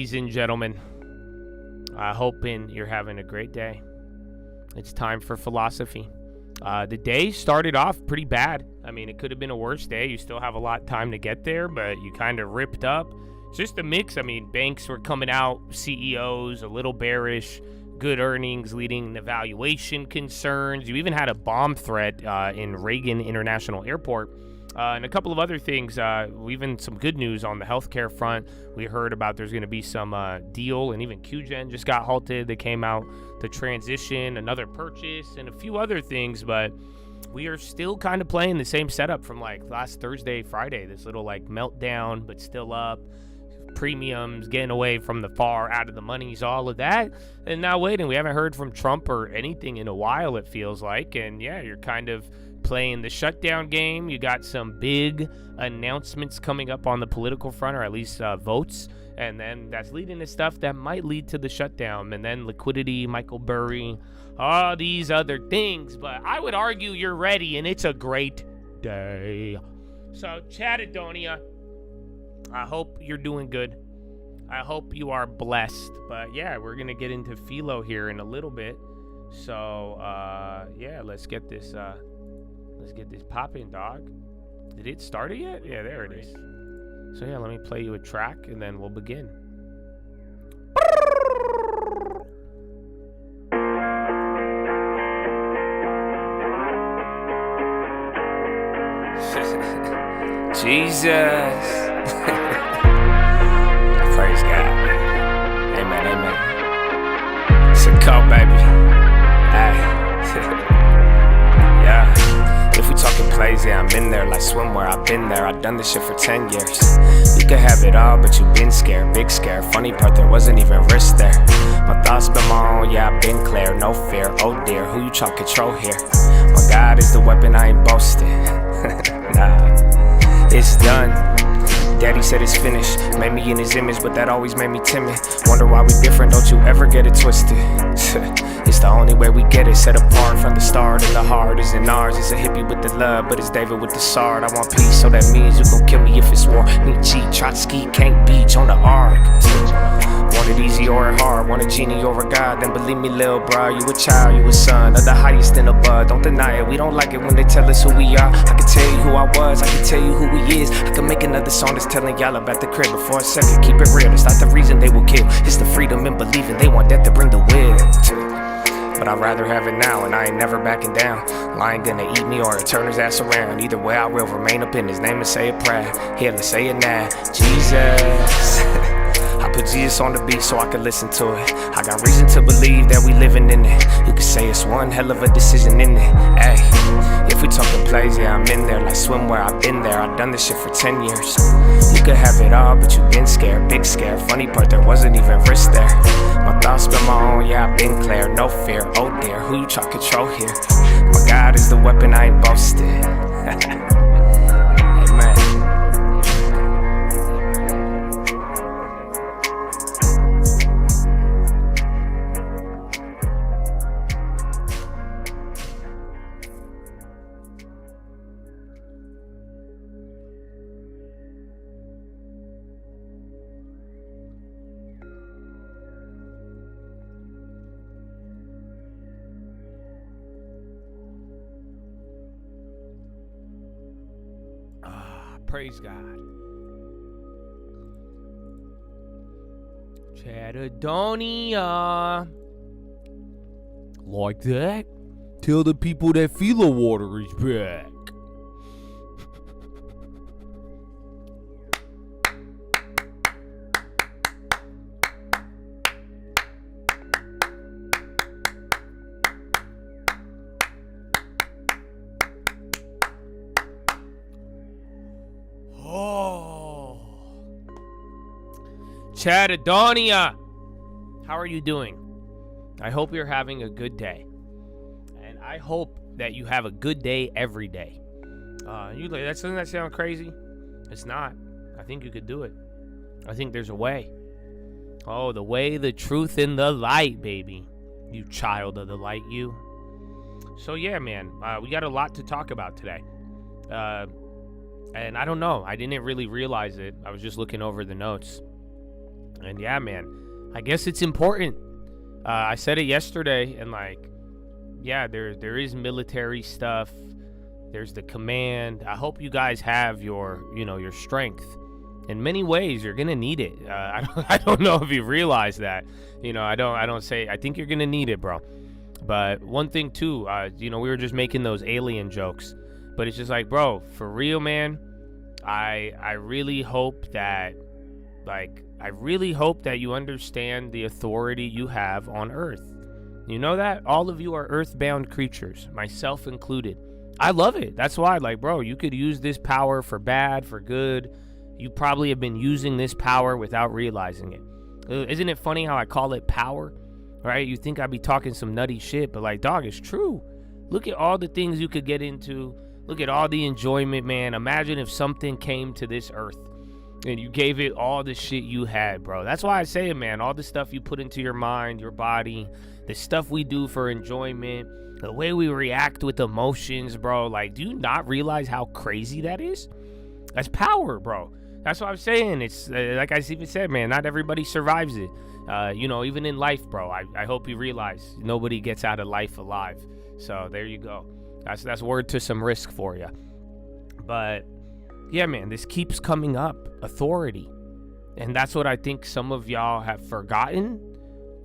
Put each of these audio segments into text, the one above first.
Ladies and gentlemen, hoping you're having a great day. It's time for philosophy. The day started off pretty bad. I mean, it could have been a worse day. You still have a lot of time to get there, but you kind of ripped up. It's just a mix. I mean, banks were coming out, CEOs a little bearish, good earnings leading to valuation concerns. You even had a bomb threat in Reagan International Airport. And a couple of other things, even some good news on the healthcare front. We heard about there's going to be some deal, and even QGen just got halted. They came out to transition, another purchase, and a few other things. But we are still kind of playing the same setup from like last Thursday, Friday. This little like meltdown, but still up. Premiums, getting away from the far out of the monies, all of that. And now waiting. We haven't heard from Trump or anything in a while, it feels like. And yeah, you're kind of playing the shutdown game. You got some big announcements coming up on the political front, or at least votes, and then that's leading to stuff that might lead to the shutdown, and then liquidity, Michael Burry, all these other things. But I would argue you're ready, and it's a great day. So Chatadonia, I hope you're doing good. I hope you are blessed. But yeah, we're gonna get into Philo here in a little bit. So yeah, let's get this popping, dog. Did it start it yet? Yeah, there it is. So yeah, let me play you a track and then we'll begin. Jesus. Praise God. Amen, amen. It's a call, baby. Hey. Yeah. If we talking plays, yeah, I'm in there like swimwear. I've been there, I've done this shit for 10 years. You could have it all, but you been scared, big scare. Funny part, there wasn't even risk there. My thoughts been my own, yeah, I've been clear, no fear. Oh dear, who you try to control here? My God is the weapon, I ain't boasting. Nah, it's done. Daddy said it's finished, made me in his image, but that always made me timid. Wonder why we different, don't you ever get it twisted. It's the only way we get it, set apart from the start. And the heart isn't ours, it's a hippie with the love, but it's David with the sword. I want peace, so that means you gon' kill me if it's war. Nietzsche, Trotsky, can't beach on the ark. Want it easy or hard, want a genie or a god, then believe me, lil' bro, you a child, you a son of the highest in the bud. Don't deny it, we don't like it when they tell us who we are. I can tell you who I was, I can tell you who he is. I can make another song that's telling y'all about the crib, but for a second, keep it real. It's not the reason they will kill, it's the freedom in believing. They want death to bring the will. But I'd rather have it now, and I ain't never backing down. Lion gonna eat me or turn his ass around. Either way, I will remain up in his name and say it proud. Here, let's say it now. Jesus. I put Jesus on the beat so I can listen to it. I got reason to believe that we living in it. You could say it's one hell of a decision in it. Ay, if we talking plays, yeah, I'm in there like swimwear. I've been there, I've done this shit for 10 years. You could have it all, but you been scared, big scare. Funny part, there wasn't even risk there. My thoughts been my own, yeah, I've been clear, no fear. Oh dear, who you try to control here? My God is the weapon, I ain't boasting. Amen. Praise God. Chatadonia. Like that? Tell the people that Philo water is back. Chatadonia, how are you doing? I hope you're having a good day, and I hope that you have a good day every day. You like that? Doesn't that sound crazy? It's not. I think you could do it. I think there's a way. Oh, the way, the truth, and the light, baby. You child of the light, you. So yeah, man, we got a lot to talk about today. And I don't know. I didn't really realize it. I was just looking over the notes. And yeah, man, I guess it's important. I said it yesterday, and like, yeah, there is military stuff. There's the command. I hope you guys have your strength. In many ways, you're gonna need it. I don't know if you realize that. I think you're gonna need it, bro. But one thing too, we were just making those alien jokes, but it's just like, bro, for real, man. I really hope that, you understand the authority you have on Earth. You know that? All of you are earthbound creatures, myself included. I love it. That's why, bro, you could use this power for bad, for good. You probably have been using this power without realizing it. Isn't it funny how I call it power? Right? You think I'd be talking some nutty shit, but dog, it's true. Look at all the things you could get into. Look at all the enjoyment, man. Imagine if something came to this earth and you gave it all the shit you had, bro. That's why I say it, man. All the stuff you put into your mind, your body, the stuff we do for enjoyment, the way we react with emotions, bro. Do you not realize how crazy that is? That's power, bro. That's what I'm saying. It's like I even said, man, not everybody survives it. Even in life, bro, I hope you realize nobody gets out of life alive. So there you go. That's word to some risk for you. But yeah, man, this keeps coming up. Authority. And that's what I think some of y'all have forgotten,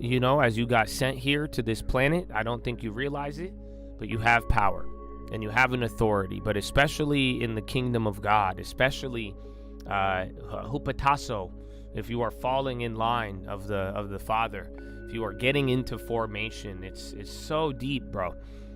as you got sent here to this planet. I don't think you realize it, but you have power and you have an authority, but especially in the kingdom of God, especially hupatasso, if you are falling in line of the Father, if you are getting into formation, it's so deep, bro.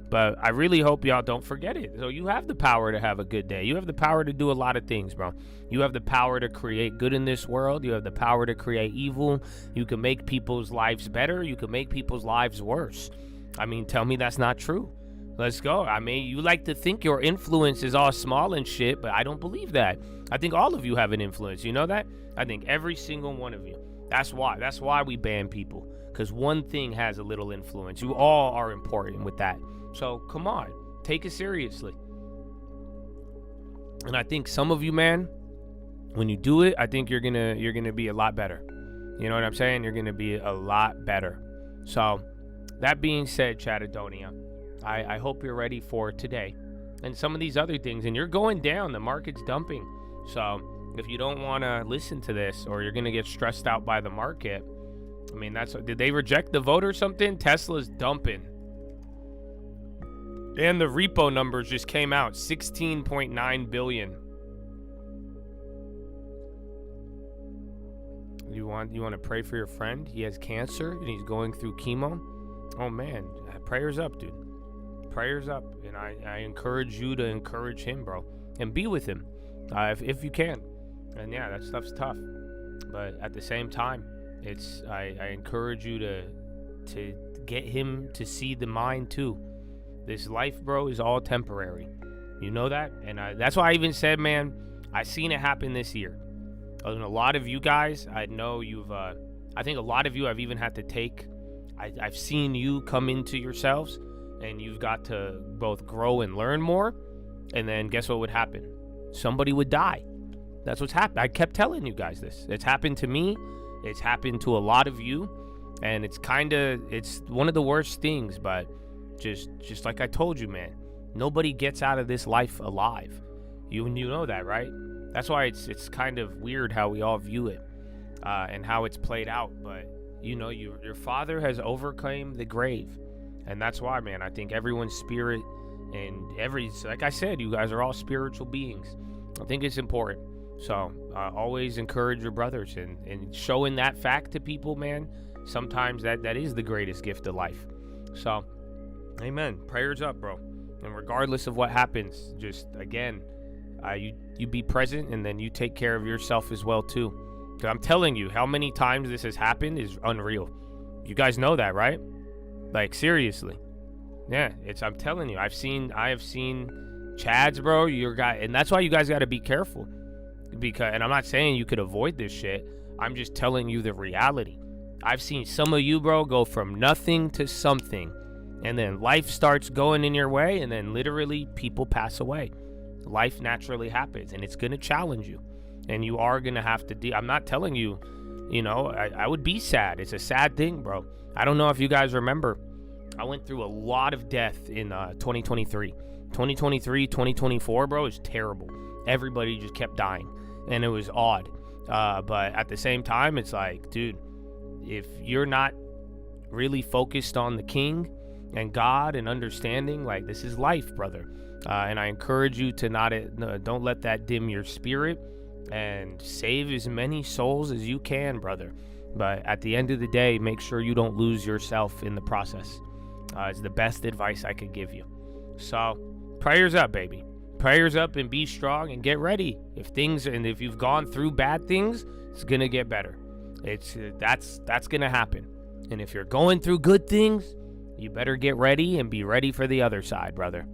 But I really hope y'all don't forget it. So you have the power to have a good day. You have the power to do a lot of things, bro. You have the power to create good in this world. You have the power to create evil. You can make people's lives better. You can make people's lives worse. I mean, tell me that's not true. Let's go. I mean, you like to think your influence is all small and shit, but I don't believe that. I think all of you have an influence. You know that? I think every single one of you. That's why we ban people, because one thing has a little influence. You all are important with that. So come on, take it seriously. And I think some of you, man, when you do it, I think you're gonna be a lot better. You know what I'm saying? You're gonna be a lot better. So that being said, Chatadonia, I hope you're ready for today and some of these other things. And you're going down. The market's dumping. So if you don't want to listen to this, or you're gonna get stressed out by the market, I mean, did they reject the vote or something? Tesla's dumping. And the repo numbers just came out, 16.9 billion. You want to pray for your friend? He has cancer and he's going through chemo. Oh man, prayers up, dude. Prayers up. And I encourage you to encourage him, bro, and be with him if you can. And yeah, that stuff's tough, but at the same time, I encourage you to get him to see the mind too. This life, bro, is all temporary. You know that? And that's why I even said, man, I seen it happen this year. And a lot of you guys, I know I think a lot of you have even had to take, I've seen you come into yourselves, and you've got to both grow and learn more. And then guess what would happen? Somebody would die. That's what's happened. I kept telling you guys this. It's happened to me. It's happened to a lot of you. And it's one of the worst things, but just like I told you, man, nobody gets out of this life alive. You know that, right? That's why it's kind of weird how we all view it, and how it's played out. But your Father has overcome the grave, and that's why, man, I think everyone's spirit and like I said, you guys are all spiritual beings. I think it's important. So always encourage your brothers, and showing that fact to people, man. Sometimes that is the greatest gift of life. So. Amen. Prayers up, bro. And regardless of what happens, just again, you be present, and then you take care of yourself as well too. Because I'm telling you, how many times this has happened is unreal. You guys know that, right? Seriously. Yeah, I'm telling you, I have seen Chads, bro. And that's why you guys got to be careful. And I'm not saying you could avoid this shit. I'm just telling you the reality. I've seen some of you, bro, go from nothing to something. And then life starts going in your way, and then literally people pass away. Life naturally happens, and it's going to challenge you. And you are going to have to I'm not telling you I would be sad. It's a sad thing, bro. I don't know if you guys remember. I went through a lot of death in 2023. 2024, bro, is terrible. Everybody just kept dying, and it was odd. But at the same time, it's like, dude, if you're not really focused on the King and God and understanding, like, this is life, brother. And I encourage you to don't let that dim your spirit, and save as many souls as you can, brother. But at the end of the day, make sure you don't lose yourself in the process. It's the best advice I could give you. So prayers up, baby. Prayers up, and be strong and get ready. If you've gone through bad things, it's gonna get better. That's gonna happen. And if you're going through good things, you better get ready and be ready for the other side, brother.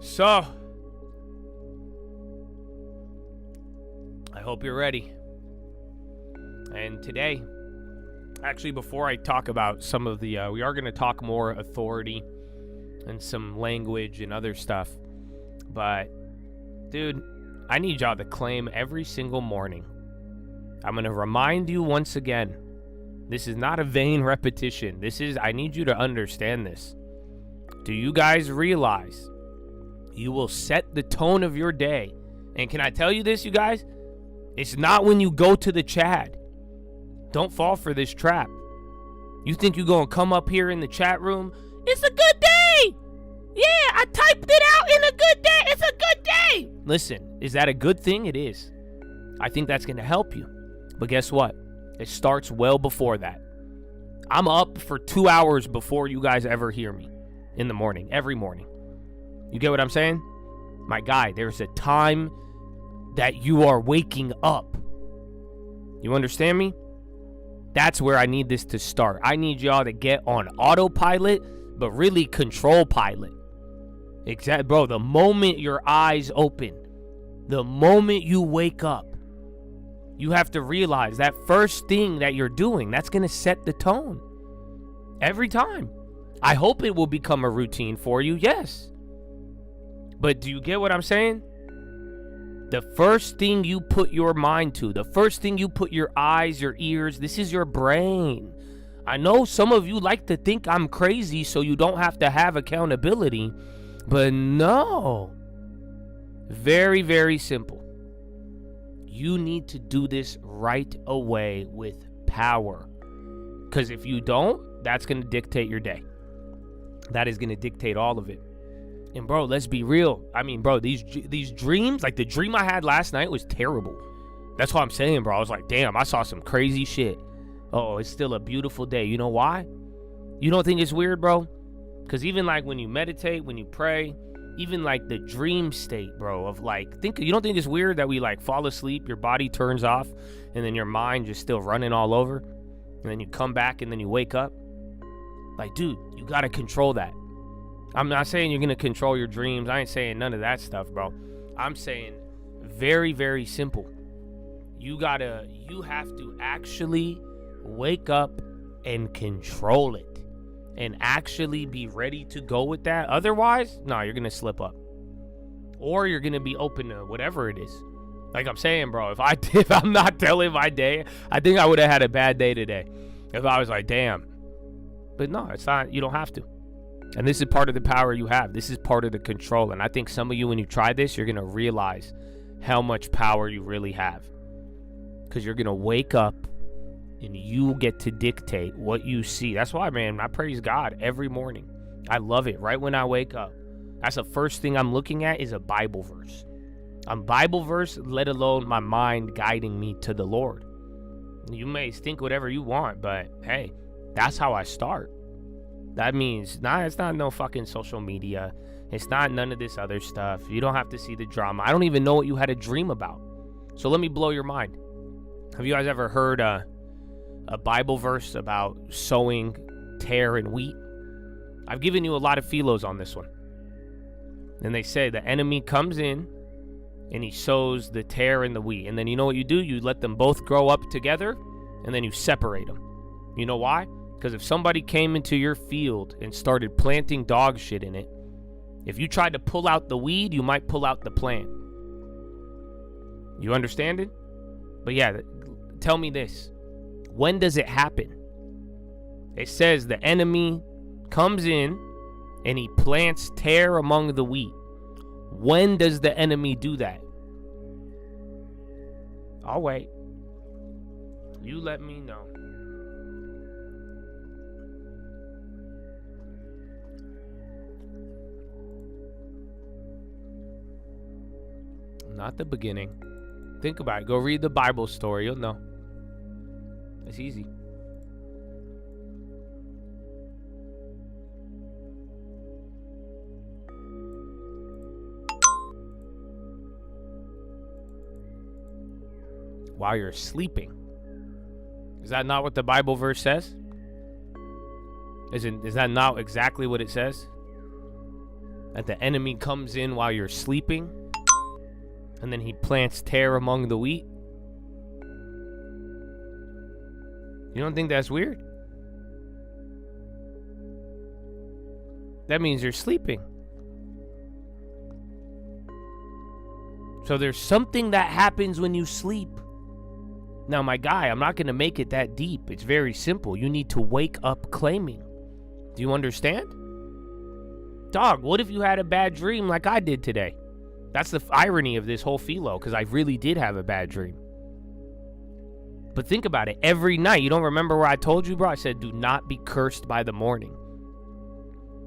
So, I hope you're ready. And today, actually, before I talk about some of we are going to talk more authority and some language and other stuff. But, dude, I need y'all to claim every single morning. I'm going to remind you once again, this is not a vain repetition. I need you to understand this. Do you guys realize you will set the tone of your day? And can I tell you this, you guys? It's not when you go to the Chad. Don't fall for this trap. You think you're going to come up here in the chat room? It's a good day. Yeah, I typed it out in a good day. It's a good day. Listen, is that a good thing? It is. I think that's going to help you. But guess what? It starts well before that. I'm up for 2 hours before you guys ever hear me in the morning, every morning. You get what I'm saying? My guy, there's a time that you are waking up. You understand me? That's where I need this to start. I need y'all to get on autopilot, but really control pilot. Bro, the moment your eyes open, the moment you wake up, you have to realize that first thing that you're doing, that's going to set the tone. Every time. I hope it will become a routine for you, yes. But do you get what I'm saying? The first thing you put your mind to, the first thing you put your eyes, your ears, this is your brain. I know some of you like to think I'm crazy so you don't have to have accountability, but no. Very, very simple. You need to do this right away with power. Because if you don't, that's going to dictate your day. That is going to dictate all of it. And bro, let's be real. I mean, bro, these dreams, like the dream I had last night was terrible. That's what I'm saying, bro. I was like, damn, I saw some crazy shit. Oh, it's still a beautiful day. You know why? You don't think it's weird, bro? Because even like when you meditate, when you pray, even like the dream state, bro, of like, you don't think it's weird that we like fall asleep, your body turns off, and then your mind just still running all over, and then you come back and then you wake up? Like, dude, you got to control that. I'm not saying you're going to control your dreams. I ain't saying none of that stuff, bro. I'm saying very, very simple. You have to actually wake up and control it and actually be ready to go with that. Otherwise, no, you're going to slip up. Or you're going to be open to whatever it is. Like I'm saying, bro, if I'm not telling my day, I think I would have had a bad day today. If I was like, damn. But no, it's not. You don't have to. And this is part of the power you have. This is part of the control. And I think some of you, when you try this, you're going to realize how much power you really have. Because you're going to wake up and you get to dictate what you see. That's why, man, I praise God every morning. I love it. Right when I wake up, that's the first thing I'm looking at is a Bible verse. A Bible verse, let alone my mind guiding me to the Lord. You may think whatever you want, but hey, that's how I start. That means, it's not no fucking social media. It's not none of this other stuff. You don't have to see the drama. I don't even know what you had a dream about. So let me blow your mind. Have you guys ever heard a Bible verse about sowing tare and wheat? I've given you a lot of Philos on this one. And they say the enemy comes in and he sows the tare and the wheat. And then you know what you do? You let them both grow up together and then you separate them. You know why? Because if somebody came into your field and started planting dog shit in it, if you tried to pull out the weed, you might pull out the plant. You understand it? But yeah, tell me this. When does it happen? It says the enemy comes in and he plants tare among the wheat. When does the enemy do that? I'll wait. You let me know. Not the beginning. Think about it. Go read the Bible story. You'll know. It's easy. While you're sleeping. Is that not what the Bible verse says? Is that not exactly what it says? That the enemy comes in while you're sleeping, and then he plants tare among the wheat? You don't think that's weird? That means you're sleeping. So there's something that happens when you sleep. Now, my guy, I'm not going to make it that deep. It's very simple. You need to wake up claiming. Do you understand? Dog, what if you had a bad dream like I did today? That's the irony of this whole Philo, because I really did have a bad dream. But think about it. Every night, you don't remember where I told you, bro? I said, do not be cursed by the morning.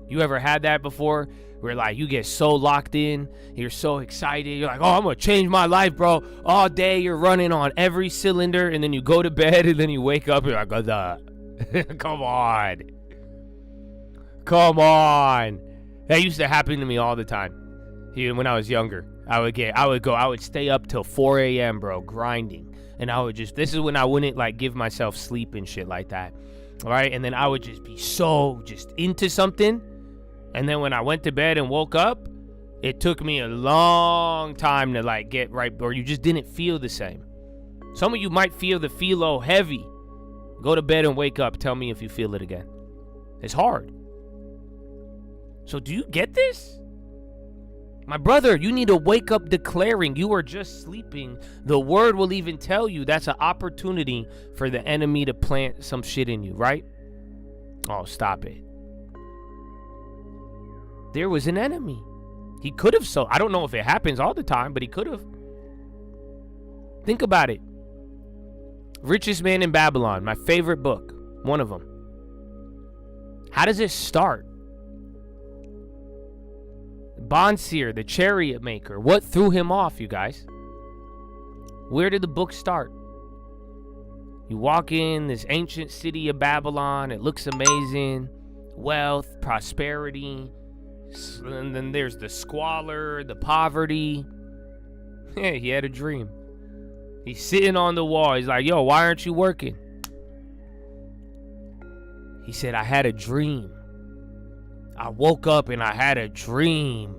You ever had that before? Where like you get so locked in, you're so excited, you're like, oh, I'm gonna change my life, bro. All day you're running on every cylinder, and then you go to bed, and then you wake up, you're like, come on. Come on. That used to happen to me all the time. Even when I was younger, I would stay up till 4 a.m., bro, grinding. And this is when I wouldn't like give myself sleep and shit like that. All right. And then I would just be so just into something. And then when I went to bed and woke up, it took me a long time to like get right, or you just didn't feel the same. Some of you might feel the Philo heavy. Go to bed and wake up. Tell me if you feel it again. It's hard. So do you get this? My brother, you need to wake up declaring you are just sleeping. The word will even tell you that's an opportunity for the enemy to plant some shit in you, right? Oh, stop it. There was an enemy. He could have I don't know if it happens all the time, but he could have. Think about it. Richest Man in Babylon, my favorite book, one of them. How does it start? Bonseer, the chariot maker, what threw him off, you guys? Where did the book start? You walk in this ancient city of Babylon, it looks amazing, wealth, prosperity, and then there's the squalor, the poverty. Yeah, he had a dream. He's sitting on the wall. He's like, yo, why aren't you working? He said, I had a dream. I woke up and I had a dream.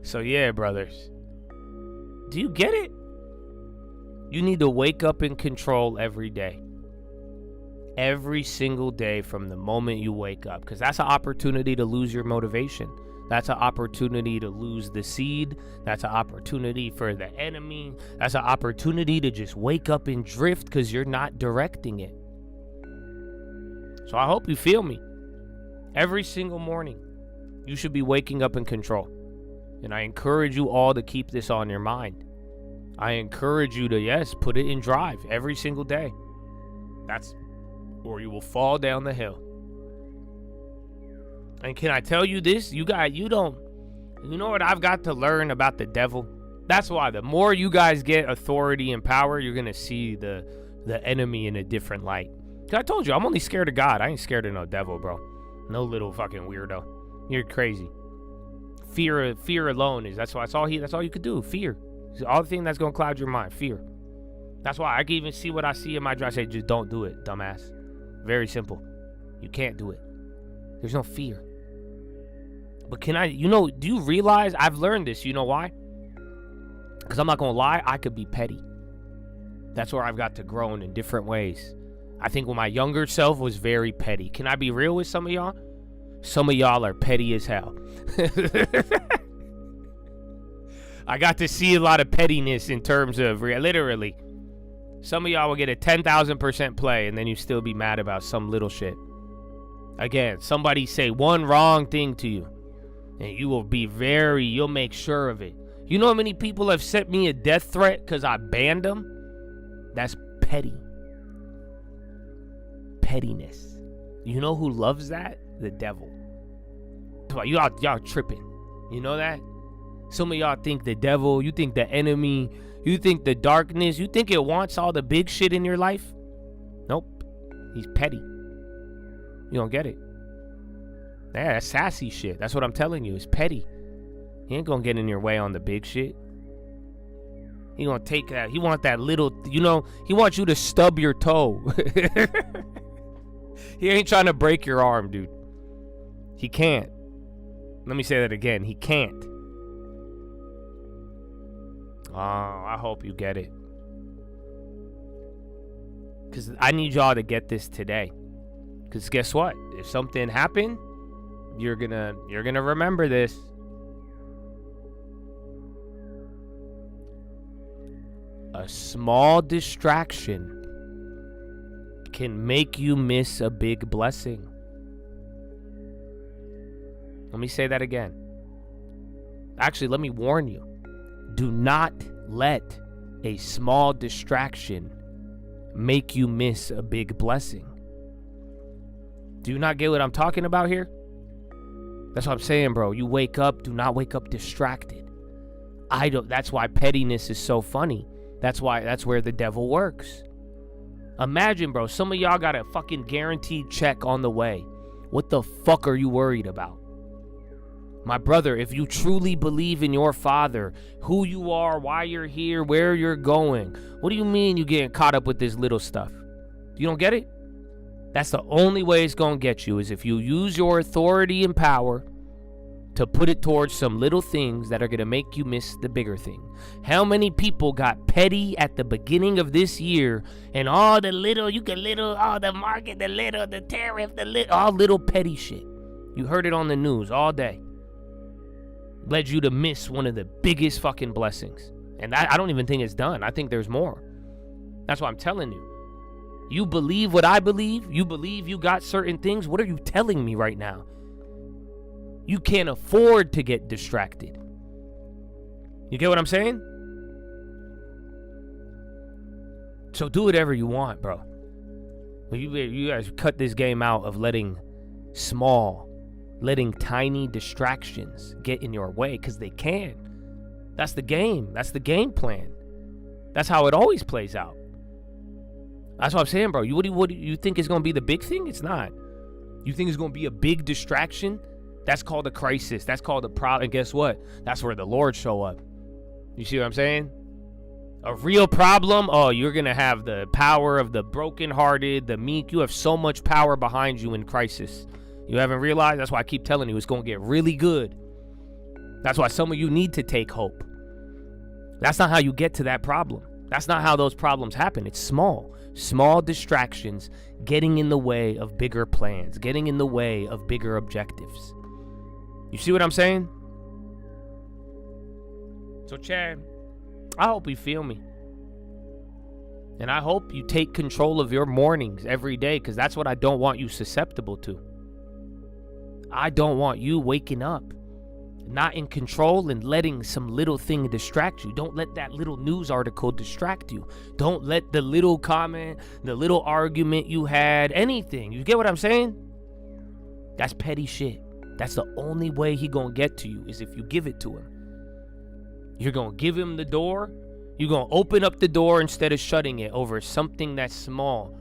So yeah, brothers. Do you get it? You need to wake up in control every day. Every single day from the moment you wake up. Because that's an opportunity to lose your motivation. That's an opportunity to lose the seed. That's an opportunity for the enemy. That's an opportunity to just wake up and drift because you're not directing it. So I hope you feel me. Every single morning, you should be waking up in control. And I encourage you all to keep this on your mind. I encourage you to, yes, put it in drive every single day. Or you will fall down the hill. And can I tell you this? You know what I've got to learn about the devil? That's why the more you guys get authority and power, you're going to see the enemy in a different light. Cause I told you, I'm only scared of God. I ain't scared of no devil, bro. No little fucking weirdo. You're crazy. Fear alone that's all you could do. Fear. It's the only thing that's gonna cloud your mind. Fear. That's why I can even see what I see in my drive. I say, just don't do it, dumbass. Very simple. You can't do it. There's no fear. But do you realize I've learned this? You know why? Because I'm not gonna lie, I could be petty. That's where I've got to grow in different ways. I think when my younger self was very petty. Can I be real with some of y'all? Some of y'all are petty as hell. I got to see a lot of pettiness in terms of literally. Some of y'all will get a 10,000% play and then you still be mad about some little shit. Again, somebody say one wrong thing to you and you will be you'll make sure of it. You know how many people have sent me a death threat because I banned them? That's petty. Pettiness. You know who loves that? The devil. Y'all tripping. You know that? Some of y'all think the devil, you think the enemy, you think the darkness, you think it wants all the big shit in your life? Nope. He's petty. You don't get it. Yeah, that's sassy shit. That's what I'm telling you. It's petty. He ain't gonna get in your way on the big shit. He gonna take that. He want that little, he wants you to stub your toe. He ain't trying to break your arm, dude. He can't. Let me say that again. He can't. Oh, I hope you get it. Because I need y'all to get this today. Because guess what? If something happened, you're gonna remember this. A small distraction can make you miss a big blessing. Let me say that again. Actually, let me warn you. Do not let a small distraction make you miss a big blessing. Do you not get what I'm talking about here? That's what I'm saying, bro. You wake up, do not wake up distracted. That's why pettiness is so funny. That's where the devil works. Imagine, bro, some of y'all got a fucking guaranteed check on the way. What the fuck are you worried about? My brother, if you truly believe in your Father, who you are, why you're here, where you're going, what do you mean you getting caught up with this little stuff? You don't get it? That's the only way it's going to get you, is if you use your authority and power to put it towards some little things that are going to make you miss the bigger thing. How many people got petty at the beginning of this year and all the little, the market, the tariff, all little petty shit. You heard it on the news all day. Led you to miss one of the biggest fucking blessings. And I don't even think it's done. I think there's more. That's why I'm telling you. You believe what I believe? You believe you got certain things? What are you telling me right now? You can't afford to get distracted. You get what I'm saying? So do whatever you want, bro. You guys cut this game out of letting tiny distractions get in your way, because they can. That's the game. That's the game plan. That's how it always plays out. That's what I'm saying, bro. What do you think is going to be the big thing? It's not. You think it's going to be a big distraction? That's called a crisis. That's called a problem. And guess what? That's where the Lord show up. You see what I'm saying? A real problem? Oh, you're going to have the power of the brokenhearted, the meek. You have so much power behind you in crisis. You haven't realized? That's why I keep telling you it's going to get really good. That's why some of you need to take hope. That's not how you get to that problem. That's not how those problems happen. It's small distractions getting in the way of bigger plans, getting in the way of bigger objectives. You see what I'm saying? So, Chad, I hope you feel me. And I hope you take control of your mornings every day, because that's what I don't want you susceptible to. I don't want you waking up not in control and letting some little thing distract you. Don't let that little news article distract you. Don't let the little comment, the little argument you had, anything. You get what I'm saying? That's petty shit. That's the only way he gonna get to you, is if you give it to him. You're gonna give him the door. You're gonna open up the door instead of shutting it over something that's small.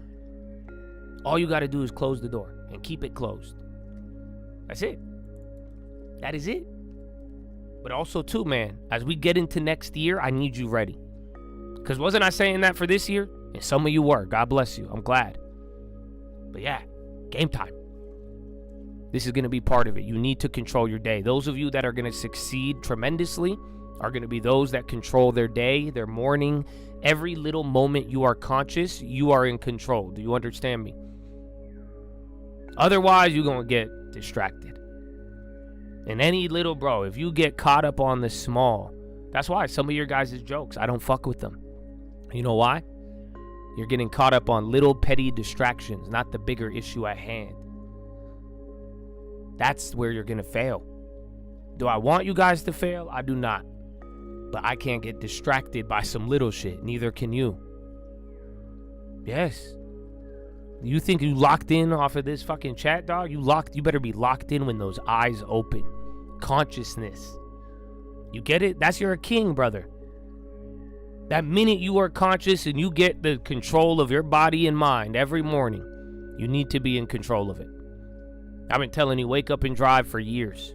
All you gotta do is close the door and keep it closed. That's it. That is it. But also, too, man, as we get into next year, I need you ready. Because wasn't I saying that for this year? And some of you were. God bless you. I'm glad. But yeah, game time. This is going to be part of it. You need to control your day. Those of you that are going to succeed tremendously are going to be those that control their day, their morning. Every little moment you are conscious, you are in control. Do you understand me? Otherwise, you're going to get distracted. And any little, bro, if you get caught up on the small, That's why some of your guys' jokes, I don't fuck with them. You know why? You're getting caught up on little petty distractions, not the bigger issue at hand. That's where you're going to fail. Do I want you guys to fail? I do not. But I can't get distracted by some little shit. Neither can you. Yes. You think you locked in off of this fucking chat, dog? You better be locked in when those eyes open. Consciousness. You get it? That's your king, brother. That minute you are conscious and you get the control of your body and mind every morning, you need to be in control of it. I've been telling you, wake up and drive for years.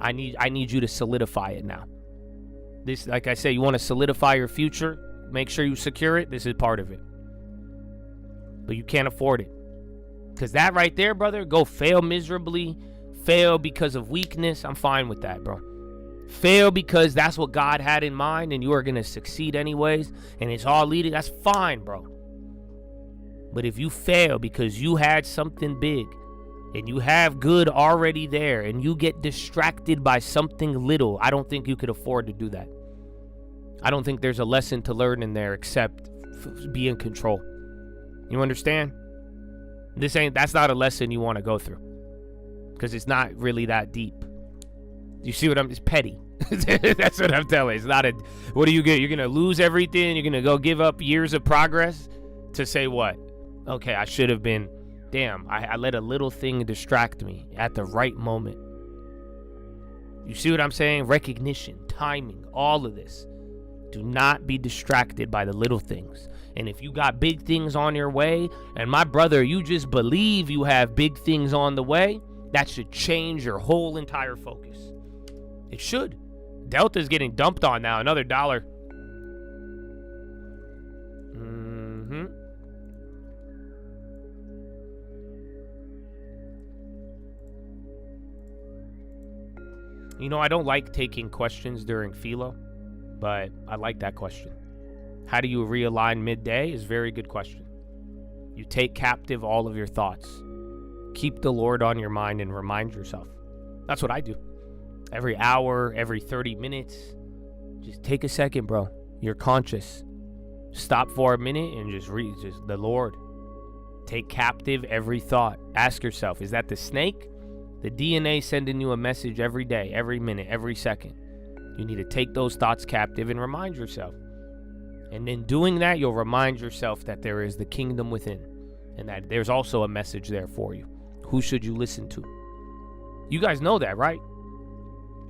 I need you to solidify it now. This, like I say, you want to solidify your future, make sure you secure it. This is part of it. But you can't afford it. Because that right there, brother, go fail miserably, fail because of weakness. I'm fine with that, bro. Fail because that's what God had in mind and you are going to succeed anyways and it's all leading, that's fine, bro. But if you fail because you had something big and you have good already there and you get distracted by something little, I don't think you could afford to do that. I don't think there's a lesson to learn in there except be in control. You understand? That's not a lesson you want to go through because it's not really that deep. You see what it's petty. That's what I'm telling you. It's not what do you get? You're going to lose everything. You're going to go give up years of progress to say what? Okay, I should have been, damn, I let a little thing distract me at the right moment. You see what I'm saying? Recognition, timing, all of this. Do not be distracted by the little things. And if you got big things on your way, and my brother, you just believe you have big things on the way, that should change your whole entire focus. It should. Delta's getting dumped on now. Another $1. You know, I don't like taking questions during Philo, but I like that question. How do you realign midday is a very good question. You take captive all of your thoughts. Keep the Lord on your mind and remind yourself. That's what I do. Every hour, every 30 minutes, just take a second, bro. You're conscious. Stop for a minute and just read the Lord. Take captive every thought. Ask yourself, is that the snake? The DNA sending you a message every day, every minute, every second. You need to take those thoughts captive and remind yourself. And in doing that, you'll remind yourself that there is the kingdom within and that there's also a message there for you. Who should you listen to? You guys know that, right?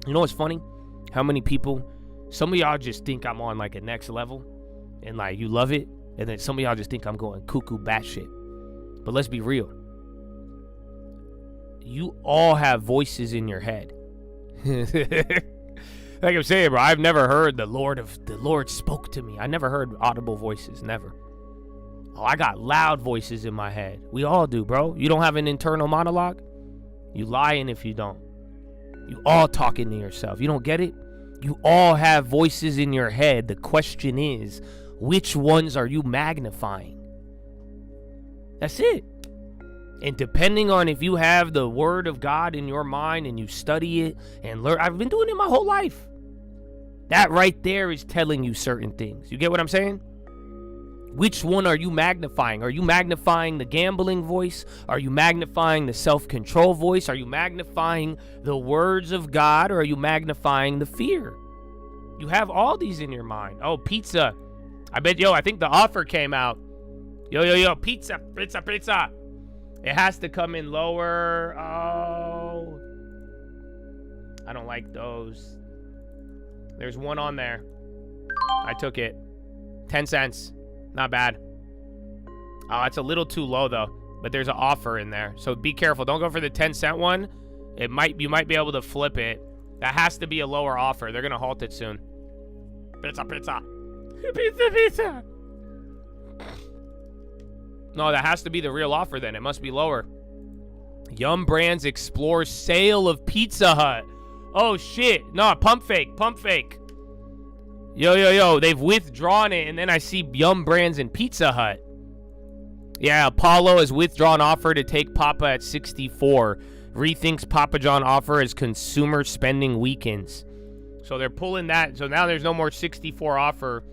You know what's funny? How many people, some of y'all just think I'm on like a next level and like you love it. And then some of y'all just think I'm going cuckoo batshit. But let's be real. You all have voices in your head. Like I'm saying, bro, I've never heard the Lord spoke to me. I never heard audible voices, never. Oh, I got loud voices in my head. We all do, bro. You don't have an internal monologue? You lying if you don't. You all talking to yourself. You don't get it? You all have voices in your head. The question is, which ones are you magnifying? That's it. And depending on if you have the word of God in your mind and you study it and learn, I've been doing it my whole life. That right there is telling you certain things. You get what I'm saying? Which one are you magnifying? Are you magnifying the gambling voice? Are you magnifying the self-control voice? Are you magnifying the words of God? Or are you magnifying the fear? You have all these in your mind. Oh, pizza. I think the offer came out. Yo, pizza. It has to come in lower. Oh. I don't like those. There's one on there. I took it. 10 cents. Not bad. Oh, it's a little too low though. But there's an offer in there. So be careful. Don't go for the 10-cent one. You might be able to flip it. That has to be a lower offer. They're gonna halt it soon. Pizza. Pizza. No, that has to be the real offer then. It must be lower. Yum Brands explores sale of Pizza Hut. Oh shit. No, pump fake. Yo. They've withdrawn it, and then I see Yum Brands and Pizza Hut. Yeah, Apollo has withdrawn offer to take Papa at 64. Rethinks Papa John offer as consumer spending weakens. So they're pulling that. So now there's no more 64 offer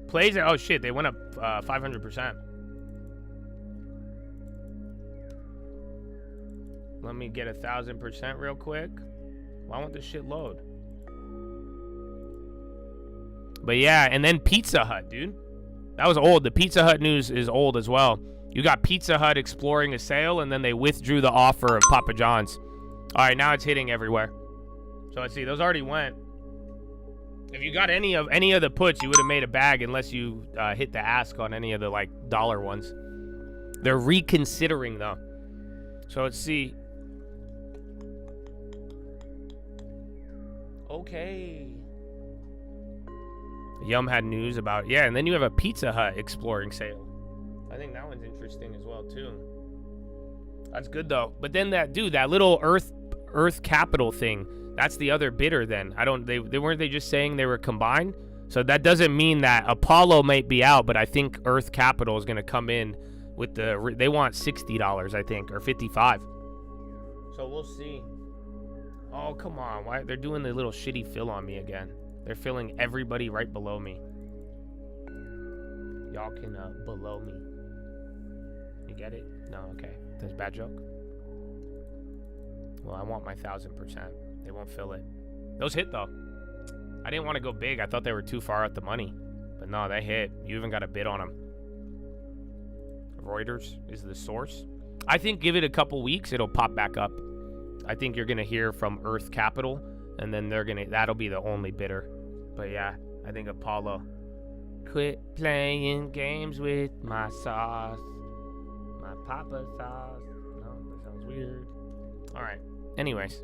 plays. Oh shit, they went up 500%. Let me get 1,000% real quick. Why won't this shit load? But yeah, and then Pizza Hut, dude. That was old. The Pizza Hut news is old as well. You got Pizza Hut exploring a sale, and then they withdrew the offer of Papa John's. All right, now it's hitting everywhere. So let's see. Those already went. If you got any of the puts, you would have made a bag unless you hit the ask on any of the like dollar ones. They're reconsidering though. So let's see. Okay. Yum had news about, yeah, and then you have a Pizza Hut exploring sale. I think that one's interesting as well too. That's good though. But then that little Earth Capital thing, that's the other bidder then. They weren't they just saying they were combined? So that doesn't mean that Apollo might be out, but I think Earth Capital is going to come in with they want $60, I think, or $55. So we'll see. Oh, come on. Why they're doing the little shitty fill on me again. They're filling everybody right below me. Y'all can below me. You get it? No, okay. That's a bad joke. Well, I want my 1,000%. They won't fill it. Those hit though. I didn't want to go big. I thought they were too far out the money. But no, they hit. You even got a bid on them. Reuters is the source. I think give it a couple weeks, it'll pop back up. I think you're gonna hear from Earth Capital, and then that'll be the only bidder. But yeah, I think Apollo. Quit playing games with my sauce. My papa sauce. No, that sounds weird. All right. Anyways.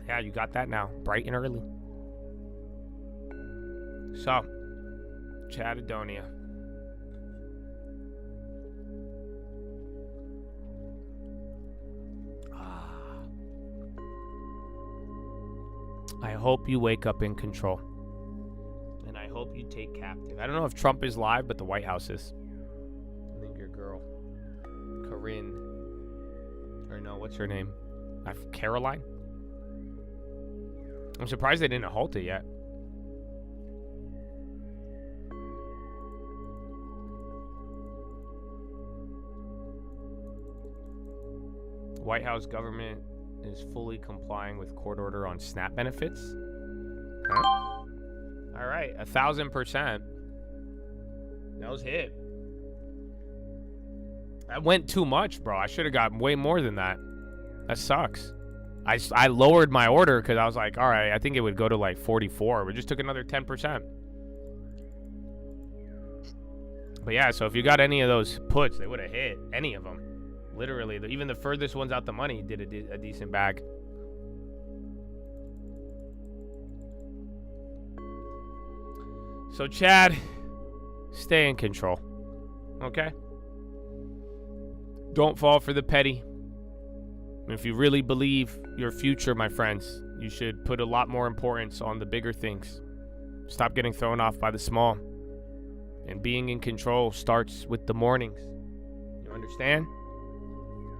Yeah, you got that now. Bright and early. So, Chatadonia. I hope you wake up in control. And I hope you take captive. I don't know if Trump is live, but the White House is. I think your girl, Corinne, or no, what's her name? Caroline? I'm surprised they didn't halt it yet. White House government is fully complying with court order on SNAP benefits. Huh? All right, 1,000%. That was hit. That went too much, bro. I should have got way more than that. That sucks. I lowered my order because I was like, all right, I think it would go to like 44. We just took another 10%. But yeah, so if you got any of those puts, they would have hit any of them. Literally, even the furthest ones out the money did a decent bag. So Chad, stay in control. Okay? Don't fall for the petty. If you really believe your future, my friends, you should put a lot more importance on the bigger things. Stop getting thrown off by the small. And being in control starts with the mornings. You understand?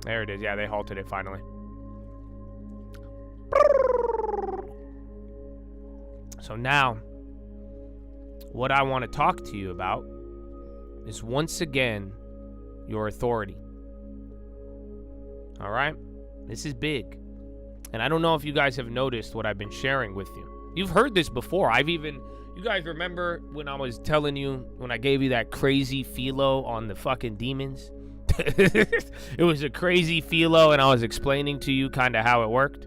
There it is. Yeah, they halted it finally. So now, what I want to talk to you about is once again your authority. All right? This is big. And I don't know if you guys have noticed what I've been sharing with you. You've heard this before. You guys remember when I was telling you, when I gave you that crazy Philo on the fucking demons? It was a crazy Philo, and I was explaining to you kind of how it worked.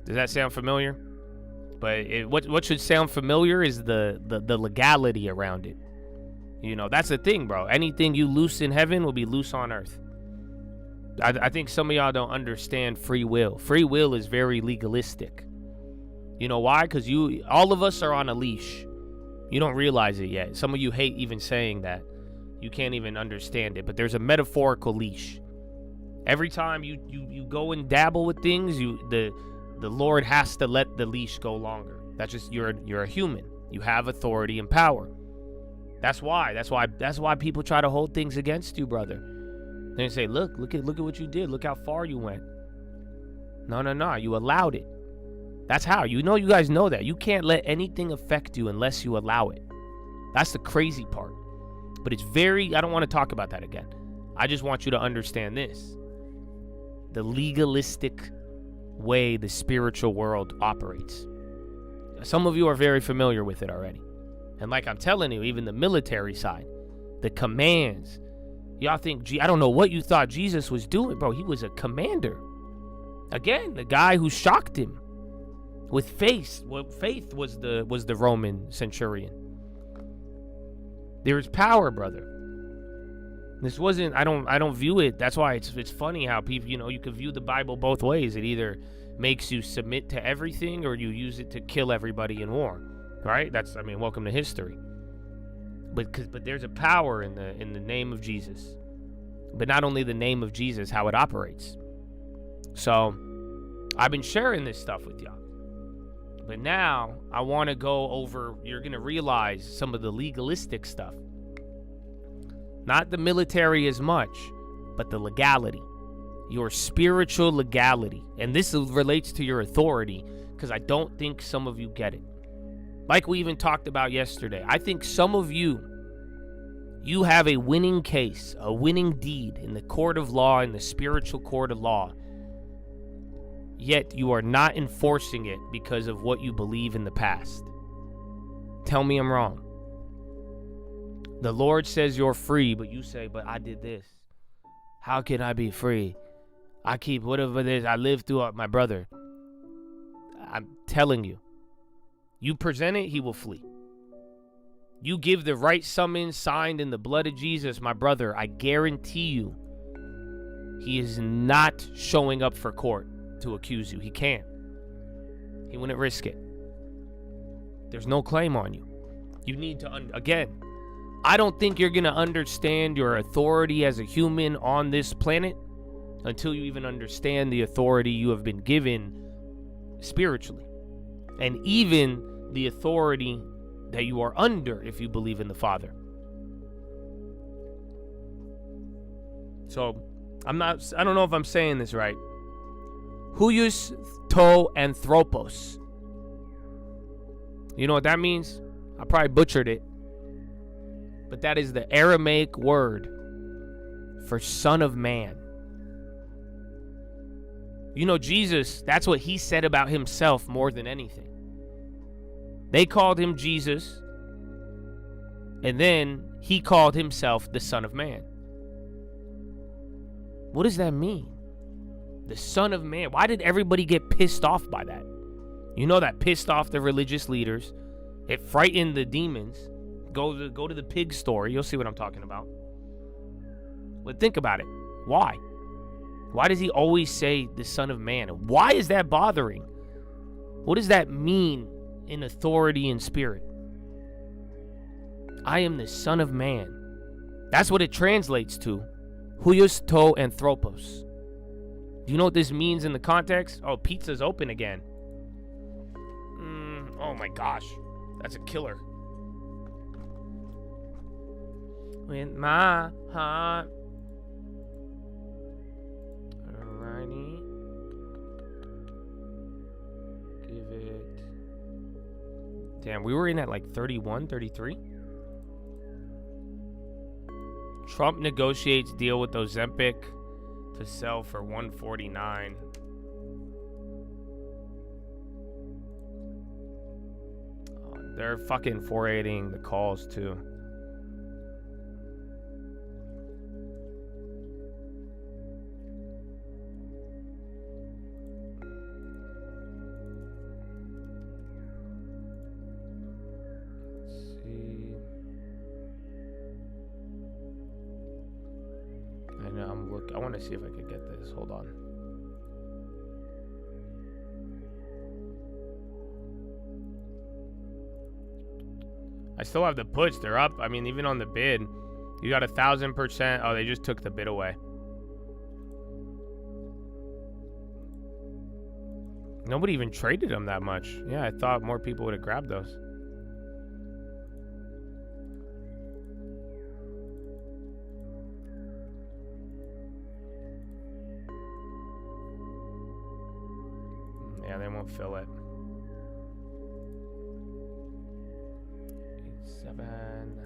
Does that sound familiar? But what should sound familiar is the legality around it. You know, that's the thing, bro. Anything you loose in heaven will be loose on earth. I think some of y'all don't understand free will. Free will is very legalistic. You know why? Because all of us are on a leash. You don't realize it yet. Some of you hate even saying that. You can't even understand it. But there's a metaphorical leash. Every time you go and dabble with things, the Lord has to let the leash go longer. That's just you're a human. You have authority and power. That's why people try to hold things against you, brother. They say, look at what you did. Look how far you went. No. You allowed it. That's how. You guys know that. You can't let anything affect you unless you allow it. That's the crazy part. But it's I don't want to talk about that again. I just want you to understand this. The legalistic way the spiritual world operates. Some of you are very familiar with it already. And like I'm telling you, even the military side, the commands. Y'all think, I don't know what you thought Jesus was doing, bro. He was a commander. Again, the guy who shocked him with faith. Well, faith was the Roman centurion. There is power, brother. This wasn't, I don't view it. That's why it's funny how people, you can view the Bible both ways. It either makes you submit to everything or you use it to kill everybody in war. Right? Welcome to history. But there's a power in the name of Jesus. But not only the name of Jesus, how it operates. So I've been sharing this stuff with y'all. But now I want to go over, you're going to realize some of the legalistic stuff. Not the military as much, but the legality. Your spiritual legality. And this relates to your authority, because I don't think some of you get it. Like we even talked about yesterday. I think some of you have a winning case, a winning deed in the court of law, in the spiritual court of law. Yet you are not enforcing it because of what you believe in the past. Tell me I'm wrong. The Lord says you're free, but you say, but I did this. How can I be free? I keep whatever it is. I live through my brother. I'm telling you. You present it, he will flee. You give the right summons signed in the blood of Jesus, my brother, I guarantee you, he is not showing up for court to accuse you. He can't. He wouldn't risk it. There's no claim on you. You need to, again, I don't think you're going to understand your authority as a human on this planet until you even understand the authority you have been given spiritually. And even the authority that you are under if you believe in the Father. So, I don't know if I'm saying this right. Huios to anthropos. You know what that means? I probably butchered it. But that is the Aramaic word for son of man. Jesus, that's what he said about himself more than anything. They called him Jesus, and then he called himself the Son of Man. What does that mean? The Son of Man. Why did everybody get pissed off by that? That pissed off the religious leaders. It frightened the demons. Go to the pig story. You'll see what I'm talking about. But think about it. Why? Why does he always say the Son of Man? Why is that bothering? What does that mean in authority and spirit? I am the Son of Man. That's what it translates to. Huios to anthropos. Do you know what this means in the context? Oh, pizza's open again. Oh my gosh. That's a killer. With my heart. Alrighty. Give it. Damn, we were in at like 31, 33. Trump negotiates deal with Ozempic to sell for $149. They're fucking 480ing the calls too. I want to see if I could get this. Hold on. I still have the puts. They're up. I mean, even on the bid, you got 1,000%. Oh, they just took the bid away. Nobody even traded them that much. Yeah, I thought more people would have grabbed those. Yeah, they won't fill it. 7.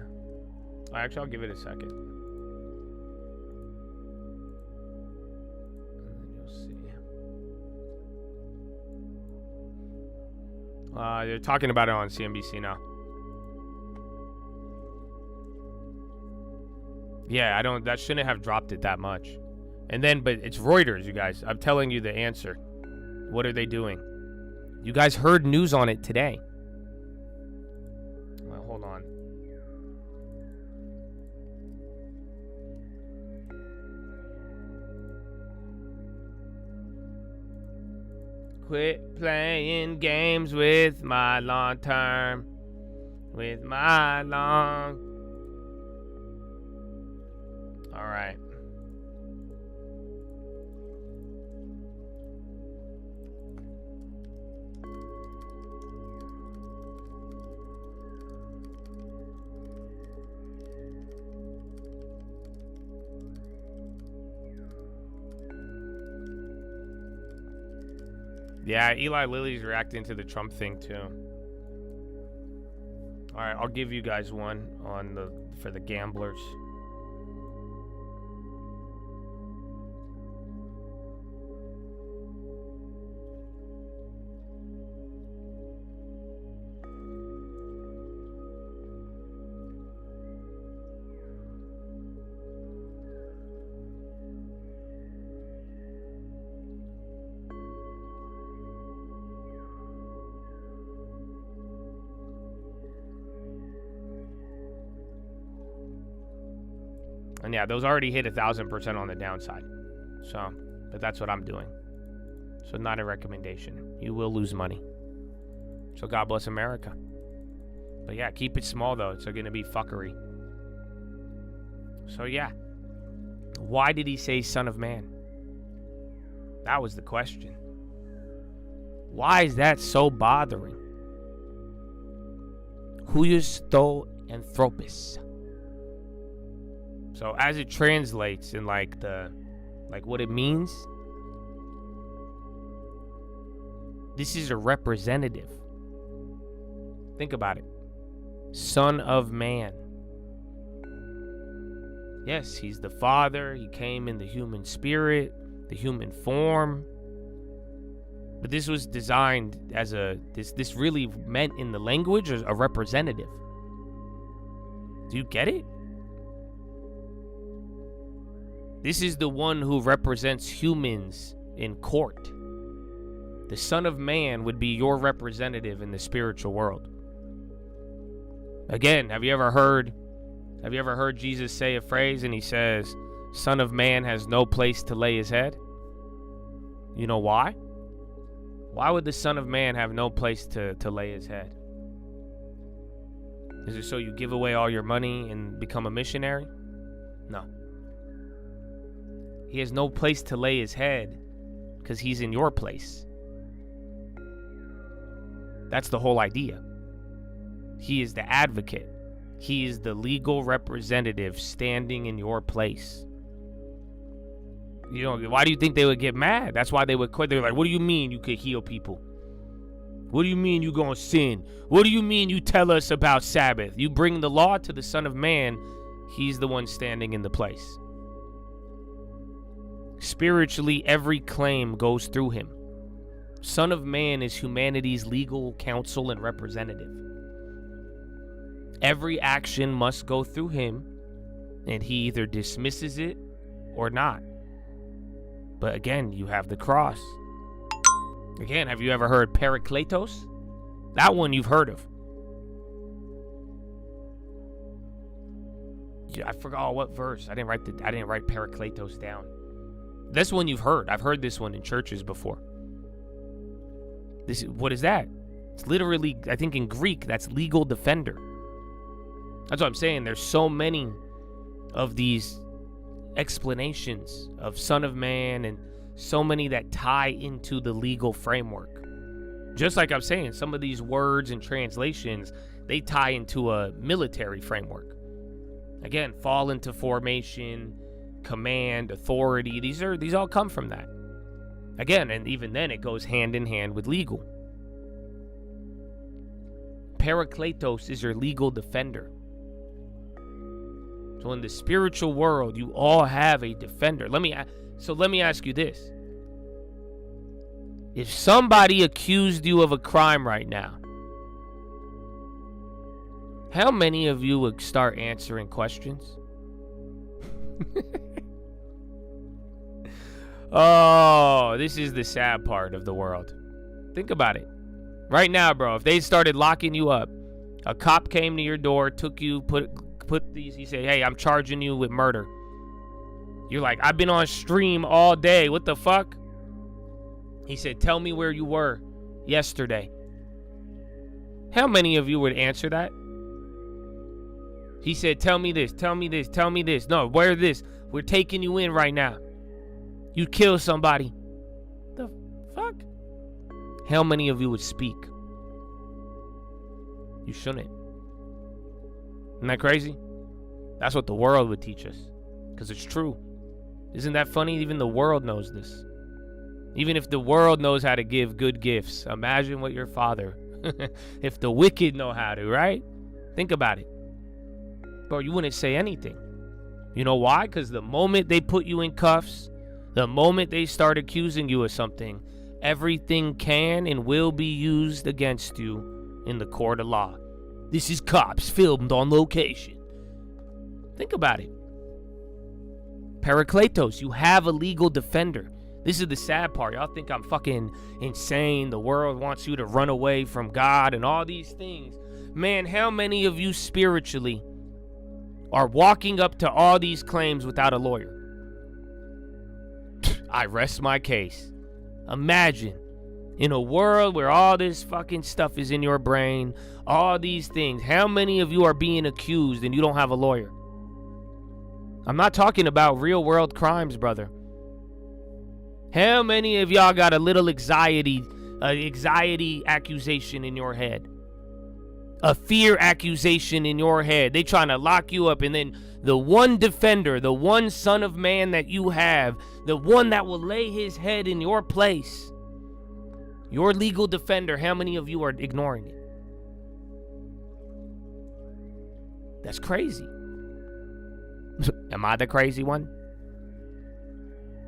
Actually, I'll give it a second. And then you'll see. They're talking about it on CNBC now. Yeah, that shouldn't have dropped it that much. And then, but it's Reuters, you guys. I'm telling you the answer. What are they doing? You guys heard news on it today. Well, hold on. Quit playing games with my long term. With my long. All right. Yeah, Eli Lilly's reacting to the Trump thing too. All right, I'll give you guys one for the gamblers. And yeah, those already hit 1,000% on the downside. So, but that's what I'm doing. So not a recommendation. You will lose money. So God bless America. But yeah, keep it small though. It's going to be fuckery. So yeah. Why did he say son of man? That was the question. Why is that so bothering? Huios to anthropos. So as it translates in like what it means, this is a representative. Think about it. Son of man. Yes, he's the Father. He came in the human spirit, the human form. But this was designed as this really meant in the language as a representative. Do you get it? This is the one who represents humans in court. The Son of Man would be your representative in the spiritual world. Again, have you ever heard Jesus say a phrase and he says, Son of Man has no place to lay his head? You know why? Why would the Son of Man have no place to lay his head? Is it so you give away all your money and become a missionary? No. He has no place to lay his head because he's in your place. That's the whole idea. He is the advocate. He is the legal representative standing in your place. You know, why do you think they would get mad? That's why they would quit. They're like, what do you mean you could heal people? What do you mean you gonna sin? What do you mean you tell us about Sabbath? You bring the law to the Son of Man, he's the one standing in the place. Spiritually, every claim goes through him. Son of Man is humanity's legal counsel and representative. Every action must go through him, and he either dismisses it or not. But again, you have the cross. Again, have you ever heard Parakletos? That one you've heard of. I forgot what verse. I didn't write Parakletos down. This one you've heard. I've heard this one in churches before. What is that? It's literally, I think in Greek, that's legal defender. That's what I'm saying. There's so many of these explanations of Son of Man and so many that tie into the legal framework. Just like I'm saying, some of these words and translations, they tie into a military framework. Again, fall into formation, command, authority. These all come from that. Again, and even then it goes hand in hand with legal. Parakletos is your legal defender. So in the spiritual world, you all have a defender. Let me ask you this. If somebody accused you of a crime right now, how many of you would start answering questions? Oh, this is the sad part of the world. Think about it. Right now, bro, if they started locking you up, a cop came to your door, took you, put these, he said, hey, I'm charging you with murder. You're like, I've been on stream all day. What the fuck? He said, tell me where you were yesterday. How many of you would answer that? He said, tell me this, tell me this, tell me this. No, where this? We're taking you in right now. You kill somebody. The fuck? How many of you would speak? You shouldn't. Isn't that crazy? That's what the world would teach us. Because it's true. Isn't that funny? Even the world knows this. Even if the world knows how to give good gifts, imagine what your father, if the wicked know how to, right? Think about it. Bro, you wouldn't say anything. You know why? Because the moment they put you in cuffs, the moment they start accusing you of something, everything can and will be used against you in the court of law. This is cops filmed on location. Think about it. Parakletos, you have a legal defender. This is the sad part. Y'all think I'm fucking insane. The world wants you to run away from God and all these things. Man, how many of you spiritually are walking up to all these claims without a lawyer? I rest my case. Imagine in a world where all this fucking stuff is in your brain, all these things, how many of you are being accused and you don't have a lawyer? I'm not talking about real world crimes, brother. How many of y'all got a little anxiety accusation in your head? A fear accusation in your head. They trying to lock you up, and then the one defender, the one son of man that you have, the one that will lay his head in your place, your legal defender, how many of you are ignoring it? That's crazy. Am I the crazy one?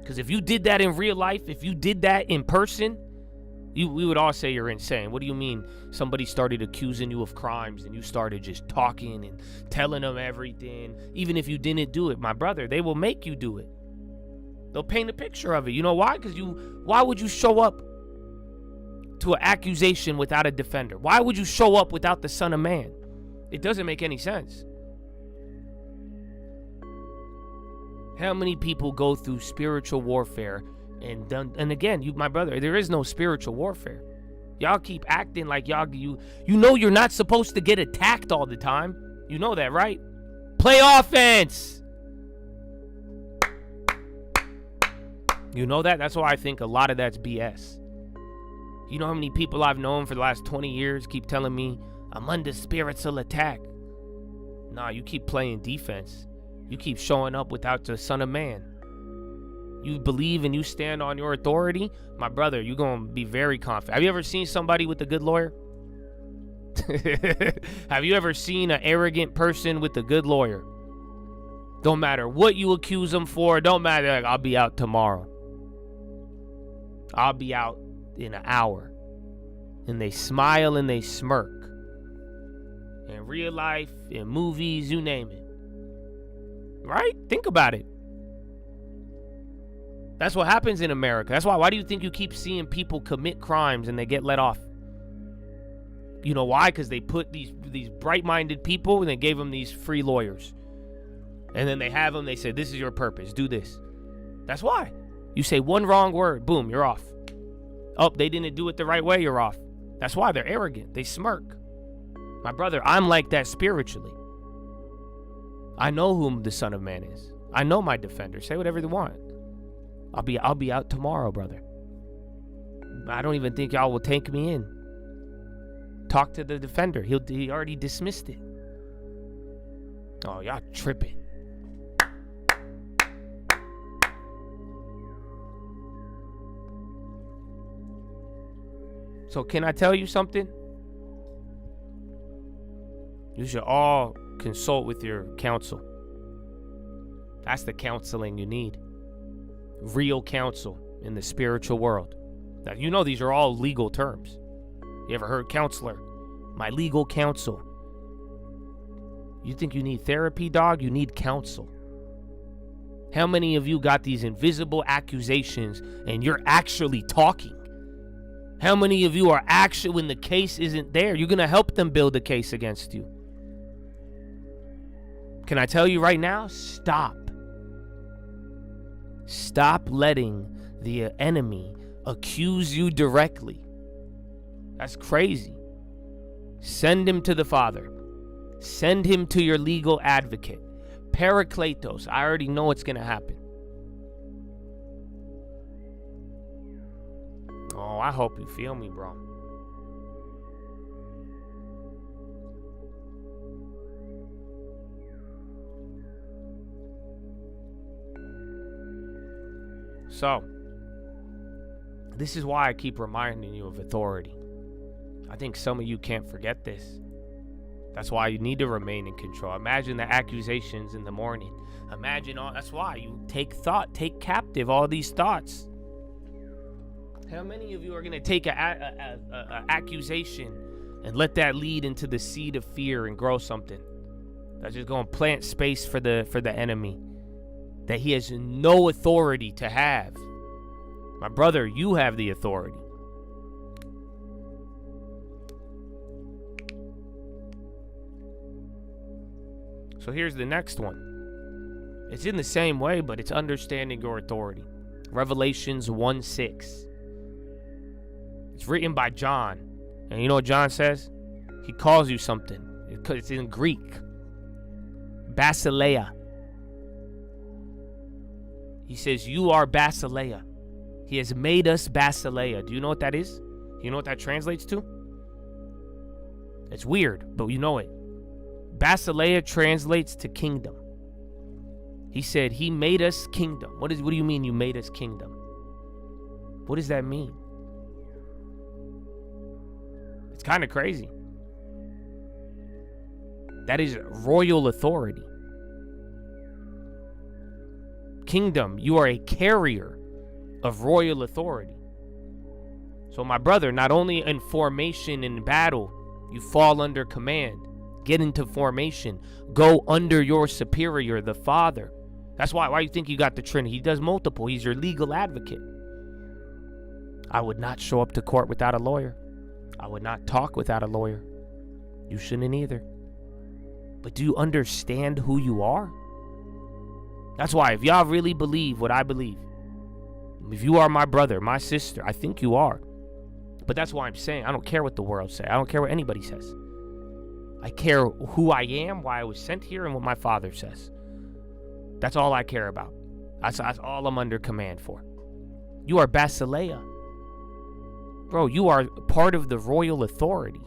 Because if you did that in real life, if you did that in person, we would all say you're insane. What do you mean somebody started accusing you of crimes and you started just talking and telling them everything? Even if you didn't do it, my brother, they will make you do it. They'll paint a picture of it. You know why? Because why would you show up to an accusation without a defender? Why would you show up without the Son of Man? It doesn't make any sense. How many people go through spiritual warfare and again, my brother, there is no spiritual warfare. Y'all keep acting like you know you're not supposed to get attacked all the time. You know that, right? Play offense. You know that? That's why I think a lot of that's BS. You know how many people I've known for the last 20 years keep telling me I'm under spiritual attack? Nah, you keep playing defense. You keep showing up without the Son of Man. You believe and you stand on your authority, my brother, you're going to be very confident. Have you ever seen somebody with a good lawyer? Have you ever seen an arrogant person with a good lawyer? Don't matter what you accuse them for. Don't matter. Like, I'll be out tomorrow. I'll be out in an hour. And they smile and they smirk. In real life, in movies, you name it. Right? Think about it. That's what happens in America. That's why do you think you keep seeing people commit crimes and they get let off? You know why? Because they put these bright-minded people and they gave them these free lawyers. And then they have them, they say, this is your purpose, do this. That's why. You say one wrong word, boom, you're off. Oh, they didn't do it the right way, you're off. That's why they're arrogant. They smirk. My brother, I'm like that spiritually. I know whom the Son of Man is. I know my defender. Say whatever they want. I'll be out tomorrow, brother. I don't even think y'all will take me in. Talk to the defender. He already dismissed it. Oh, y'all tripping. So can I tell you something? You should all consult with your counsel. That's the counseling you need. Real counsel in the spiritual world. Now, you know these are all legal terms. You ever heard counselor? My legal counsel. You think you need therapy, dog? You need counsel. How many of you got these invisible accusations and you're actually talking? How many of you are actually, when the case isn't there, you're going to help them build a case against you? Can I tell you right now? Stop. Stop letting the enemy accuse you directly. That's crazy. Send him to the Father. Send him to your legal advocate. Parakletos. I already know what's going to happen. Oh, I hope you feel me, bro. So, this is why I keep reminding you of authority. I think some of you can't forget this. That's why you need to remain in control. Imagine the accusations in the morning. Imagine all. That's why you take captive all these thoughts. How many of you are going to take an accusation and let that lead into the seed of fear and grow something that's just going to plant space for the enemy that he has no authority to have? My brother, you have the authority. So here's the next one. It's in the same way, but it's understanding your authority. Revelations 1:6. It's written by John. And you know what John says? He calls you something. It's in Greek. Basileia. He says, you are Basileia. He has made us Basileia. Do you know what that is? You know what that translates to? It's weird, but you know it. Basileia translates to kingdom. He said he made us kingdom. What do you mean you made us kingdom? What does that mean? It's kind of crazy. That is royal authority. Kingdom, you are a carrier of royal authority. So my brother, not only in formation in battle, you fall under command. Get into formation. Go under your superior, the Father. That's why you think you got the Trinity. He does multiple. He's your legal advocate. I would not show up to court without a lawyer. I would not talk without a lawyer. You shouldn't either. But do you understand who you are? That's why, if y'all really believe what I believe, if you are my brother, my sister, I think you are. But that's why I'm saying I don't care what the world says. I don't care what anybody says. I care who I am, why I was sent here, and what my Father says. That's all I care about. That's all I'm under command for. You are Basileia. Bro, you are part of the royal authority.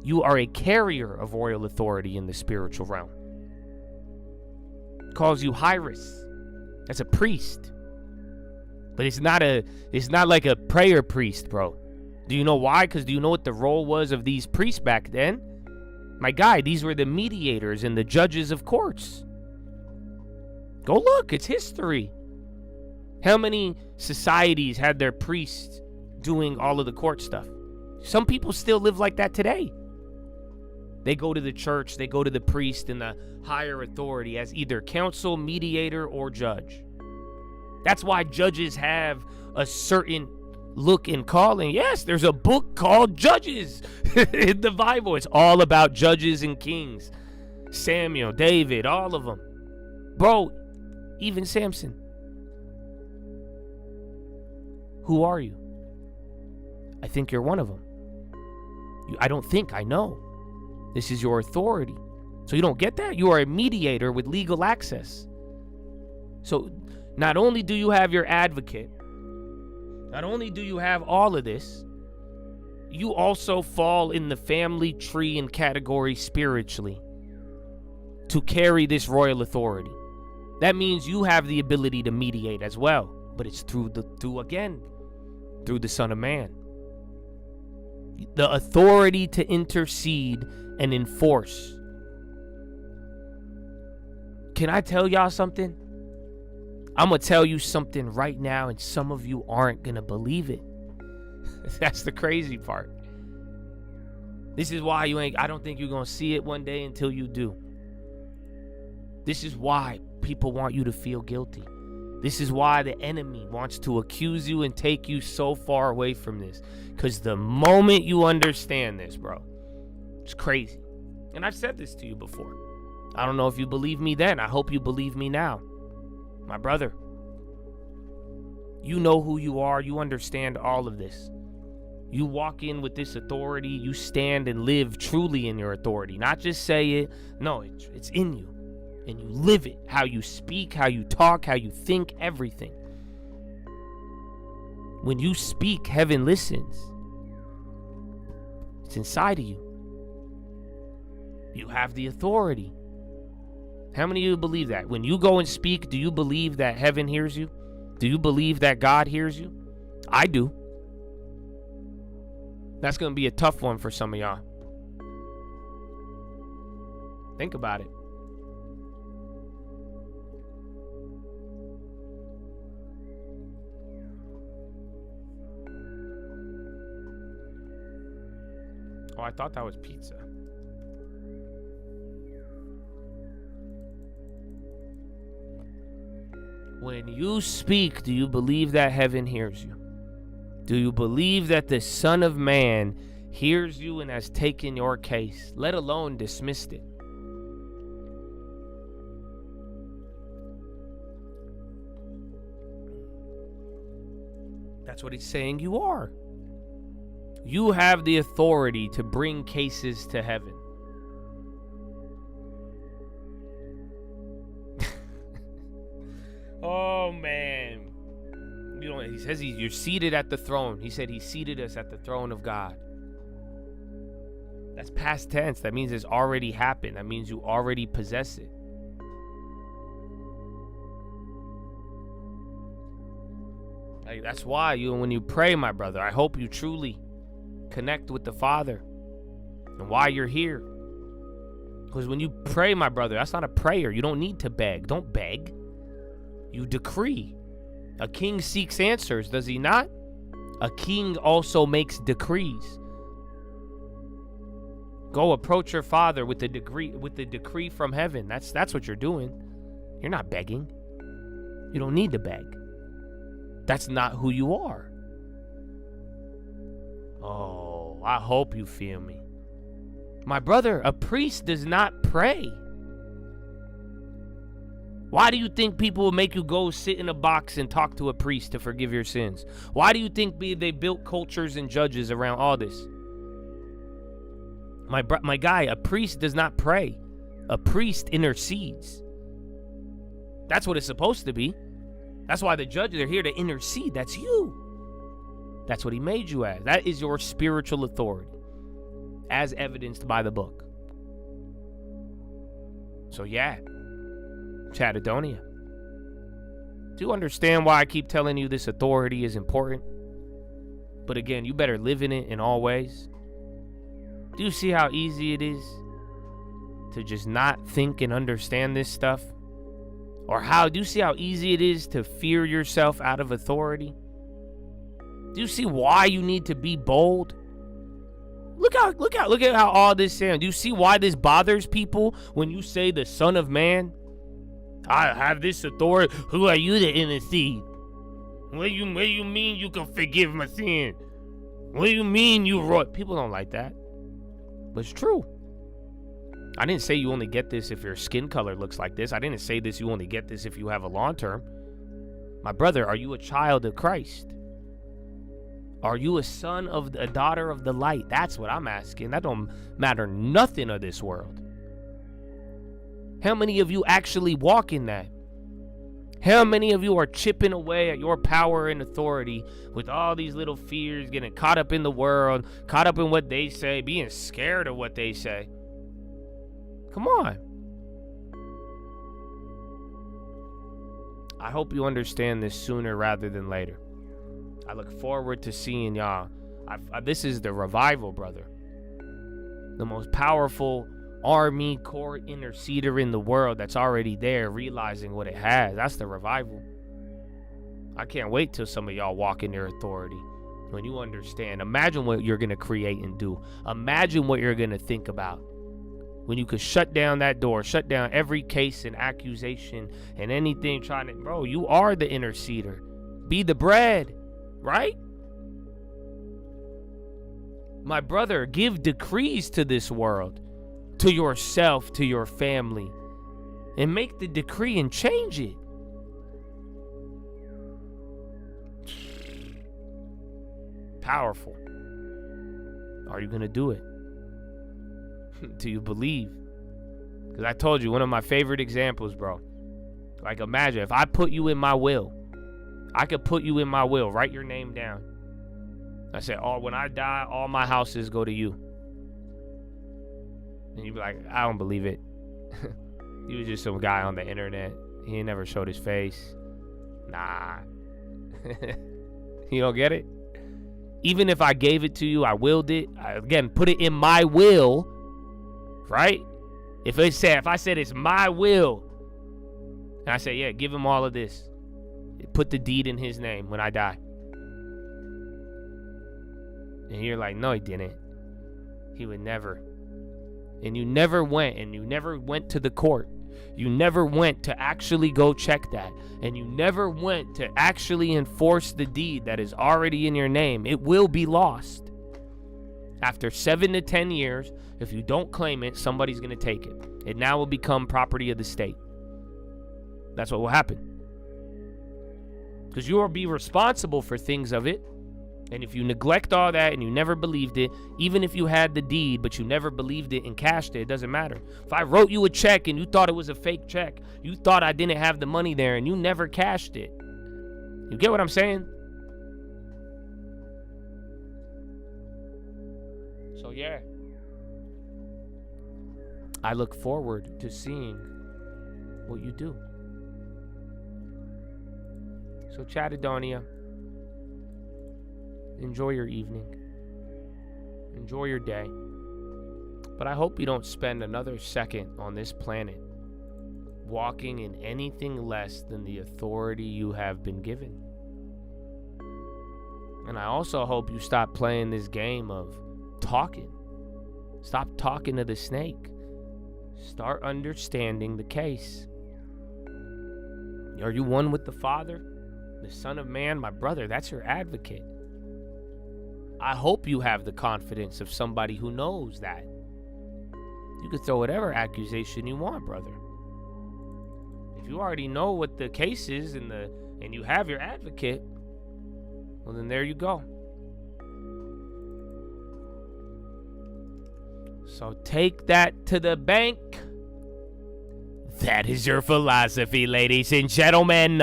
You are a carrier of royal authority in the spiritual realm. Calls you Hyrus. That's a priest. But it's not like a prayer priest, bro. Do you know why? Because do you know what the role was of these priests back then? My guy, these were the mediators and the judges of courts. Go look, it's history. How many societies had their priests doing all of the court stuff? Some people still live like that today. They go to the church, they go to the priest and the higher authority as either counsel, mediator, or judge. That's why judges have a certain look and calling. Yes, there's a book called Judges in the Bible. It's all about judges and kings. Samuel, David, all of them. Bro, even Samson. Who are you? I think you're one of them. I don't think, I know. This is your authority. So you don't get that? You are a mediator with legal access. So not only do you have your advocate, not only do you have all of this, you also fall in the family tree and category spiritually to carry this royal authority. That means you have the ability to mediate as well, but it's through the Son of Man. The authority to intercede and enforce. Can I tell y'all something? I'm going to tell you something right now, and some of you aren't going to believe it. That's the crazy part. This is why I don't think you're going to see it one day until you do. This is why people want you to feel guilty. This is why the enemy wants to accuse you and take you so far away from this. Because the moment you understand this, bro, it's crazy. And I've said this to you before. I don't know if you believe me then. I hope you believe me now. My brother, you know who you are. You understand all of this. You walk in with this authority. You stand and live truly in your authority. Not just say it. No, it's in you. And you live it. How you speak, how you talk, how you think, everything. When you speak, heaven listens. It's inside of you. You have the authority. How many of you believe that? When you go and speak, do you believe that heaven hears you? Do you believe that God hears you? I do. That's going to be a tough one for some of y'all. Think about it. Oh, I thought that was pizza. When you speak, do you believe that heaven hears you? Do you believe that the Son of Man hears you and has taken your case, let alone dismissed it? That's what he's saying you are. You have the authority to bring cases to heaven. Oh, man. He says you're seated at the throne. He said he seated us at the throne of God. That's past tense. That means it's already happened. That means you already possess it. Like, that's why when you pray, my brother, I hope you truly connect with the Father and why you're here. Because when you pray, my brother, that's not a prayer. You don't need to beg. Don't beg. You decree. A king seeks answers, does he not? A king also makes decrees. Go approach your father with the decree from heaven. That's what you're doing. You're not begging. You don't need to beg. That's not who you are. Oh, I hope you feel me. My brother, a priest does not pray. Why do you think people will make you go sit in a box and talk to a priest to forgive your sins? Why do you think they built cultures and judges around all this? My guy, a priest does not pray. A priest intercedes. That's what it's supposed to be. That's why the judges are here to intercede. That's you. That's what he made you as. That is your spiritual authority, as evidenced by the book. So yeah, Chatadonia. Do you understand why I keep telling you this authority is important? But again, you better live in it in all ways. Do you see how easy it is to just not think and understand this stuff? Or do you see how easy it is to fear yourself out of authority? Do you see why you need to be bold? Look at how all this sounds. Do you see why this bothers people when you say the Son of Man? I have this authority. Who are you to intercede? What do you mean you can forgive my sin? What do you mean you wrote? People don't like that. But it's true. I didn't say you only get this if your skin color looks like this. I didn't say this you only get this if you have a long term. My brother, are you a child of Christ? Are you a daughter of the light? That's what I'm asking. That don't matter nothing of this world. How many of you actually walk in that? How many of you are chipping away at your power and authority with all these little fears, getting caught up in the world, caught up in what they say, being scared of what they say? Come on. I hope you understand this sooner rather than later. I look forward to seeing y'all This is the revival, brother. The most powerful army court interceder in the world that's already there, realizing what it has. That's the revival. I can't wait till some of y'all walk in their authority. When you understand, imagine what you're going to create and do. Imagine what you're going to think about. When you could shut down that door, shut down every case and accusation and anything trying to, bro, you are the interceder. Be the bread, right? My brother, give decrees to this world, to yourself, to your family, and make the decree and change it. Powerful. Are you going to do it? Do you believe? Because I told you, one of my favorite examples, bro. Like, imagine if I put you in my will. I could put you in my will. Write your name down. I said, oh, when I die, all my houses go to you. And you'd be like, I don't believe it. He was just some guy on the internet. He never showed his face. Nah. You don't get it? Even if I gave it to you, I willed it. Again, put it in my will, right? If I said it's my will, and I say, yeah, give him all of this. Put the deed in his name when I die. And you're like, no, he didn't. He would never. And you never went, and you never went to the court. You never went to actually go check that. And you never went to actually enforce the deed that is already in your name. It will be lost. After 7 to 10 years, if you don't claim it, somebody's going to take it. It now will become property of the state. That's what will happen. Because you will be responsible for things of it. And if you neglect all that and you never believed it, even if you had the deed but you never believed it and cashed it, it doesn't matter. If I wrote you a check and you thought it was a fake check, you thought I didn't have the money there and you never cashed it. You get what I'm saying? So yeah. I look forward to seeing what you do. So Chattadonia, enjoy your evening. Enjoy your day. But I hope you don't spend another second on this planet walking in anything less than the authority you have been given. And I also hope you stop playing this game of talking. Stop talking to the snake. Start understanding the case. Are you one with the Father? The Son of Man, my brother, that's your advocate. I hope you have the confidence of somebody who knows that. You can throw whatever accusation you want, brother. If you already know what the case is and you have your advocate, well then there you go. So take that to the bank. That is your philosophy, ladies and gentlemen.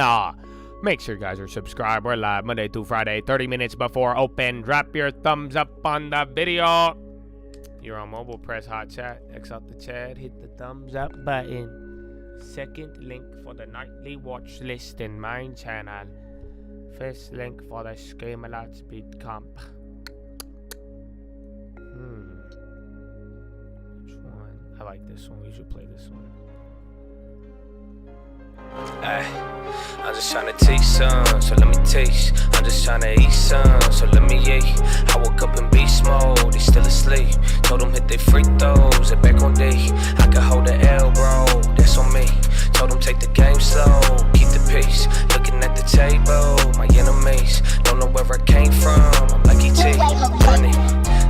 Make sure you guys are subscribed. We're live Monday through Friday, 30 minutes before open. Drop your thumbs up on the video. You're on mobile, press hot chat. X out the chat, hit the thumbs up button. Second link for the nightly watch list in my channel. First link for the Screamalot speed comp. Which one? I like this one. We should play this one. I'm just tryna teach some, so let me taste. I'm just tryna eat some, so let me eat. I woke up in beast mode, they still asleep. Told them hit they free throws, they back on D. I can hold the L, bro, that's on me. Told them take the game slow, keep the peace. Looking at the table, my enemies don't know where I came from. I'm like E.T.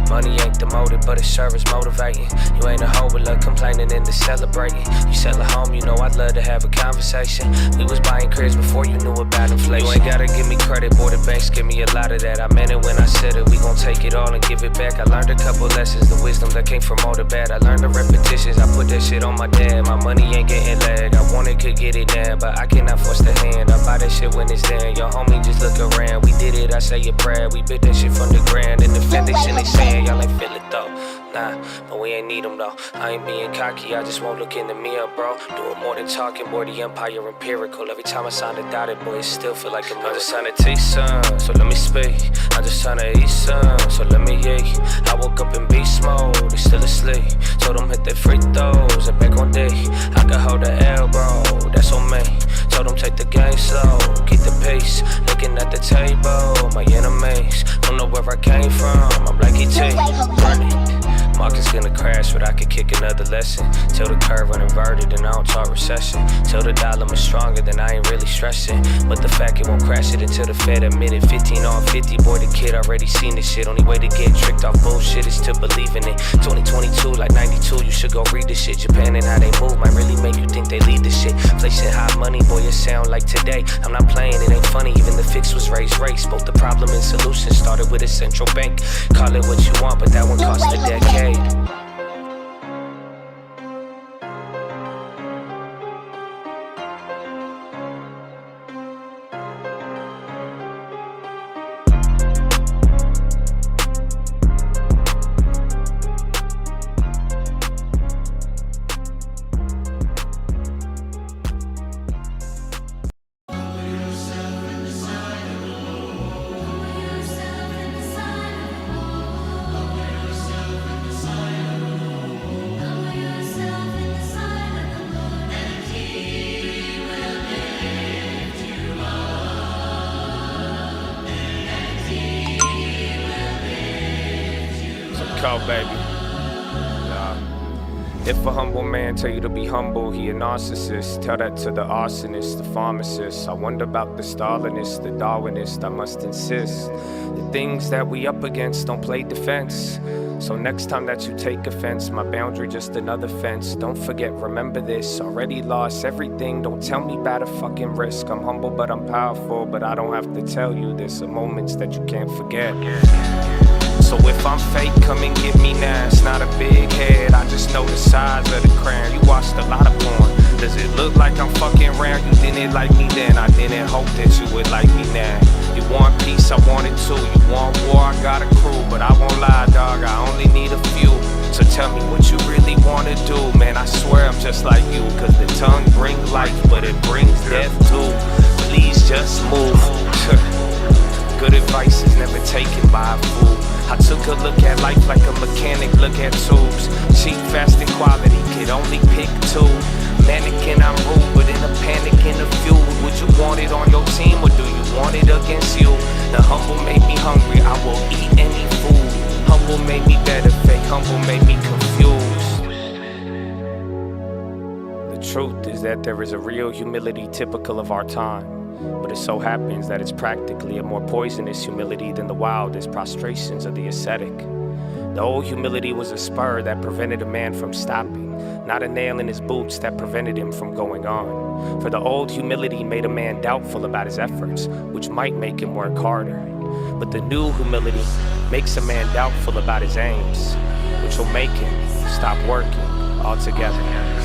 Money ain't the motive, but it's service motivating. You ain't a hoe with love complaining and the celebrating. You sell a home, you know I'd love to have a conversation. We was buying cribs before you knew about inflation. You ain't gotta give me credit, boy, the banks give me a lot of that. I meant it when I said it, we gon' take it all and give it back. I learned a couple lessons, the wisdom that came from all the bad. I learned the repetitions, I put that shit on my dad. My money ain't getting lag, I wanted could get it now, but I cannot force the hand. I buy that shit when it's done, your homie just look around. We did it, I say a prayer, we bit that shit from the ground. And the foundation they saying, y'all ain't feel it though. Nah, but we ain't need them though. I ain't being cocky, I just won't look in the mirror, bro. Doing more than talking, boy, the empire empirical. Every time I sound a dotted, boy, it still feel like a miracle. I'm just trying to taste some, so let me speak. I'm just trying to eat some, so let me eat. I woke up in beast mode, they still asleep. Told them hit their free throws, and back on day. I can hold the elbow, that's on me. Told them take the game slow, keep the pace. Looking at the table, my enemies don't know where I came from. I'm like E.T. running. Market's gonna crash, but I could kick another lesson. Till the curve uninverted and I don't talk recession. Till the dollar is stronger, then I ain't really stressing. But the fact it won't crash it until the Fed admitted 15 on 50, boy, the kid already seen this shit. Only way to get tricked off bullshit is to believe in it. 2022, like 92, you should go read this shit. Japan and how they move might really make you think they lead this shit. Inflation, hot money, boy, it sound like today. I'm not playing, it ain't funny, even the fix was race. Both the problem and solution started with a central bank. Call it what you want, but that one cost a decade. Baby. If a humble man tell you to be humble, he a narcissist. Tell that to the arsonist, the pharmacist. I wonder about the Stalinist, the Darwinist. I must insist, the things that we up against don't play defense. So next time that you take offense, my boundary just another fence. Don't forget, remember this, already lost everything. Don't tell me about a fucking risk. I'm humble but I'm powerful, but I don't have to tell you this. Are moments that you can't forget. So if I'm fake, come and get me now. It's not a big head, I just know the size of the crown. You watched a lot of porn. Does it look like I'm fucking around? You didn't like me then, I didn't hope that you would like me now. You want peace, I want it too. You want war, I got a crew. But I won't lie, dog, I only need a few. So tell me what you really wanna do. Man, I swear I'm just like you. Cause the tongue brings life, but it brings death too. Please just move. Good advice is never taken by a fool. I took a look at life like a mechanic look at tubes. Cheap, fast, and quality, could only pick two. Mannequin, I'm rude, but in a panic, in a feud. Would you want it on your team, or do you want it against you? The humble made me hungry, I will eat any food. Humble made me better, fake humble made me confused. The truth is that there is a real humility typical of our time. But it so happens that it's practically a more poisonous humility than the wildest prostrations of the ascetic. The old humility was a spur that prevented a man from stopping, not a nail in his boots that prevented him from going on. For the old humility made a man doubtful about his efforts, which might make him work harder. But the new humility makes a man doubtful about his aims, which will make him stop working altogether.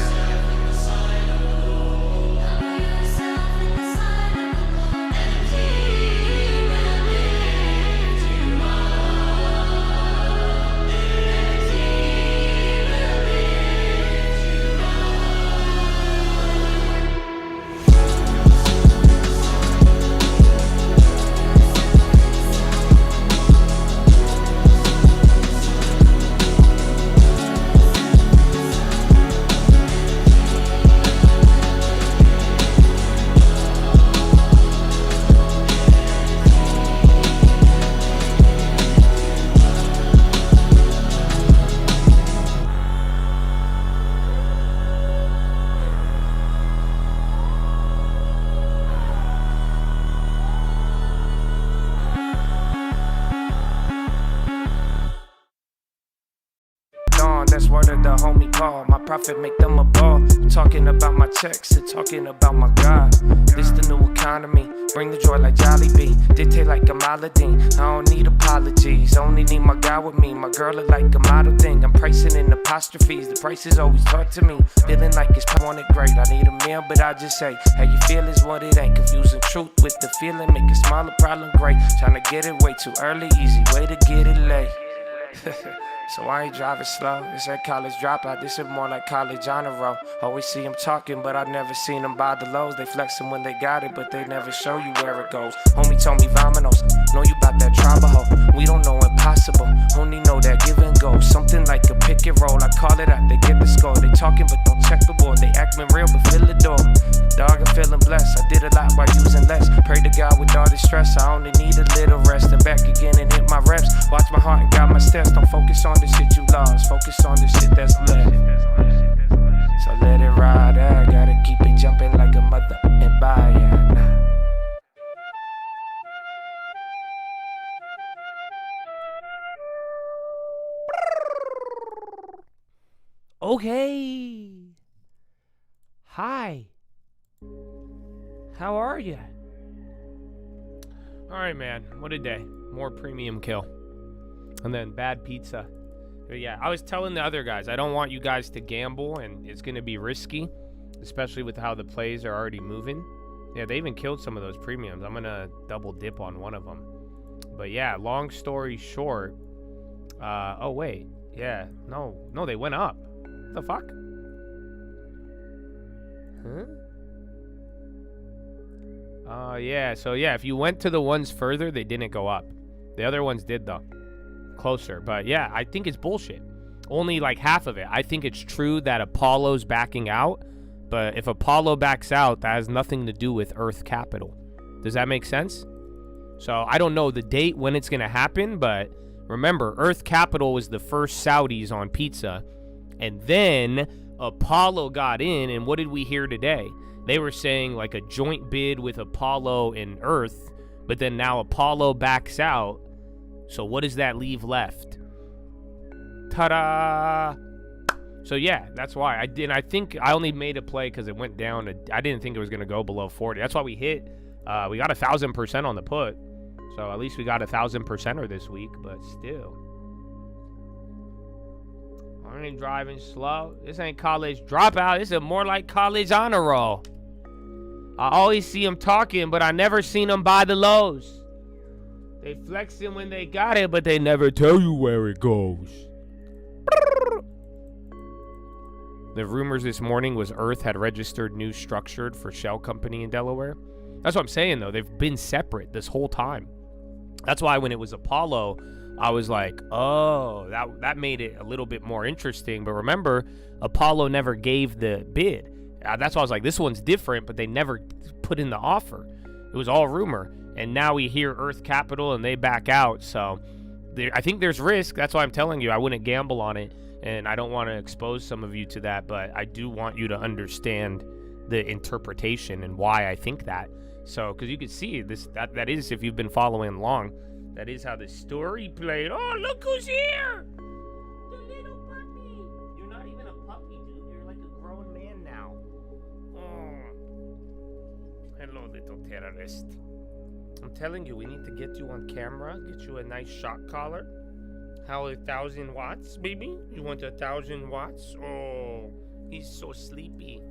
That's word of the homie Paul. My prophet make them a ball. Talking about my checks and talking about my God. This the new economy. Bring the joy like Jollibee. Dictate like I'm Aladdin. I don't need apologies. Only need my guy with me. My girl look like a model thing. I'm pricing in apostrophes. The price is always taught to me. Feeling like it's want it great. I need a meal, but I just say, how you feel is what it ain't. Confusing truth with the feeling. Make a smaller problem great. Trying to get it way too early. Easy way to get it late. So I ain't driving slow. This ain't college dropout, this is more like college honor roll. Always see them talking, but I've never seen them by the lows. They flexing when they got it, but they never show you where it goes. Homie told me Vamanos, know you bout that trabajo. We don't know impossible, only know that give and go. Something like a pick and roll, I call it out, they get the score. They talking but don't check the board, they acting real but fill the door. Dog, I'm feeling blessed, I did a lot by using less. Pray to God with all this stress, I only need a little rest. And back again and hit my reps, watch my heart and guide my steps. Don't focus on the shit you lost, focus on the shit that's left. So let it ride, I gotta keep it jumping like a mother and buy it now. Okay. Hi. How are you? All right, man. What a day. More premium kill. And then bad pizza. But yeah, I was telling the other guys, I don't want you guys to gamble, and it's going to be risky, especially with how the plays are already moving. Yeah, they even killed some of those premiums. I'm going to double dip on one of them. But yeah, long story short. Oh, wait. Yeah. No, they went up. What the fuck? Huh? Yeah. So yeah, if you went to the ones further, they didn't go up. The other ones did though. Closer. But yeah, I think it's bullshit. Only like half of it. I think it's true that Apollo's backing out, but if Apollo backs out, that has nothing to do with Earth Capital. Does that make sense? So I don't know the date when it's going to happen, but remember, Earth Capital was the first Saudis on pizza, and then Apollo got in, and what did we hear today? They were saying like a joint bid with Apollo and Earth, but then now Apollo backs out. So what does that leave left? Ta-da! So yeah, that's why I did. I think I only made a play because it went down. I didn't think it was going to go below 40. That's why we hit. We got 1,000% on the put. So at least we got 1,000%er this week, but still. I ain't driving slow. This ain't college dropout. This is more like college honor roll. I always see them talking, but I never seen them buy the lows. They flexing when they got it, but they never tell you where it goes. The rumors this morning was Earth had registered new structured for shell company in Delaware. That's what I'm saying, though. They've been separate this whole time. That's why when it was Apollo, I was like, oh, that made it a little bit more interesting. But remember, Apollo never gave the bid. That's why I was like, this one's different, but they never put in the offer. It was all rumor. And now we hear Earth Capital and they back out. So I think there's risk. That's why I'm telling you I wouldn't gamble on it. And I don't want to expose some of you to that. But I do want you to understand the interpretation and why I think that. So because you can see this, that is, if you've been following along, that is how the story played. Oh, look who's here. The little puppy. You're not even a puppy, dude. You're like a grown man now. Oh. Hello, little terrorist. I'm telling you, we need to get you on camera, get you a nice shock collar. How 1,000 watts, baby? You want 1,000 watts? Oh, he's so sleepy.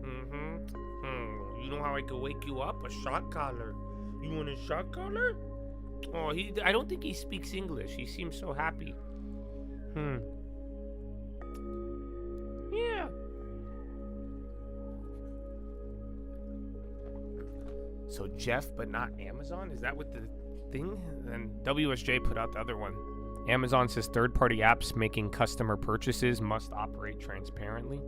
You know how I could wake you up? A shock collar. You want a shock collar? Oh, I don't think he speaks English. He seems so happy. Yeah. So Jeff, but not Amazon? Is that what the thing? And WSJ put out the other one. Amazon says third-party apps making customer purchases must operate transparently.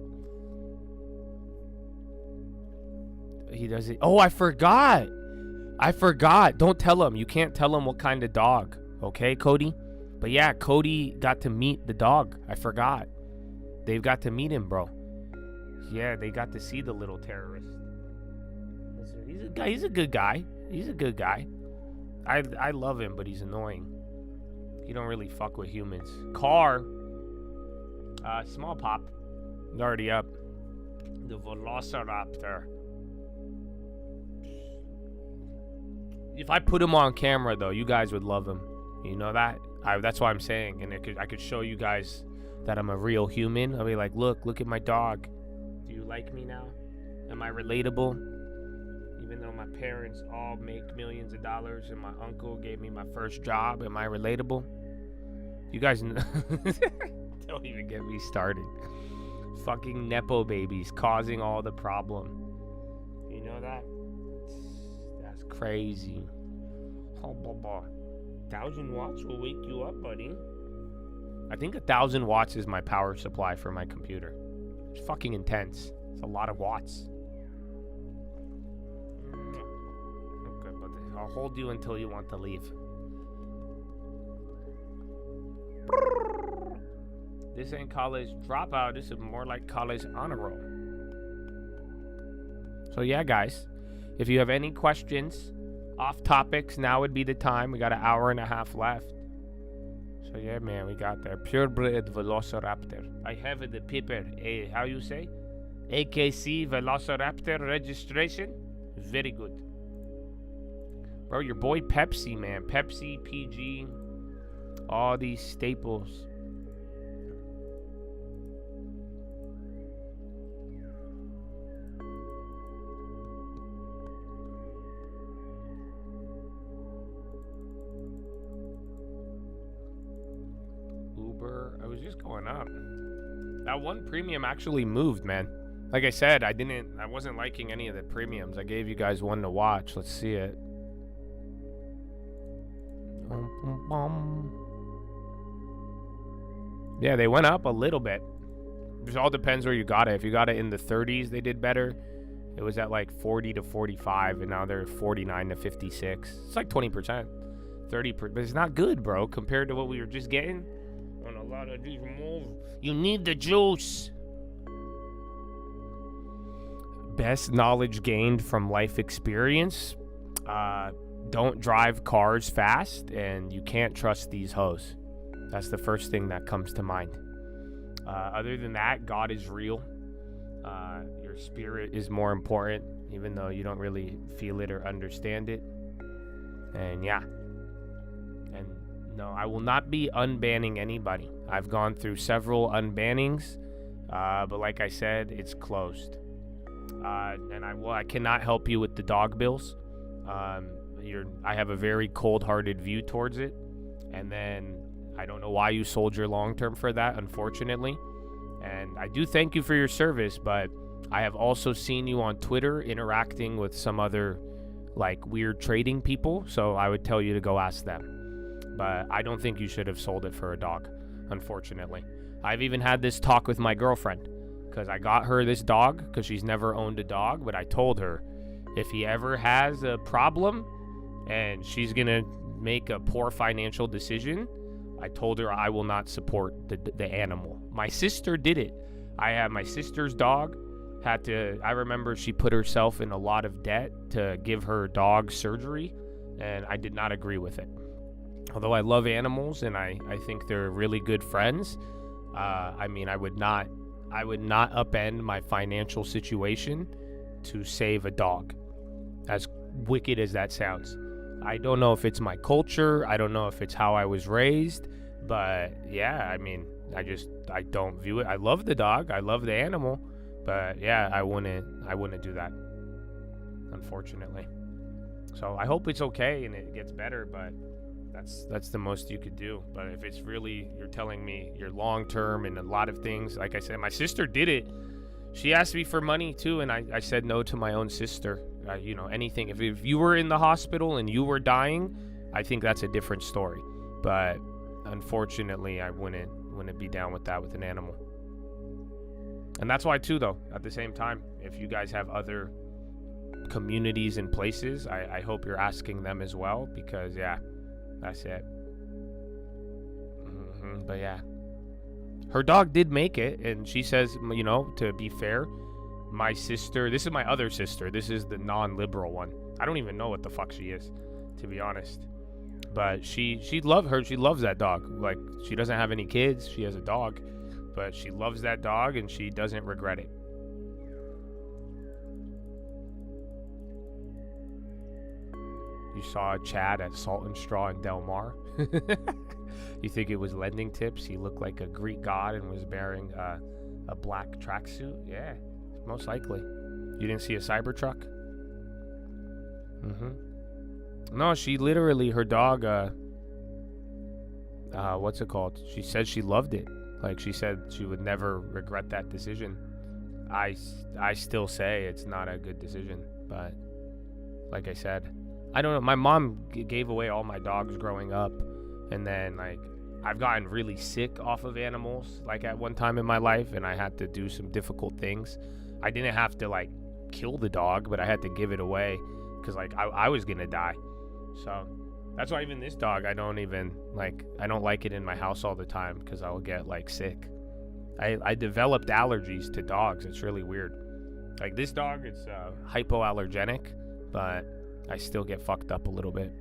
He does it. Oh, I forgot. Don't tell him. You can't tell him what kind of dog. Okay, Cody? But yeah, Cody got to meet the dog. I forgot. They've got to meet him, bro. Yeah, they got to see the little terrorist. He's a good guy. I love him, but he's annoying. He don't really fuck with humans. Car. Small pop. It's already up. The Velociraptor. If I put him on camera, though, you guys would love him. You know that? That's why I'm saying. And I could show you guys that I'm a real human. I'll be like, look at my dog. Do you like me now? Am I relatable? Even though my parents all make millions of dollars and my uncle gave me my first job, am I relatable? You guys don't even get me started. Fucking Nepo babies causing all the problem. You know that? That's crazy. Oh, 1,000 watts will wake you up, buddy. I think 1,000 watts is my power supply for my computer. It's fucking intense. It's a lot of watts. Okay, but I'll hold you until you want to leave. This ain't college dropout. This is more like college honor roll. So yeah, guys, if you have any questions, off topics, now would be the time. We got an hour and a half left. So yeah, man, we got there. Purebred Velociraptor. I have the paper. How you say? AKC Velociraptor registration. Very good. Bro, your boy Pepsi, man. Pepsi, PG, all these staples. I was just going up. That one premium actually moved, man. Like I said, I wasn't liking any of the premiums. I gave you guys one to watch. Let's see it. Yeah, they went up a little bit. It all depends where you got it. If you got it in the 30s, they did better. It was at like 40 to 45, and now they're 49 to 56. It's like 20%. 30%, but it's not good, bro, compared to what we were just getting. On a lot of these moves, you need the juice. Best knowledge gained from life experience. Don't drive cars fast, and you can't trust these hoes. That's the first thing that comes to mind. Other than that, God is real. Your spirit is more important, even though you don't really feel it or understand it. And yeah. And no, I will not be unbanning anybody. I've gone through several unbannings, but like I said, it's closed. And I cannot help you with the dog bills. I have a very cold-hearted view towards it, and then I don't know why you sold your long-term for that, unfortunately. And I do thank you for your service, but I have also seen you on Twitter interacting with some other like weird trading people, so I would tell you to go ask them. But I don't think you should have sold it for a dog, unfortunately. I've even had this talk with my girlfriend, because I got her this dog because she's never owned a dog, but I told her if he ever has a problem and she's going to make a poor financial decision, I told her I will not support the animal. My sister did it. I had my sister's dog. I remember she put herself in a lot of debt to give her dog surgery, and I did not agree with it. Although I love animals and I think they're really good friends, I would not upend my financial situation to save a dog, as wicked as that sounds. I don't know if it's my culture, I don't know if it's how I was raised, but yeah, I don't view it. I love the dog, I love the animal, but yeah, I wouldn't do that, unfortunately. So I hope it's okay and it gets better, but that's the most you could do. But if it's really, you're telling me you're long term and a lot of things, like I said, my sister did it. She asked me for money too, and I said no to my own sister. Anything. If you were in the hospital and you were dying, I think that's a different story. But unfortunately, I wouldn't be down with that with an animal. And that's why too, though, at the same time, if you guys have other communities and places, I hope you're asking them as well, because yeah, that's it. But yeah, her dog did make it, and she says, to be fair, my sister, this is my other sister, this is the non-liberal one. I don't even know what the fuck she is, to be honest. But she loves that dog. Like, she doesn't have any kids, she has a dog, but she loves that dog and she doesn't regret it. You saw Chad at Salt and Straw in Del Mar. You think it was lending tips? He looked like a Greek god and was wearing a black tracksuit? Yeah, most likely. You didn't see a Cybertruck? No, she literally, her dog, what's it called? She said she loved it. Like, she said she would never regret that decision. I still say it's not a good decision, but like I said, I don't know. My mom gave away all my dogs growing up, and then like I've gotten really sick off of animals like at one time in my life, and I had to do some difficult things. I didn't have to like kill the dog, but I had to give it away because like I was gonna die. So that's why even this dog, I don't like it in my house all the time because I will get like sick. I developed allergies to dogs. It's really weird. Like this dog, it's hypoallergenic, but I still get fucked up a little bit.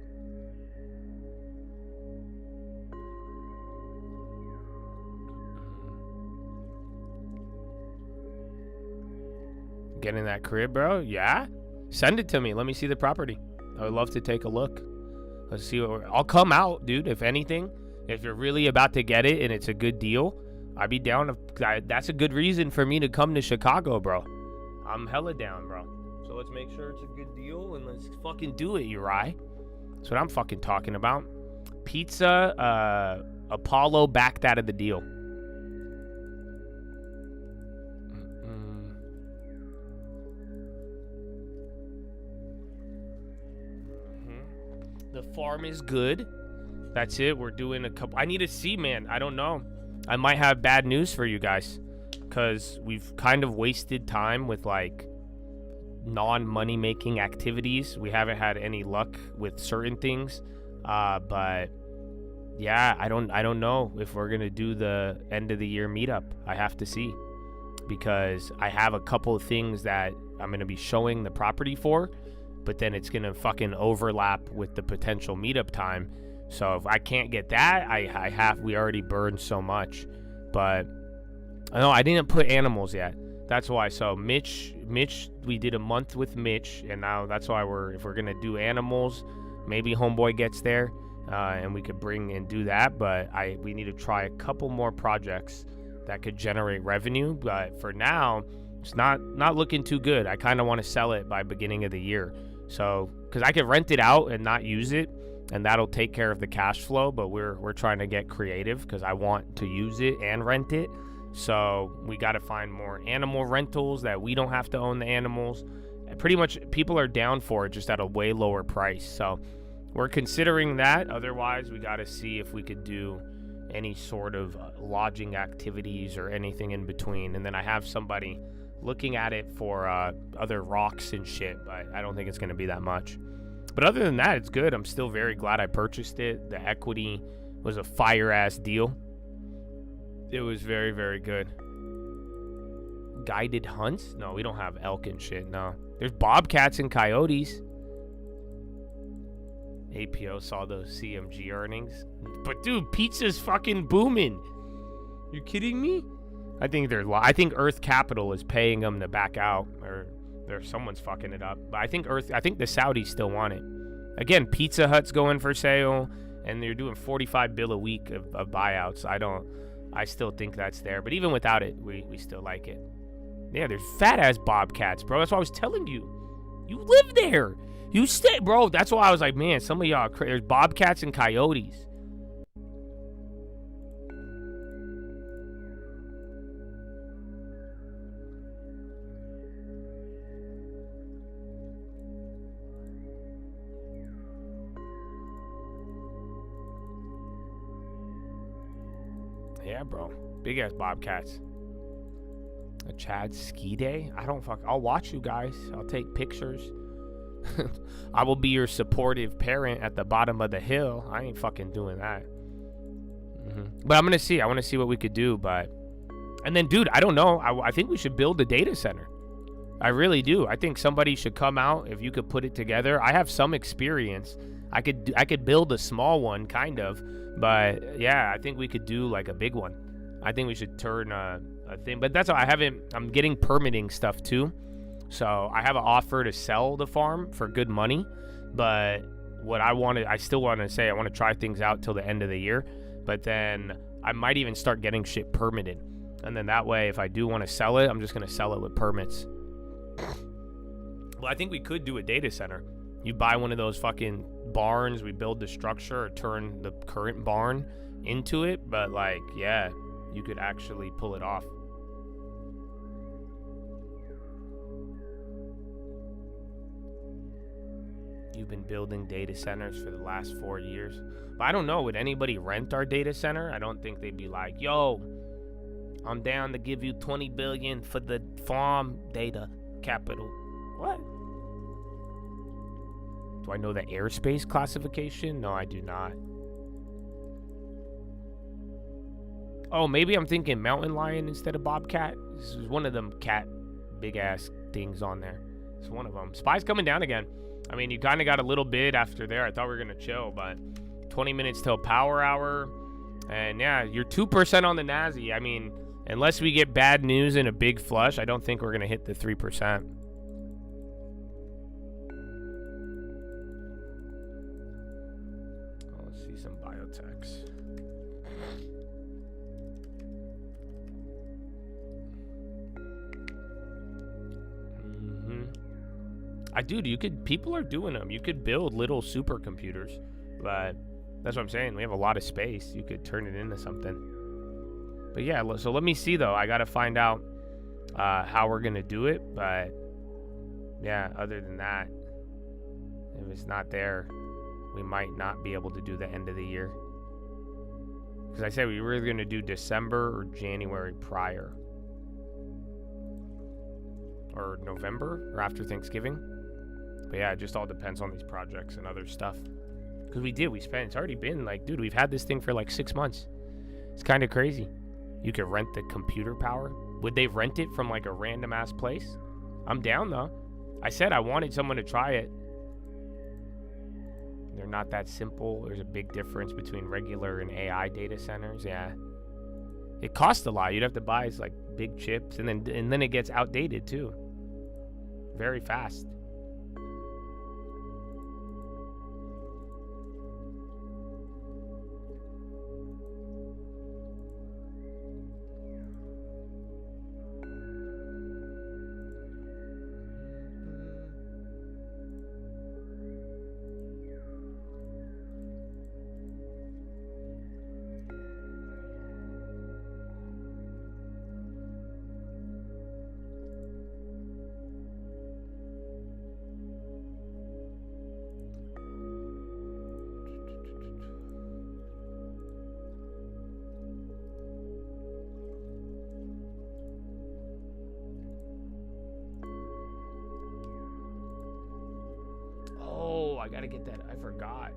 Get in that crib, bro? Yeah? Send it to me. Let me see the property. I would love to take a look. Let's see I'll come out, dude, if anything. If you're really about to get it and it's a good deal, I'd be down. That's a good reason for me to come to Chicago, bro. I'm hella down, bro. So let's make sure it's a good deal and let's fucking do it, Uri. That's what I'm fucking talking about. Pizza, Apollo backed out of the deal. The farm is good. That's it. We're doing a couple. I need to see, man. I don't know. I might have bad news for you guys because we've kind of wasted time with like non-money making activities. We haven't had any luck with certain things. But yeah, I don't know if we're gonna do the end of the year meetup. I have to see because I have a couple of things that I'm gonna be showing the property for, but then it's gonna fucking overlap with the potential meetup time. So if I can't get that, we already burned so much. But I know I didn't put animals yet. That's why. So Mitch, we did a month with Mitch, and now that's why if we're gonna do animals, maybe Homeboy gets there, and we could bring and do that. But we need to try a couple more projects that could generate revenue. But for now, it's not looking too good. I kind of want to sell it by beginning of the year. So because I could rent it out and not use it, and that'll take care of the cash flow. But we're trying to get creative because I want to use it and rent it. So we got to find more animal rentals that we don't have to own the animals. And pretty much people are down for it, just at a way lower price. So we're considering that. Otherwise, we got to see if we could do any sort of lodging activities or anything in between. And then I have somebody looking at it for other rocks and shit, but I don't think it's going to be that much. But other than that, it's good. I'm still very glad I purchased it. The equity was a fire-ass deal. It was very, very good. Guided hunts? No, we don't have elk and shit, no. There's bobcats and coyotes. APO saw those CMG earnings. But dude, pizza's fucking booming. You kidding me? I think Earth Capital is paying them to back out, or someone's fucking it up. But I think the Saudis still want it. Again, Pizza Hut's going for sale, and they're doing 45 bill a week of buyouts. I still think that's there, but even without it, we still like it. Yeah, there's fat ass bobcats, bro. That's what I was telling you. You live there. You stay, bro. That's why I was like, man, some of y'all there's bobcats and coyotes. Yeah, bro. Big ass bobcats. A Chad ski day? I'll watch you guys. I'll take pictures. I will be your supportive parent at the bottom of the hill. I ain't fucking doing that. But I'm gonna see. I want to see what we could do. And then, dude, I don't know. I think we should build a data center. I really do. I think somebody should come out if you could put it together. I have some experience. I could build a small one, kind of. But yeah, I think we could do like a big one. I think we should turn a thing. But that's why I'm getting permitting stuff too. So I have an offer to sell the farm for good money. But I still want to say I want to try things out till the end of the year. But then I might even start getting shit permitted. And then that way, if I do want to sell it, I'm just going to sell it with permits. Well, I think we could do a data center. You buy one of those fucking barns, we build the structure or turn the current barn into it, but like, yeah, you could actually pull it off. You've been building data centers for the last 4 years. But I don't know, would anybody rent our data center? I don't think they'd be like, yo, I'm down to give you 20 billion for the farm data capital. What? Do I know the airspace classification? No, I do not. Oh, maybe I'm thinking mountain lion instead of bobcat. This is one of them cat big ass things on there. It's one of them. Spy's coming down again. I mean, you kind of got a little bit after there. I thought we were going to chill, but 20 minutes till power hour. And yeah, you're 2% on the Nazi. I mean, unless we get bad news and a big flush, I don't think we're going to hit the 3%. Oh, let's see some biotechs. People are doing them. You could build little supercomputers, but that's what I'm saying. We have a lot of space. You could turn it into something. But yeah, so let me see though. I got to find out how we're going to do it. But yeah, other than that, if it's not there, we might not be able to do the end of the year. Because I said we were going to do December or January prior. Or November or after Thanksgiving. But yeah, it just all depends on these projects and other stuff. Because it's already been like, dude, we've had this thing for like 6 months. It's kind of crazy. You could rent the computer power. Would they rent it from like a random ass place? I'm down though. I said I wanted someone to try it. They're not that simple. There's a big difference between regular and AI data centers. Yeah. It costs a lot. You'd have to buy like big chips and then it gets outdated too. Very fast. I gotta get that. I forgot.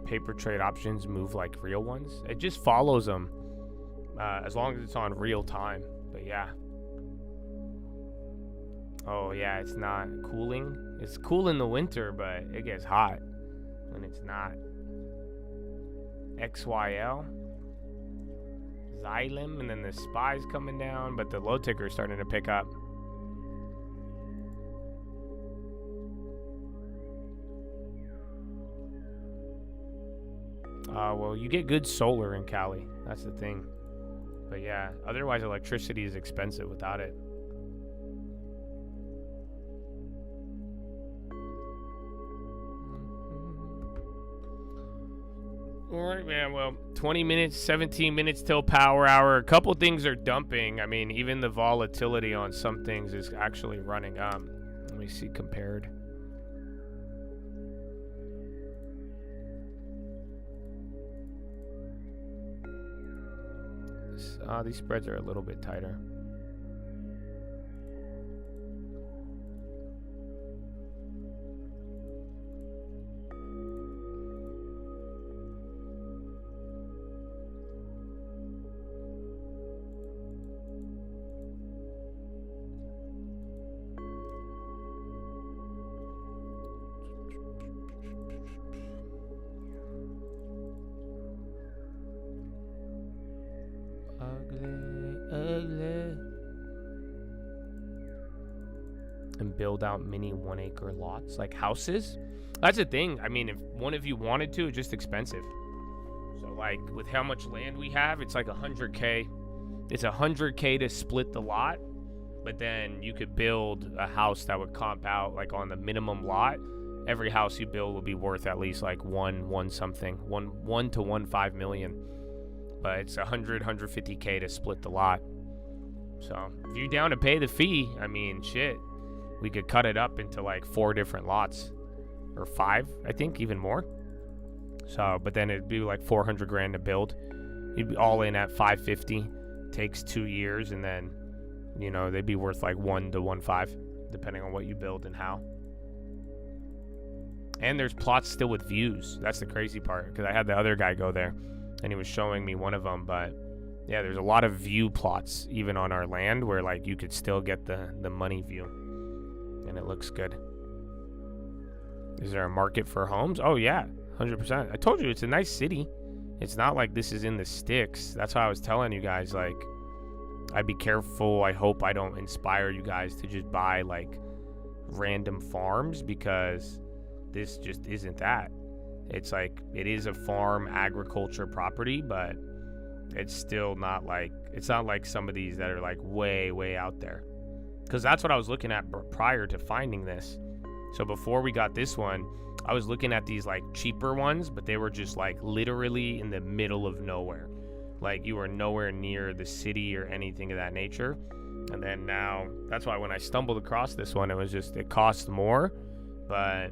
Paper trade options move like real ones. It just follows them as long as it's on real time. But yeah. Oh yeah, it's not cooling. It's cool in the winter, but it gets hot when it's not. XYL. Xylem, and then the spy's coming down, but the low ticker is starting to pick up. Well, you get good solar in Cali. That's the thing. But yeah, otherwise electricity is expensive without it. All right, man. Well, 20 minutes, 17 minutes till power hour. A couple things are dumping. I mean, even the volatility on some things is actually running. Let me see compared. These spreads are a little bit tighter. Ugly. And build out mini 1 acre lots like houses. That's the thing. I mean, if one of you wanted to, it's just expensive. So like with how much land we have, it's like 100K. It's 100K to split the lot, but then you could build a house that would comp out like on the minimum lot. Every house you build will be worth at least like one to 1.5 million. But it's 150K to split the lot. So if you're down to pay the fee, I mean, shit, we could cut it up into like 4 different lots, or 5, I think, even more. So, but then it'd be like 400 grand to build. You'd be all in at 550. Takes 2 years, and then, you know, they'd be worth like 1 to 1.5, depending on what you build and how. And there's plots still with views. That's the crazy part, because I had the other guy go there, and he was showing me one of them. But yeah, there's a lot of view plots even on our land where like you could still get the money view, and it looks good. Is there a market for homes? Oh yeah, 100%. I told you it's a nice city. It's not like this is in the sticks. That's why I was telling you guys, like, I'd be careful. I hope I don't inspire you guys to just buy like random farms, because this just isn't that. It's like, it is a farm agriculture property, but it's still not like, it's not like some of these that are like way out there. Because that's what I was looking at prior to finding this. So before we got this one, I was looking at these like cheaper ones, but they were just like literally in the middle of nowhere. Like you were nowhere near the city or anything of that nature. And then now, that's why when I stumbled across this one, it was just, it cost more, but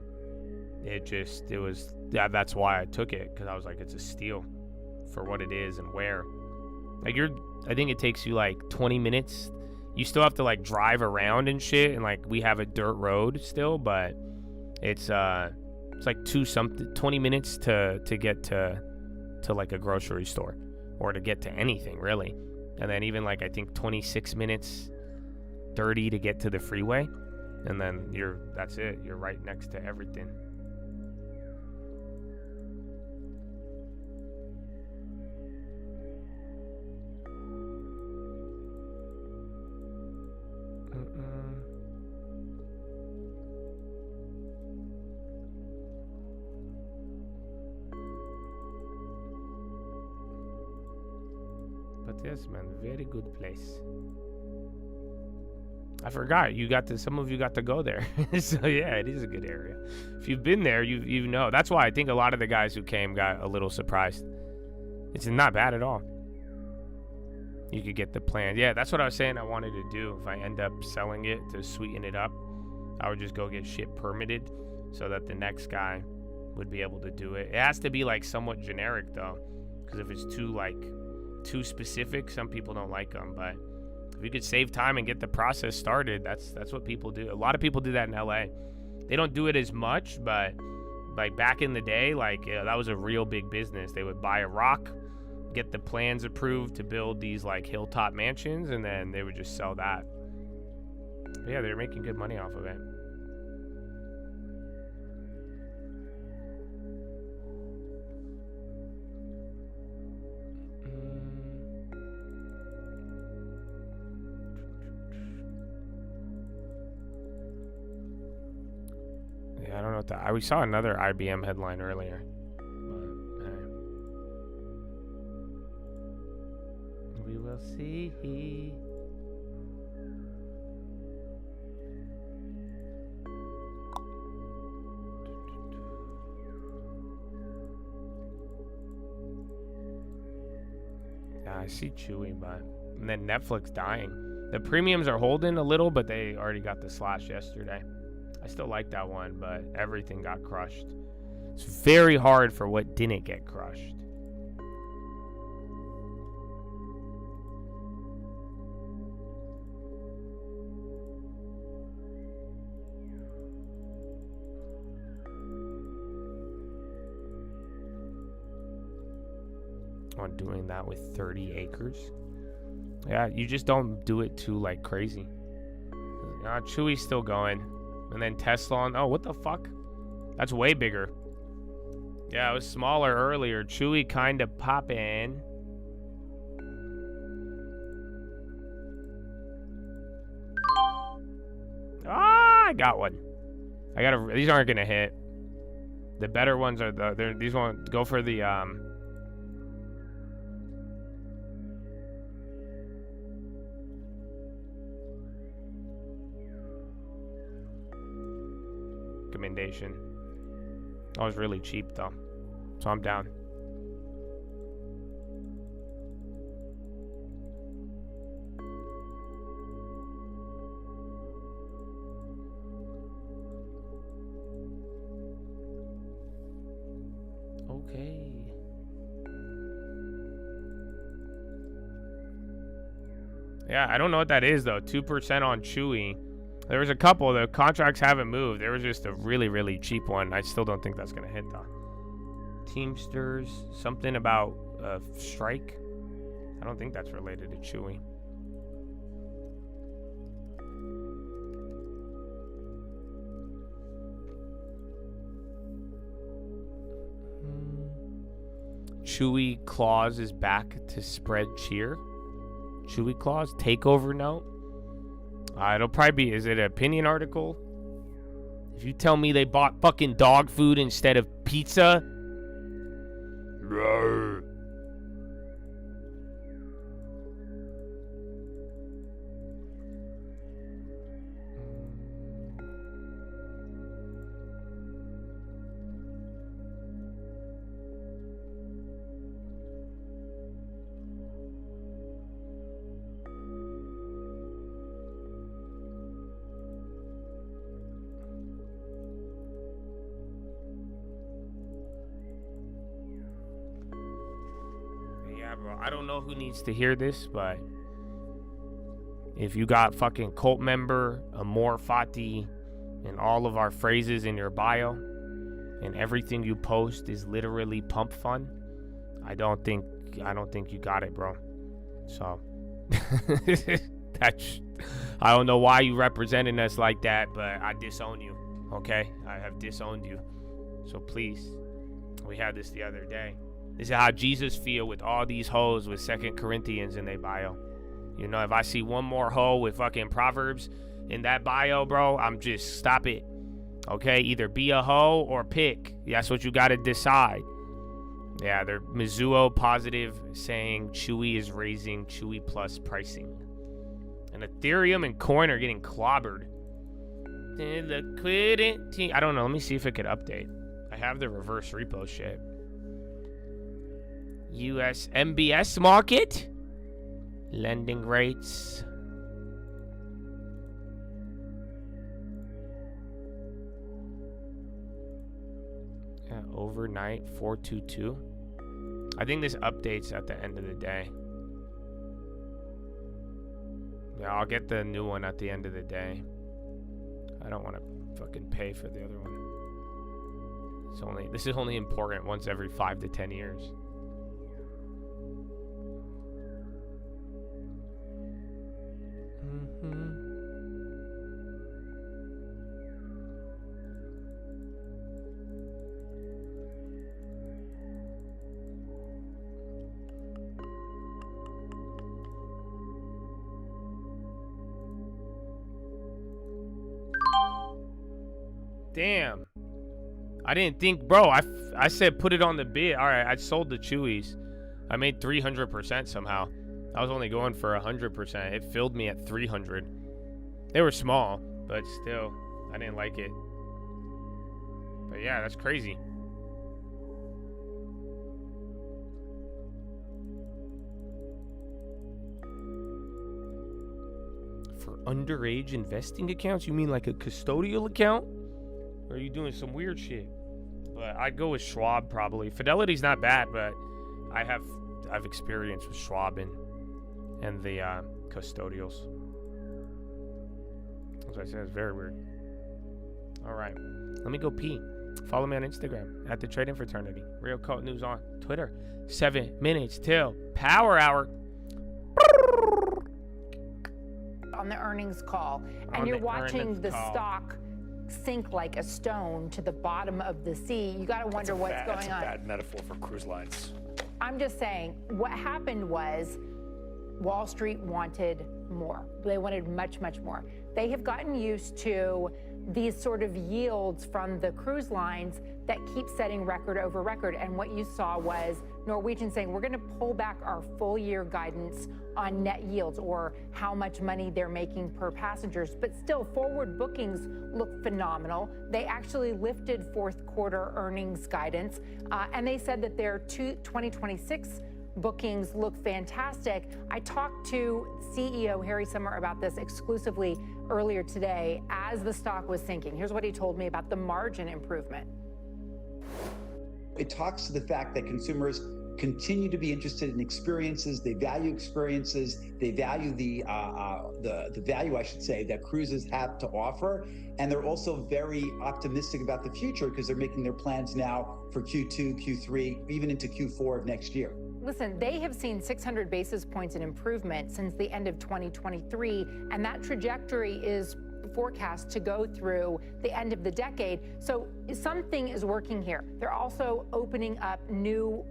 that's why I took it, because I was like, it's a steal for what it is and where. Like I think it takes you like 20 minutes. You still have to like drive around and shit, and like we have a dirt road still, but it's like 20 minutes to get to like a grocery store, or to get to anything really. And then even like I think 26 minutes 30 to get to the freeway, and then that's it. You're right next to everything. But yes, man, very good place. I forgot some of you got to go there. So yeah, it is a good area. If you've been there, you know. That's why I think a lot of the guys who came got a little surprised. It's not bad at all. You could get the plan. Yeah, that's what I was saying I wanted to do. If I end up selling it to sweeten it up, I would just go get shit permitted so that the next guy would be able to do it. It has to be like somewhat generic though, because if it's too specific, some people don't like them. But if you could save time and get the process started, that's what people do. A lot of people do that in LA. They don't do it as much, but like back in the day, like that was a real big business. They would buy a rock, get the plans approved to build these like hilltop mansions, and then they would just sell that. But yeah, they're making good money off of it. Yeah, I don't know what we saw another IBM headline earlier. We will see. Yeah, I see Chewy, but and then Netflix dying. The premiums are holding a little, but they already got the slash yesterday. I still like that one, but everything got crushed. It's very hard for what didn't get crushed. On doing that with 30 acres. Yeah, you just don't do it too like crazy. Chewy's still going. And then Tesla on, oh, what the fuck? That's way bigger. Yeah, it was smaller earlier. Chewy kind of popping. Ah, I got one. These aren't gonna hit. The better ones are these won't go for the recommendation. That was really cheap though, so I'm down. Okay. Yeah, I don't know what that is though. 2% on Chewy. There was a couple. The contracts haven't moved. There was just a really, really cheap one. I still don't think that's gonna hit though. Teamsters. Something about strike. I don't think that's related to Chewy. Chewy Claus is back to spread cheer. Chewy Claus takeover note. It'll probably be, is it an opinion article? If you tell me they bought fucking dog food instead of pizza. Roar. Bro, I don't know who needs to hear this, but if you got fucking cult member, Amor Fati, and all of our phrases in your bio, and everything you post is literally pump fun, I don't think you got it, bro. So I don't know why you representing us like that, but I disown you. Okay, I have disowned you. So please, we had this the other day. This is how Jesus feel with all these hoes with 2 Corinthians in their bio. You know, if I see one more hoe with fucking Proverbs in that bio, bro, I'm just, stop it. Okay, either be a hoe or pick. That's what you got to decide. Yeah, they're Mizuho positive saying Chewy is raising Chewy Plus pricing. And Ethereum and Coin are getting clobbered. The liquidity. I don't know. Let me see if it could update. I have the reverse repo shit. US MBS market. Lending rates. Yeah, overnight 422. I think this updates at the end of the day. Yeah, I'll get the new one at the end of the day. I don't want to fucking pay for the other one. This is only important once every 5 to 10 years. Damn. I didn't think, bro. I said put it on the bid. All right, I sold the Chewies. I made 300% somehow. I was only going for 100%. It filled me at 300. They were small, but still, I didn't like it. But yeah, that's crazy. for underage investing accounts? You mean like a custodial account? Or are you doing some weird shit? But I'd go with Schwab probably. Fidelity's not bad, but I've experience with Schwab and the custodials. As I said, it's very weird. All right, let me go pee. Follow me on Instagram at the Trading Fraternity. Real Cult News on Twitter. 7 minutes till Power Hour. On the earnings call, and you're watching the stock sink like a stone to the bottom of the sea. You got to wonder what's going on. That's a bad metaphor for cruise lines. I'm just saying, what happened was Wall Street wanted more. They wanted much, much more. They have gotten used to these sort of yields from the cruise lines that keep setting record over record. And what you saw was Norwegian saying, we're going to pull back our full year guidance on net yields, or how much money they're making per passengers. But still, forward bookings look phenomenal. They actually lifted fourth quarter earnings guidance, and they said that their 2026 bookings look fantastic. I talked to CEO Harry Summer about this exclusively earlier today as the stock was sinking. Here's what he told me about the margin improvement. It talks to the fact that consumers continue to be interested in experiences. They value experiences. They value the value, I should say, that cruises have to offer. And they're also very optimistic about the future because they're making their plans now for Q2, Q3, even into Q4 of next year. Listen, they have seen 600 basis points in improvement since the end of 2023, and that trajectory is forecast to go through the end of the decade. So something is working here. They're also opening up new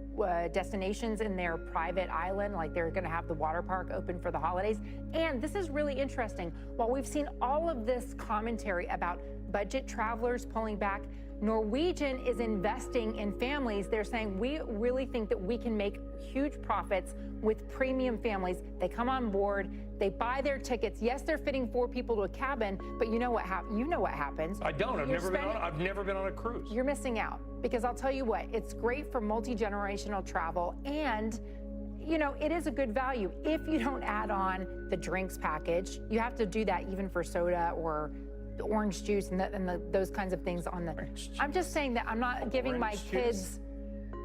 destinations in their private island, like they're going to have the water park open for the holidays. And this is really interesting. While we've seen all of this commentary about budget travelers pulling back, Norwegian is investing in families. They're saying, we really think that we can make huge profits with premium families. They come on board, they buy their tickets. Yes, they're fitting 4 people to a cabin, but you know what happens. I don't. I've never been on a cruise. You're missing out, because I'll tell you what, it's great for multi-generational travel, and you know, it is a good value if you don't add on the drinks package. You have to do that even for soda or the orange juice and those kinds of things on the. I'm just saying that I'm not giving my kids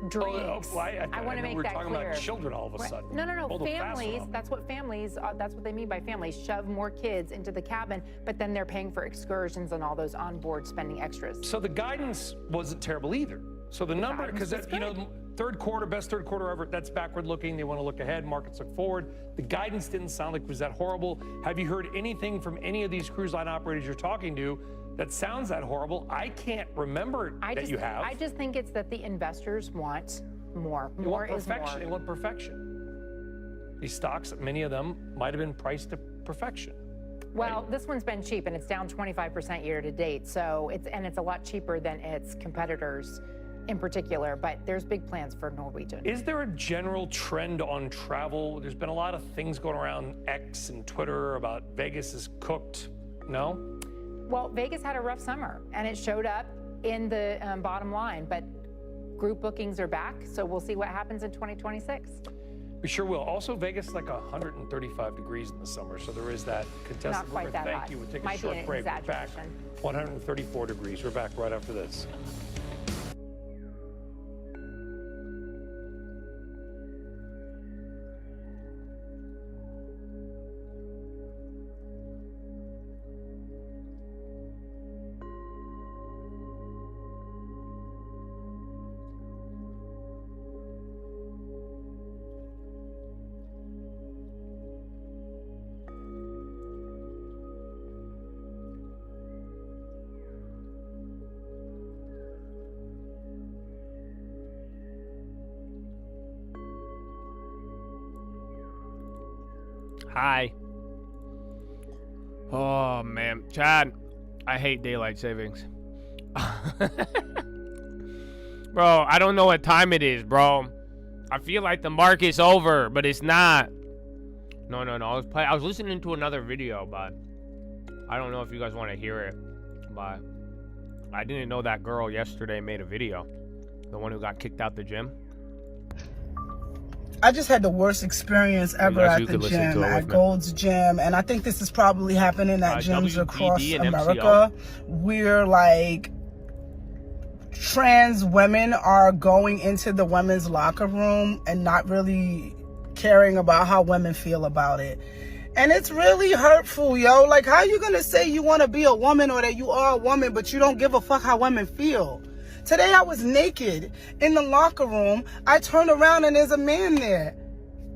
drinks. I want to make that clear. We're talking about children all of a sudden. No. Families. That's what families. That's what they mean by families. Shove more kids into the cabin, but then they're paying for excursions and all those onboard spending extras. So the guidance wasn't terrible either. So the number, because you know, third quarter, best third quarter ever, that's backward looking. They want to look ahead. Markets look forward. The guidance didn't sound like it was that horrible. Have you heard anything from any of these cruise line operators you're talking to that sounds that horrible? I can't remember that you have. I just think it's that the investors want more. More is more. They want perfection. These stocks, many of them might have been priced to perfection. Well, this one's been cheap, and it's down 25% year to date. So it's a lot cheaper than its competitors in particular, but there's big plans for Norwegian. Is there a general trend on travel? There's been a lot of things going around X and Twitter about Vegas is cooked. No? Well, Vegas had a rough summer, and it showed up in the bottom line, but group bookings are back, so we'll see what happens in 2026. We sure will. Also, Vegas is like 135 degrees in the summer, so there is that contested. Not quite that Thank hot. you. We'll take Might a short be an break. We're back. exaggeration. 134 degrees. We're back right after this. Hi. Oh, man. Chad, I hate daylight savings. Bro, I don't know what time it is, bro. I feel like the market's over, but it's not. No. I was listening to another video, but I don't know if you guys want to hear it. But I didn't know that girl yesterday made a video. The one who got kicked out the gym. I just had the worst experience ever at the gym, at Gold's Gym, and I think this is probably happening at gyms across America, where like trans women are going into the women's locker room and not really caring about how women feel about it. And it's really hurtful, yo. Like, how you gonna say you want to be a woman or that you are a woman, but you don't give a fuck how women feel? Today I was naked in the locker room. I turned around and there's a man there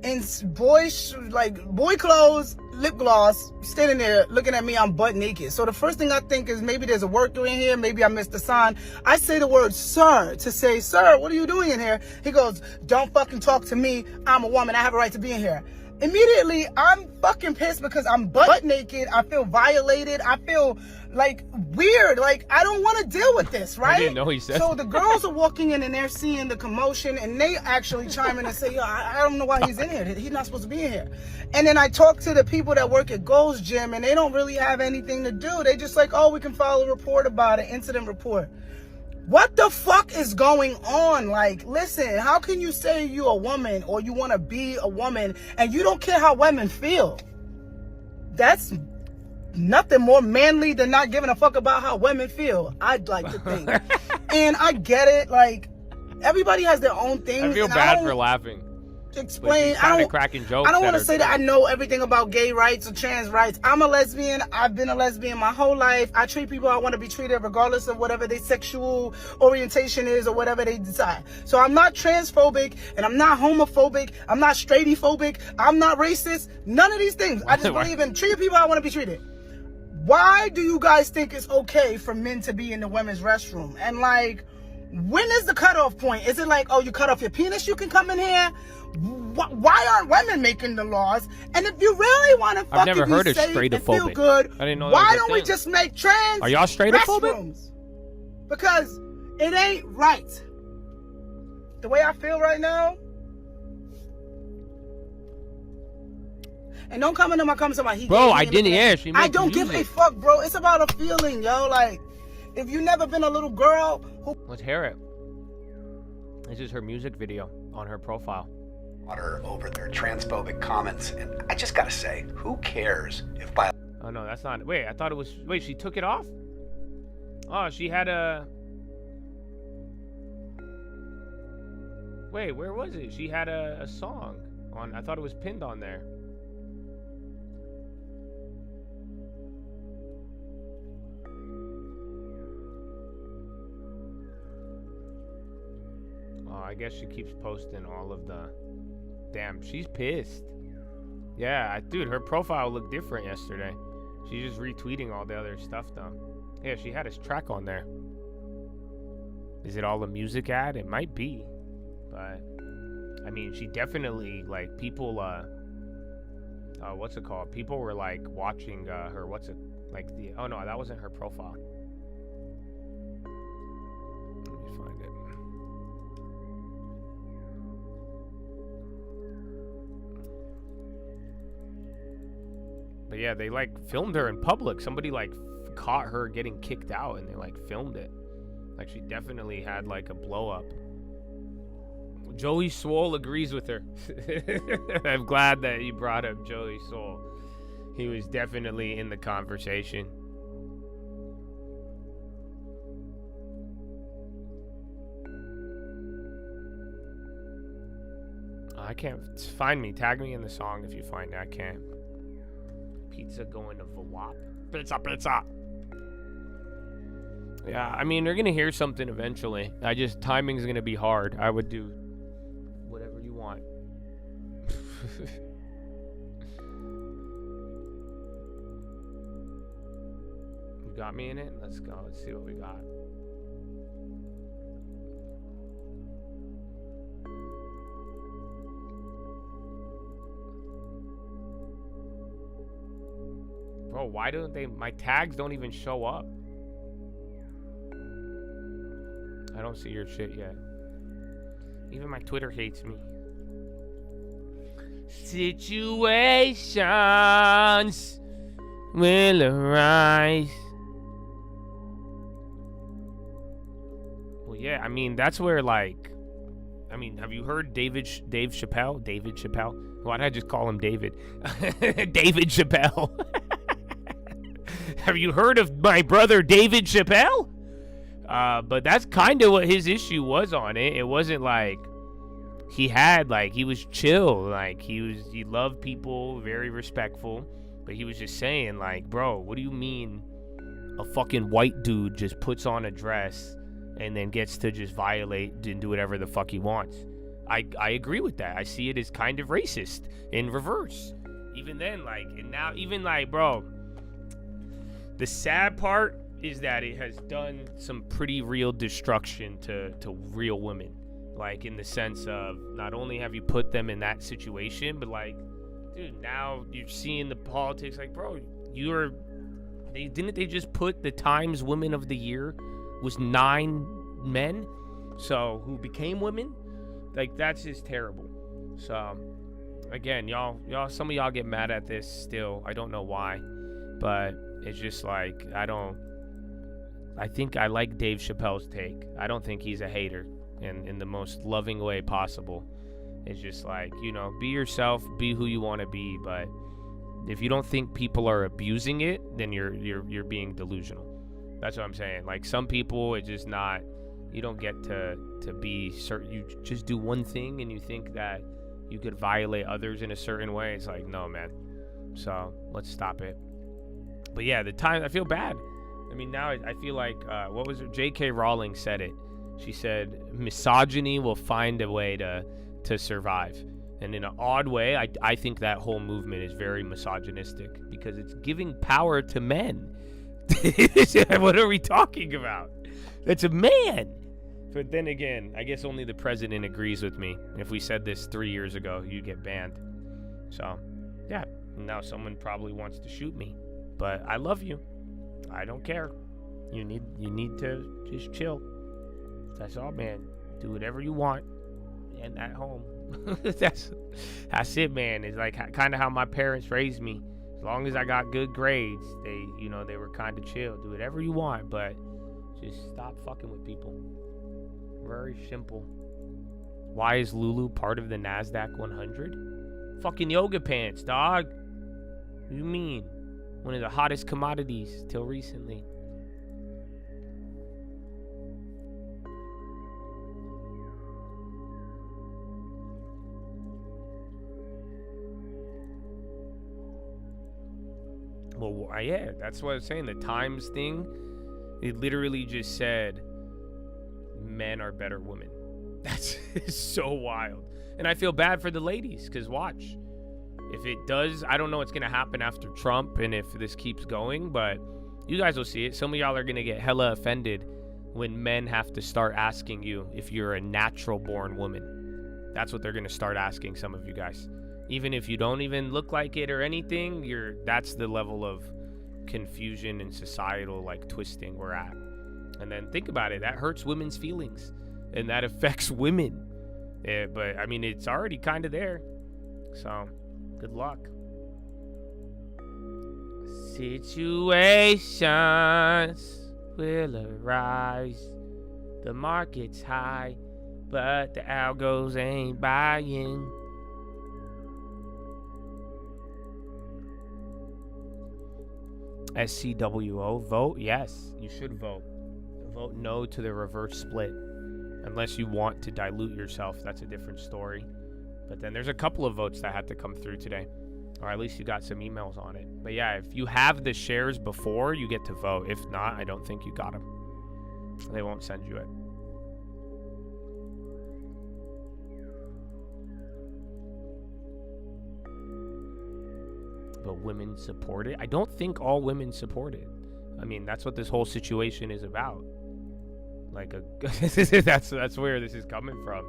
in boy clothes, lip gloss, standing there looking at me. I'm butt naked. So the first thing I think is maybe there's a worker in here. Maybe I missed the sign. I say the word sir to say, sir, what are you doing in here? He goes, don't fucking talk to me. I'm a woman. I have a right to be in here. Immediately, I'm fucking pissed because I'm butt naked. I feel violated. I feel like weird. Like, I don't want to deal with this, right? I didn't know he said. So the girls are walking in and they're seeing the commotion and they actually chime in and say, yo, I don't know why he's in here. He's not supposed to be in here. And then I talk to the people that work at Gold's Gym and they don't really have anything to do. They just like, oh, we can file a report about it, incident report. What the fuck is going on? Like, listen, how can you say you're a woman or you want to be a woman and you don't care how women feel? That's nothing more manly than not giving a fuck about how women feel, I'd like to think. And I get it. Like, everybody has their own thing. I feel bad for laughing. Explain. I don't cracking jokes. I don't want to say that I know everything about gay rights or trans rights. I'm a lesbian. I've been a lesbian my whole life. I treat people how I want to be treated regardless of whatever their sexual orientation is or whatever they decide. So I'm not transphobic and I'm not homophobic. I'm not straightphobic. I'm not racist. None of these things. I just believe in treating people how I want to be treated. Why do you guys think it's okay for men to be in the women's restroom? And like, when is the cutoff point? Is it like, oh, you cut off your penis, you can come in here? Why aren't women making the laws? And if you really want to fucking be safe and feel good, I didn't know why don't we just make trans Are y'all straightophobic? restrooms? Because it ain't right. The way I feel right now. And don't come into my comments about he. Bro, I didn't hear. I don't give a fuck, bro. It's about a feeling, yo. Like, if you never been a little girl who. Let's hear it. This is her music video on her profile. Over their transphobic comments, and I just gotta say, who cares if by Oh no, that's not. Wait, I thought it was. Wait, she took it off? Oh, she had a. Wait, where was it? She had a song on. I thought it was pinned on there. Oh, I guess she keeps posting all of the. Damn, she's pissed. Yeah, dude, her profile looked different yesterday. She's just retweeting all the other stuff, though. Yeah, she had his track on there. Is it all a music ad? It might be. But, I mean, she definitely, like, people, what's it called? People were, like, watching her, oh, no, that wasn't her profile. Let me find it. But yeah, they like filmed her in public. Somebody like caught her getting kicked out and they like filmed it. Like she definitely had like a blow up. Joey Swole agrees with her. I'm glad that you brought up Joey Swole. He was definitely in the conversation. I can't find me. Tag me in the song if you find it. I can't. Pizza going to Vlop. Pizza. Yeah, I mean, they're going to hear something eventually. Timing's going to be hard. I would do whatever you want. You got me in it? Let's go. Let's see what we got. Bro, why don't my tags don't even show up? I don't see your shit yet. Even my Twitter hates me. Situations will arise. Well, yeah, I mean, that's where, like, I mean, have you heard Dave Chappelle? David Chappelle? Why did I just call him David? David Chappelle. Have you heard of my brother David Chappelle? But that's kind of what his issue was on it. It wasn't like he was chill. Like he loved people, very respectful. But he was just saying like, bro, what do you mean a fucking white dude just puts on a dress and then gets to just violate and do whatever the fuck he wants? I agree with that. I see it as kind of racist in reverse. Even then, like, and now, even like, bro, the sad part is that it has done some pretty real destruction to real women. Like, in the sense of not only have you put them in that situation, but like, dude, now you're seeing the politics. Like, bro, didn't they just put the Times Women of the Year was 9 men, so who became women? Like, that's just terrible. So again, y'all, some of y'all get mad at this still. I don't know why, but it's just like, I think I like Dave Chappelle's take. I don't think he's a hater in the most loving way possible. It's just like, you know, be yourself, be who you want to be, but if you don't think people are abusing it, then you're being delusional. That's what I'm saying. Like, some people, it's just not, you don't get to be certain. You just do one thing and you think that you could violate others in a certain way. It's like, no, man. So let's stop it. But yeah, the time, I feel bad. I mean, now I feel like, what was it? J.K. Rowling said it. She said, misogyny will find a way to survive. And in an odd way, I think that whole movement is very misogynistic because it's giving power to men. What are we talking about? It's a man. But then again, I guess only the president agrees with me. If we said this 3 years ago, you'd get banned. So, yeah, now someone probably wants to shoot me. But I love you. I don't care. You need to just chill. That's all, man. Do whatever you want and at home. That's it, man. It's like kind of how my parents raised me. As long as I got good grades, they were kind of chill. Do whatever you want, but just stop fucking with people. Very simple. Why is Lulu part of the NASDAQ 100? Fucking yoga pants, dog. What do you mean? One of the hottest commodities till recently. Well, yeah, that's what I was saying. The Times thing, it literally just said men are better women. That's so wild. And I feel bad for the ladies, because watch. If it does, I don't know what's going to happen after Trump and if this keeps going, but you guys will see it. Some of y'all are going to get hella offended when men have to start asking you if you're a natural born woman. That's what they're going to start asking some of you guys. Even if you don't even look like it or anything, that's the level of confusion and societal like twisting we're at. And then think about it, that hurts women's feelings and that affects women. But I mean, it's already kind of there. So good luck. Situations will arise. The market's high, but the algos ain't buying. SCWO, vote yes, you should vote. Vote no to the reverse split, unless you want to dilute yourself. That's a different story. But then there's a couple of votes that had to come through today, or at least you got some emails on it. But yeah, if you have the shares before, you get to vote. If not, I don't think you got them. They won't send you it. But women support it. I don't think all women support it. I mean, that's what this whole situation is about. Like, that's where this is coming from.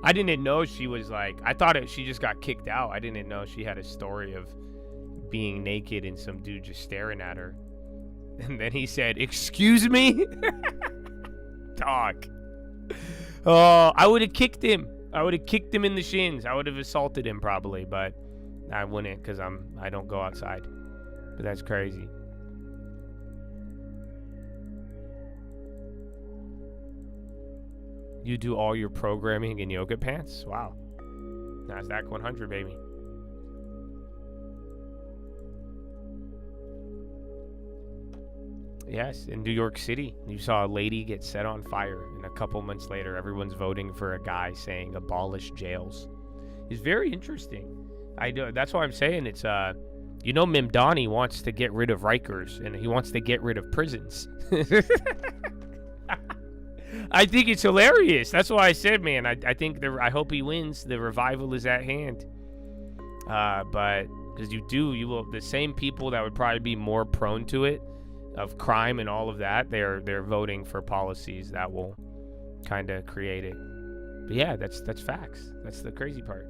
I didn't know she was like, I thought she just got kicked out. I didn't know she had a story of being naked and some dude just staring at her. And then he said, "Excuse me?" Dog. Oh, I would have kicked him. I would have kicked him in the shins. I would have assaulted him probably, but I wouldn't because I don't go outside. But that's crazy. You do all your programming in yoga pants? Wow. NASDAQ 100, baby. Yes, in New York City, you saw a lady get set on fire, and a couple months later, everyone's voting for a guy saying abolish jails. It's very interesting. That's why I'm saying it's, Mimdani wants to get rid of Rikers, and he wants to get rid of prisons. I think it's hilarious. That's why I said, man, I think I hope he wins. The revival is at hand. But because you will, the same people that would probably be more prone to it, of crime and all of that, they're voting for policies that will kind of create it. But yeah, that's facts. That's the crazy part.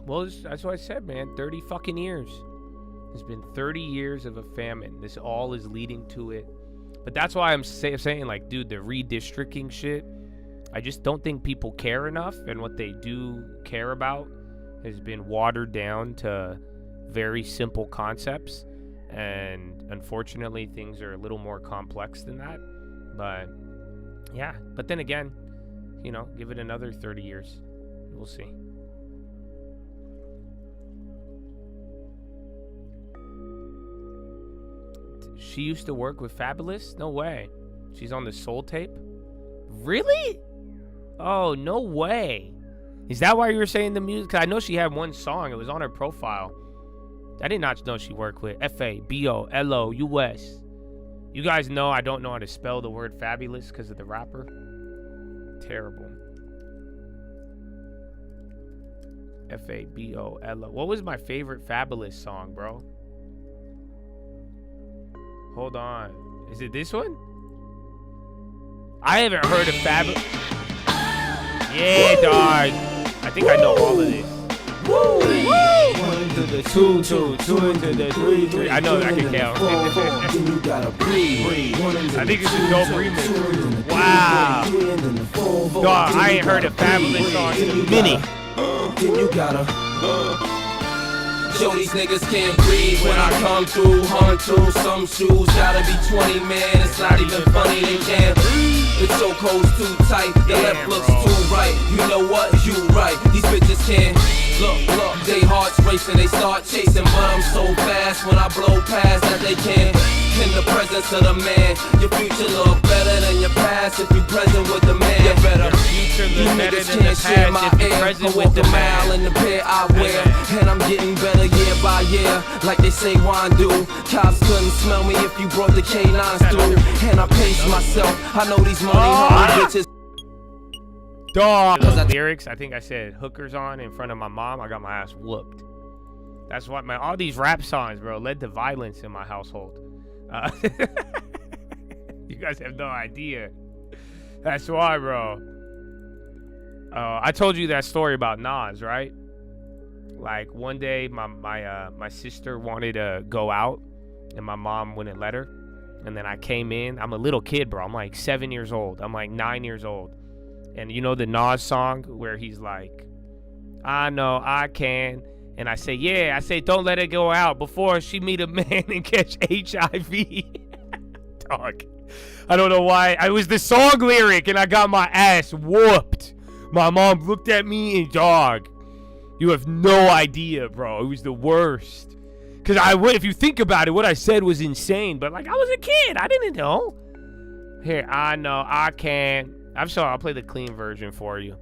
Well, that's what I said, man. 30 fucking years. It's been 30 years of a famine. This all is leading to it. But that's why I'm saying, like, dude, the redistricting shit, I just don't think people care enough. And what they do care about has been watered down to very simple concepts. And unfortunately, things are a little more complex than that. But, yeah. But then again, give it another 30 years. We'll see. She used to work with Fabulous? No way. She's on the Soul tape? Really? Oh, no way. Is that why you were saying the music? 'Cause I know she had one song. It was on her profile. I did not know she worked with Fabolous. You guys know I don't know how to spell the word fabulous because of the rapper. Terrible. Fabolo. What was my favorite Fabulous song, bro? Hold on. Is it this one? I haven't heard of Fabulous. Yeah, dog. I think I know all of this. Woo! One into the two into the three. I know that I can count. I think it's a dope remix. Wow. Dog, I ain't heard a Fabulous song in a minute. Then you gotta Yo, these niggas can't breathe when I come through, hunt through some shoes. Gotta be 20, man, it's not even funny, they can't breathe. The chokehold's too tight, the left looks too right. You know what, you right, these bitches can't. Look, they hearts racing, they start chasing. But I'm so fast when I blow past that they can't. In the presence of the man, your future look better than your past if you present with the man. You better. You niggas can't share my air. I walk a mile in the pair I wear, and I'm getting better year by year, like they say wine do. Cops couldn't smell me if you brought the K9s through, and I pace myself. I know these money hungry bitches. Dog. The lyrics, I think I said hookers on in front of my mom. I got my ass whooped. That's what all these rap songs, bro, led to violence in my household. You guys have no idea. That's why, bro. I told you that story about Nas, right? Like one day, my sister wanted to go out, and my mom wouldn't let her. And then I came in. I'm a little kid, bro. I'm like 7 years old. I'm like 9 years old. And you know the Nas song where he's like, I know I can. And I say, yeah. I say, don't let her go out before she meet a man and catch HIV. Dog. I don't know why. It was the song lyric, and I got my ass whooped. My mom looked at me and, dog, you have no idea, bro. It was the worst. Because if you think about it, what I said was insane. But, like, I was a kid. I didn't know. Here, I know I can. I'm sorry. I'll play the clean version for you.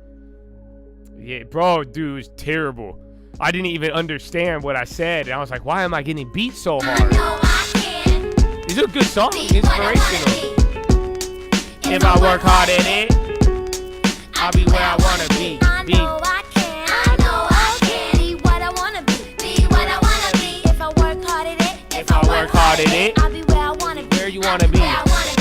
Yeah, bro, dude, it's terrible. I didn't even understand what I said. And I was like, why am I getting beat so hard? I know I can. These are good songs. Inspirational. If I work hard at it, I'll be where I want to be. I know I can. I know I can. Be what I want to be. Be what I want to be. If I work hard at it. If I work hard at it, I'll be where I want to be. where you want to be. Where I want to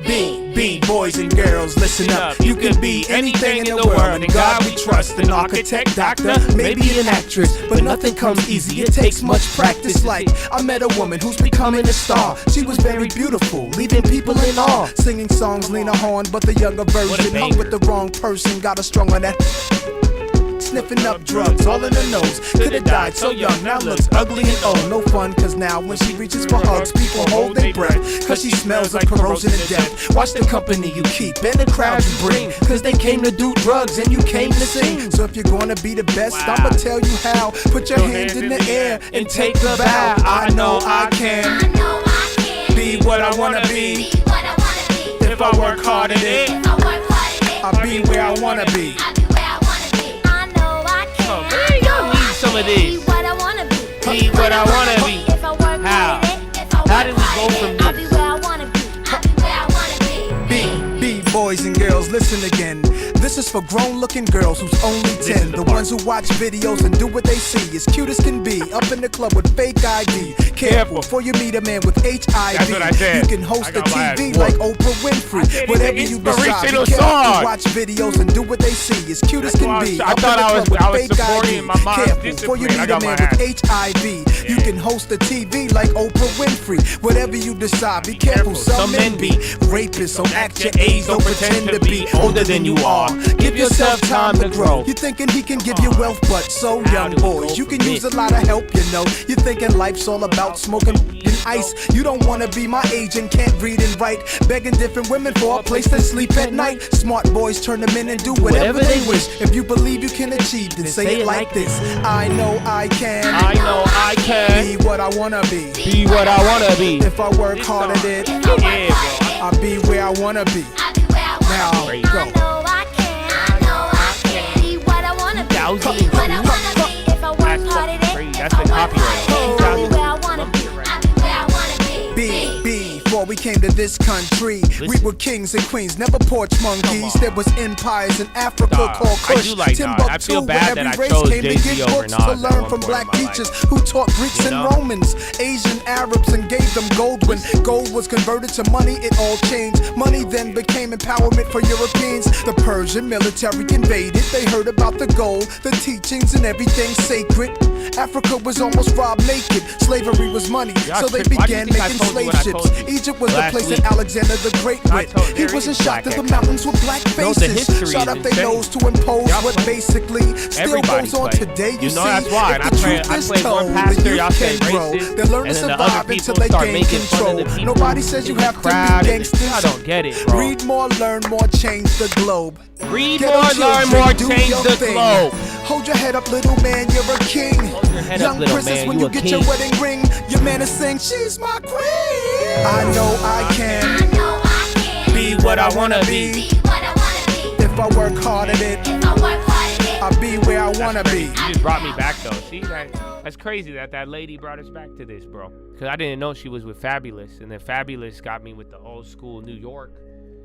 be. Be, boy. boys and girls, listen up. You can be anything in the world. In God we trust. An architect, doctor, maybe an actress. But nothing comes easy, it takes much practice. Like, I met a woman who's becoming a star. She was very beautiful, leaving people in awe. Singing songs, Lena Horne, but the younger version. Hung with the wrong person, got her strung on that. Sniffing up drugs, all in her nose. Could've died so young, now looks ugly and old. No fun, cause now when she reaches for hugs, people hold their breath. Cause she smells like corrosion and death. Watch the company you keep and the crowd you bring. Cause they came to do drugs and you came to sing. So if you're gonna be the best, I'ma tell you how. Put your hands in the air and take a bow. I know I can be what I wanna be. If I work hard at it, I'll be where I wanna be. Some of this. Be what I wanna be. Be what I wanna be. If I work How? hard at it, How did we go from I'll be this? where I wanna be. I'll be where I wanna be. Boys and girls, listen again. This is for grown-looking girls who's only 10. The ones who watch videos and do what they see. As cute as can be, up in the club with fake ID. Careful before you meet a man with HIV. That's what I said. You can host a TV like Oprah Winfrey. Whatever you decide, be careful to watch videos and do what they see. As cute as can be, up in the club with fake ID. Careful before you meet a man with HIV. You can host a TV like Oprah Winfrey. Whatever you decide, be careful. Some men be rapists, so act your age. Don't pretend to be older than you are. Give yourself time to grow. You're thinking he can give you wealth, but so young boys, you can use a lot of help, you know. You're thinking life's all about smoking and ice. You don't wanna be my age and can't read and write. Begging different women for a place to sleep at night. Smart boys turn them in and do whatever they wish. If you believe you can achieve, then say it like this. I know I can. I know I can. Be what I wanna be. Be what I wanna be. If I work hard at it, I'll be where I wanna be. Now go. I know I can. Be what I wanna be. Be what I wanna be. If I work hard at it, That's the copyright. I'll be where I wanna be. I'll be where I wanna be. Before we came to this country, we were kings and queens, never porch monkeys. There was empires in Africa called Kush, I feel Timbuktu, bad where that every I race chose came to Jay-Z get over books Nas to at learn one from point black in my teachers life. who taught Greeks You and know? Romans, Asian Arabs, and gave them gold. When gold was converted to money, it all changed. Money then became empowerment for Europeans. The Persian military invaded. They heard about the gold, the teachings, and everything sacred. Africa was almost robbed naked. Slavery was money, so they began making slave ships. Egypt was the place that Alexander the Great went. He wasn't shocked that the mountains were black faces. Shot up their nose to impose what basically still goes on today. You see, that's why. if the truth is told, the youth can grow. They learn to survive until they gain control. Nobody says you have to be gangsters. I don't get it, bro. Read more, learn more, change the globe. Read more, learn more, change the globe. Hold your head up, little man, you're a king. Young princess, when you get your wedding ring, your man is saying, she's my queen. I know I can. Be what I wanna be. If I work hard at it, I'll be where I wanna be. You just brought me back though. See, that's crazy that lady brought us back to this, bro. Cause I didn't know she was with Fabulous, and then Fabulous got me with the old school New York,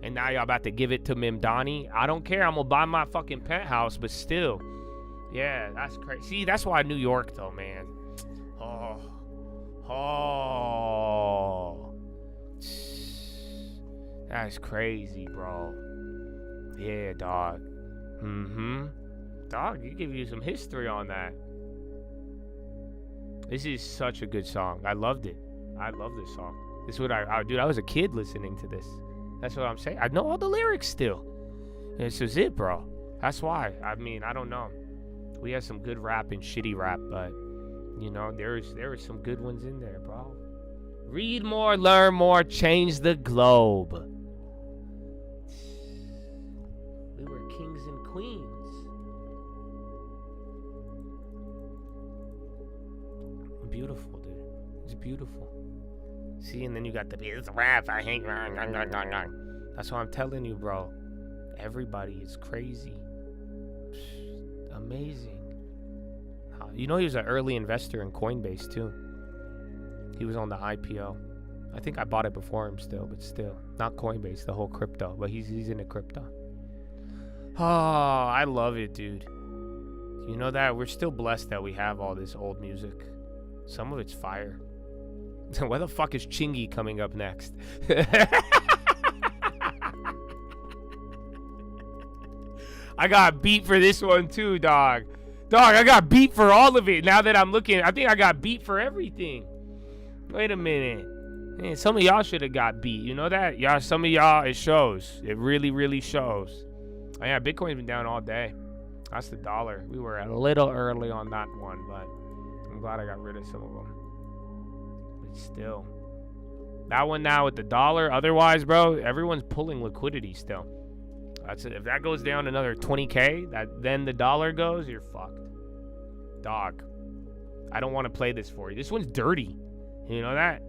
and now y'all about to give it to Mim Donnie. I don't care. I'm gonna buy my fucking penthouse, but still, yeah, that's crazy. See, that's why New York though, man. That's crazy, bro. Yeah, dog. Dog, you give you some history on that. This is such a good song. I loved it. I love this song. This is what dude, I was a kid listening to this. That's what I'm saying. I know all the lyrics still. This is it, bro. That's why. I mean, I don't know. We have some good rap and shitty rap, but you know, there are some good ones in there, bro. Read more, learn more, change the globe. We were kings and queens. Beautiful, dude. It's beautiful. See, and then you got it's rap. I hate. That's what I'm telling you, bro. Everybody is crazy. Amazing. You know, he was an early investor in Coinbase too. He was on the IPO. I think I bought it before him still, but still. Not Coinbase, the whole crypto, but he's into crypto. Oh, I love it, dude. You know that? We're still blessed that we have all this old music. Some of it's fire. Where the fuck is Chingy coming up next? I got beat for this one too, dog. Dog, I got beat for all of it. Now that I'm looking, I think I got beat for everything. Wait a minute. Man, some of y'all should have got beat. You know that? Y'all, some of y'all, it shows. It really, really shows. Oh, yeah, Bitcoin's been down all day. That's the dollar. We were a little early on that one, but I'm glad I got rid of some of them. But still. That one now with the dollar. Otherwise, bro, everyone's pulling liquidity still. That's it. If that goes down another 20K, then the dollar goes, you're fucked. Dog. I don't want to play this for you. This one's dirty. You know that?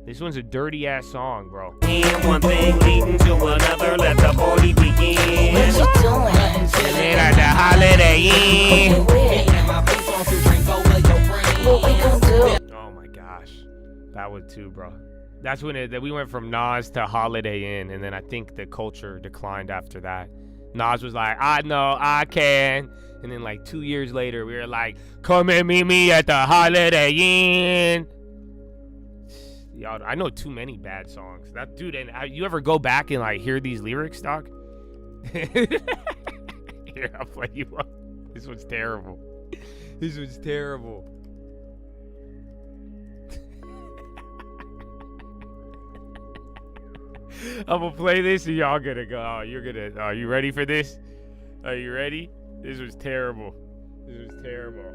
This one's a dirty ass song, bro. One thing leading to another, let the party begin. What you doing? Chillin' at the Holiday Inn. What we gon' do? Oh my gosh. That one too, bro. That's when we went from Nas to Holiday Inn, and then I think the culture declined after that. Nas was like, I know I can. And then like 2 years later, we were like, come and meet me at the Holiday Inn. Y'all, I know too many bad songs. That dude, and you ever go back and like hear these lyrics, dog? Here, I'll play you one. This one's terrible. This one's terrible. I'm gonna play this and y'all gonna go, oh, are you ready for this? Are you ready? This was terrible. This was terrible.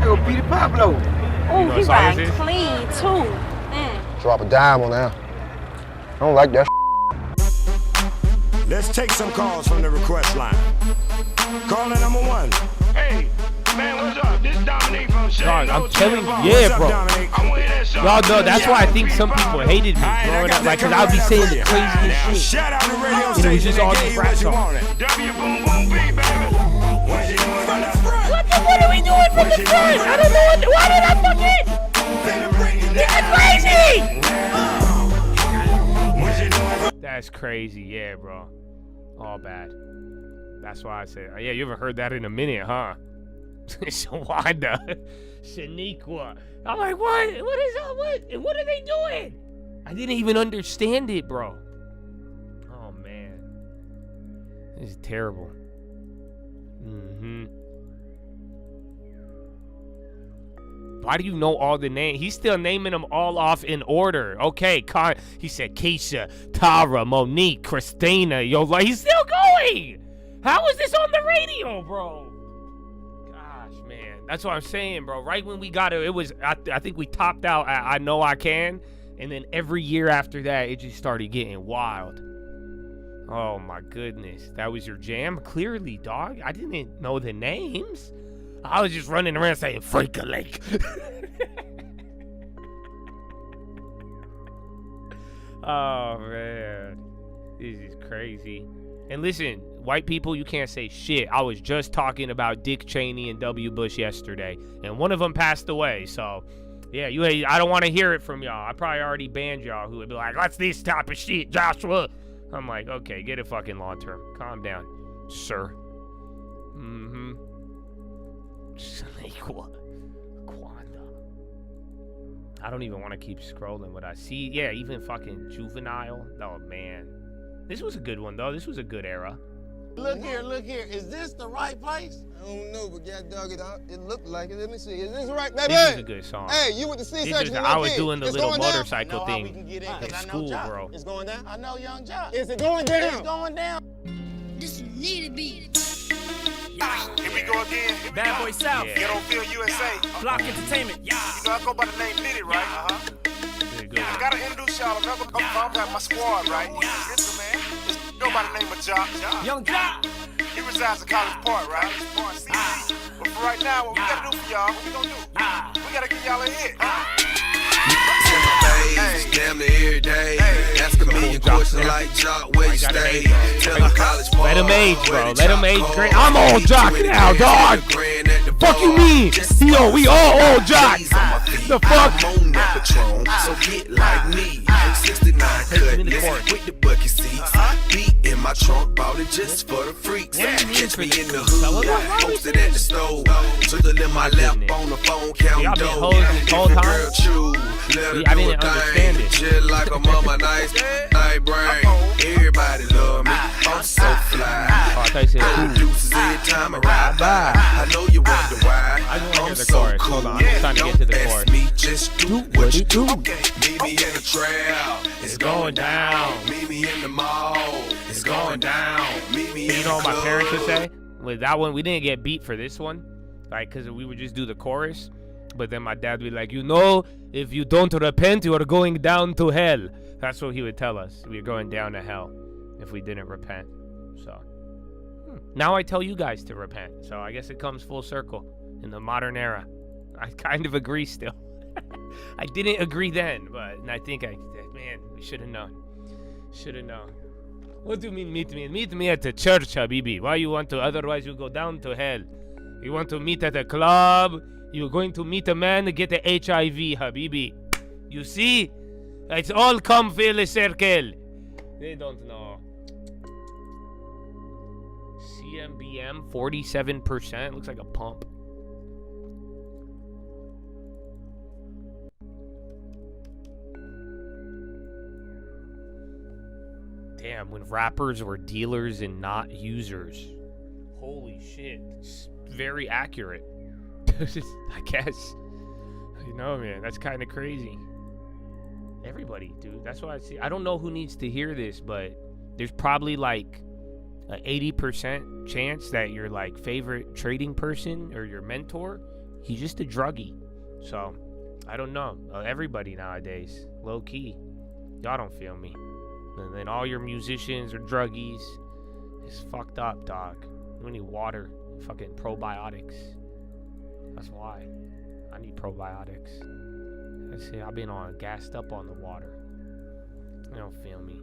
Yo, Peter Pablo. Oh, he riding clean too. Drop a dime on that. I don't like that. Let's take some calls from the request line. Caller number 1. Hey, man, what's up? This Dominique from Dog, I'm telling you, yeah, bro. Y'all know that's why I think some people hated me growing up, like, cause I would be saying the craziest shit. Shout out to radio and it was just all these rap songs. What are we doing from the front? I don't know. Why did I forget? This is crazy. That's crazy, yeah, bro. All bad. That's why I say, yeah, you haven't heard that in a minute, huh? Shawanda. Shaniqua. I'm like, what? What is up? What are they doing? I didn't even understand it, bro. Oh, man. This is terrible. Why do you know all the names? He's still naming them all off in order. Okay, he said Keisha, Tara, Monique, Christina. Yo, like, he's still going. How is this on the radio, bro? Gosh, man. That's what I'm saying, bro. Right when we got it, it was, I think we topped out at I Know I Can. And then every year after that, it just started getting wild. Oh, my goodness. That was your jam? Clearly, dog. I didn't know the names. I was just running around saying, Freak a Lake. Oh, man. This is crazy. And listen, white people, you can't say shit. I was just talking about Dick Cheney and W. Bush yesterday, and one of them passed away. So, yeah, I don't want to hear it from y'all. I probably already banned y'all who would be like, what's this type of shit, Joshua? I'm like, okay, get it fucking long term. Calm down, sir. I don't even want to keep scrolling what I see. Yeah, even fucking Juvenile. Oh, man. This was a good one, though. This was a good era. Look here. Is this the right place? I don't know, but God dog it looked like it. Let me see. Is this right, baby? This is a good song. Hey, you went to C-section. I was doing the little motorcycle thing in school, bro. It's going down? I know Young Jock. Is it going down? It's going down. This need to be. Here we go again. Bad Boy South. Get on Phil USA. Block Entertainment. Yeah. You know, I go by the name Liddy, right? I gotta introduce y'all. I'm got my squad, right? Listen, man. Go by the name of Jock. Young Jock. He resides in College Park, right? But for right now, what we gotta do for y'all, what we gonna do? We gotta give y'all a hit. Damn near every day. Ask a million questions like Jock, where you stay. Tell them College Park. Let him age, bro. Let him age. I'm all Jock now, dog. Fuck you mean? Yo, we all old Jock. The fuck? So get like me. 69 cutlass with the bucket seats. Beat in my trunk, bought it just for the freaks. Catch me in the hood, posted at the stove. Twiddle in my lap on the phone, count dough. Girl true, let her do a thing. Chill like a mama, nice brain. Everybody love me. fly. Oh, I thought you said Gold deuces every time I ride by. I know you wonder why. I just want to hear I'm the so chorus. cool. Hold on, I'm just trying to get to the Don't chorus. ask me, just do what you do. Meet me in the trail. It's going down. Meet me in the mall. It's going down. Meet me in the You know what my club. parents would say? With that one, we didn't get beat for this one, like, because we would just do the chorus. But then my dad would be like, you know, if you don't repent, you are going down to hell. That's what he would tell us. We were going down to hell if we didn't repent. So now I tell you guys to repent. So I guess it comes full circle in the modern era. I kind of agree still. I didn't agree then, but I think man, we should have known. Should have known. What do you mean meet me? Meet me at the church, Habibi. Why you want to? Otherwise you go down to hell. You want to meet at a club? You're going to meet a man to get the HIV, Habibi. You see? It's all come full circle. They don't know. CMBM 47%. Looks like a pump. Damn, when rappers were dealers and not users. Holy shit. It's very accurate. I guess. You know, man, that's kind of crazy. Everybody, dude. That's what I see. I don't know who needs to hear this, but there's probably like an 80% chance that your like favorite trading person or your mentor, he's just a druggie. So, I don't know. Everybody nowadays, low key. Y'all don't feel me. And then all your musicians are druggies. It's fucked up, dog. We need water, fucking probiotics. That's why. I need probiotics. Let's see, I've been gassed up on the water. You don't feel me.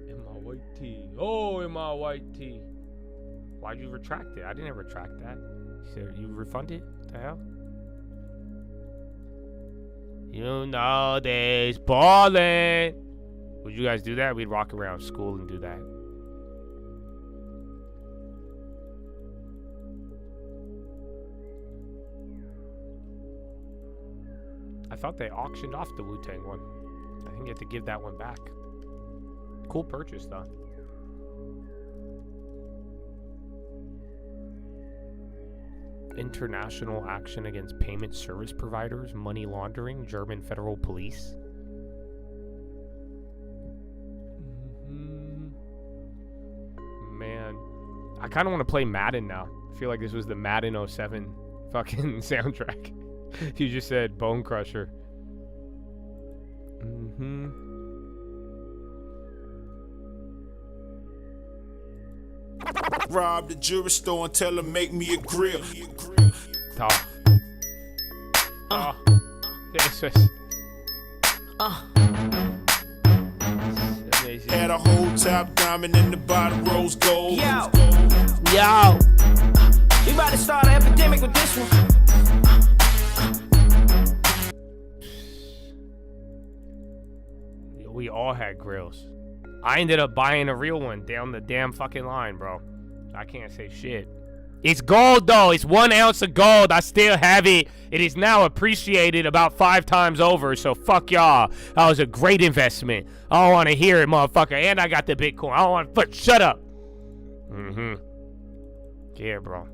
In my white tee. Oh, in my white tee. Why'd you retract it? I didn't retract that. You said you refunded? What the hell? You know there's ballin'. Would you guys do that? We'd walk around school and do that. I thought they auctioned off the Wu-Tang one. I think you have to give that one back. Cool purchase, though. International action against payment service providers, money laundering, German federal police. Man, I kind of want to play Madden now. I feel like this was the Madden 07 fucking soundtrack. You just said Bone Crusher. Rob the jewelry store and tell him make me a grill. Talk. This was. Had a whole top diamond in the bottom rose gold. Yo. Yo. We about to start an epidemic with this one. We all had grills. I ended up buying a real one down the damn fucking line, bro. I can't say shit. It's gold, though. It's 1 ounce of gold. I still have it. It is now appreciated about 5 times over, so fuck y'all. That was a great investment. I don't want to hear it, motherfucker. And I got the Bitcoin. I don't want to... Shut up. Yeah, bro.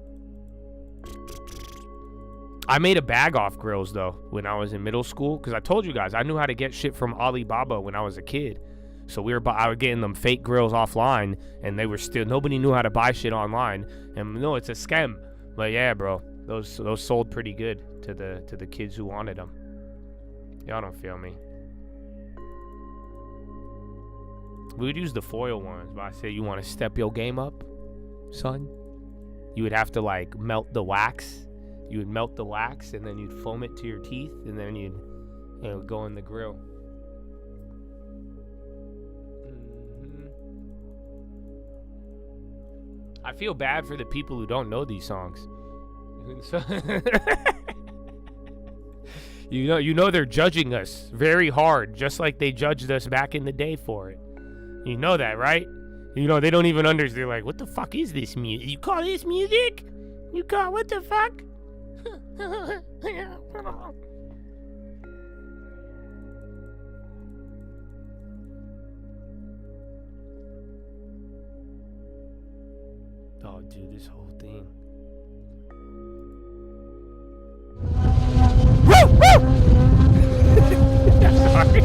I made a bag off grills, though, when I was in middle school. Because I told you guys, I knew how to get shit from Alibaba when I was a kid. So I was getting them fake grills offline, and they were still... Nobody knew how to buy shit online. And no, it's a scam. But yeah, bro. Those sold pretty good to the kids who wanted them. Y'all don't feel me. We would use the foil ones, but I say you want to step your game up, son? You would have to, like, melt the wax. You would melt the wax, and then you'd foam it to your teeth, and then you'd go in the grill. I feel bad for the people who don't know these songs. You know they're judging us very hard, just like they judged us back in the day for it. You know that, right? You know, they don't even understand. They're like, what the fuck is this music? You call this music? You call what the fuck? do this whole thing. I'm sorry.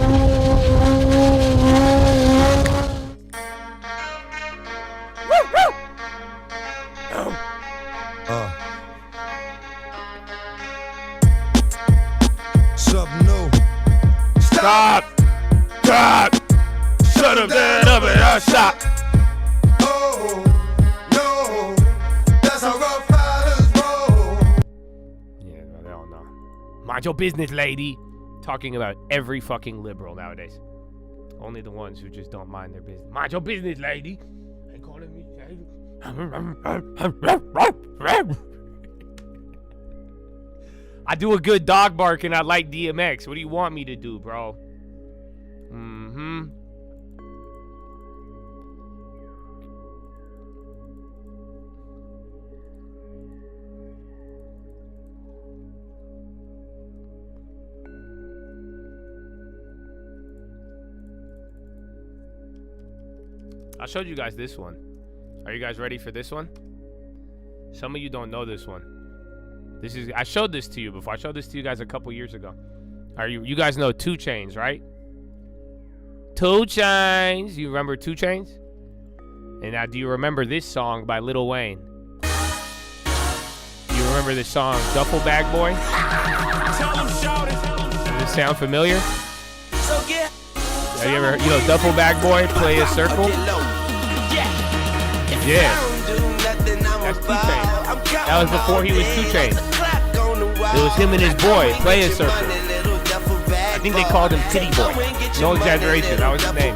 Something new. Stop! Stop! Shut up, that up, and I'll stop. Oh, no, that's how rough riders roll. Yeah, no, they all know. Mind your business, lady. Talking about every fucking liberal nowadays. Only the ones who just don't mind their business. Mind your business, lady. They calling me. I do a good dog bark and I like DMX. What do you want me to do, bro? Mm-hmm. I showed you guys this one. Are you guys ready for this one? Some of you don't know this one. I showed this to you before. I showed this to you guys a couple years ago. You guys know 2 Chainz, right? 2 Chainz. You remember 2 Chainz? And now, do you remember this song by Lil Wayne? You remember this song, Duffel Bag Boy? Does it sound familiar? Have you ever, Duffel Bag Boy, Play a Circle? Yeah. That's 2 Chainz. That was before he was 2 Chainz. It was him and his boy, Play a Circle. I think they called him Titty Boy. No exaggeration, that was his name.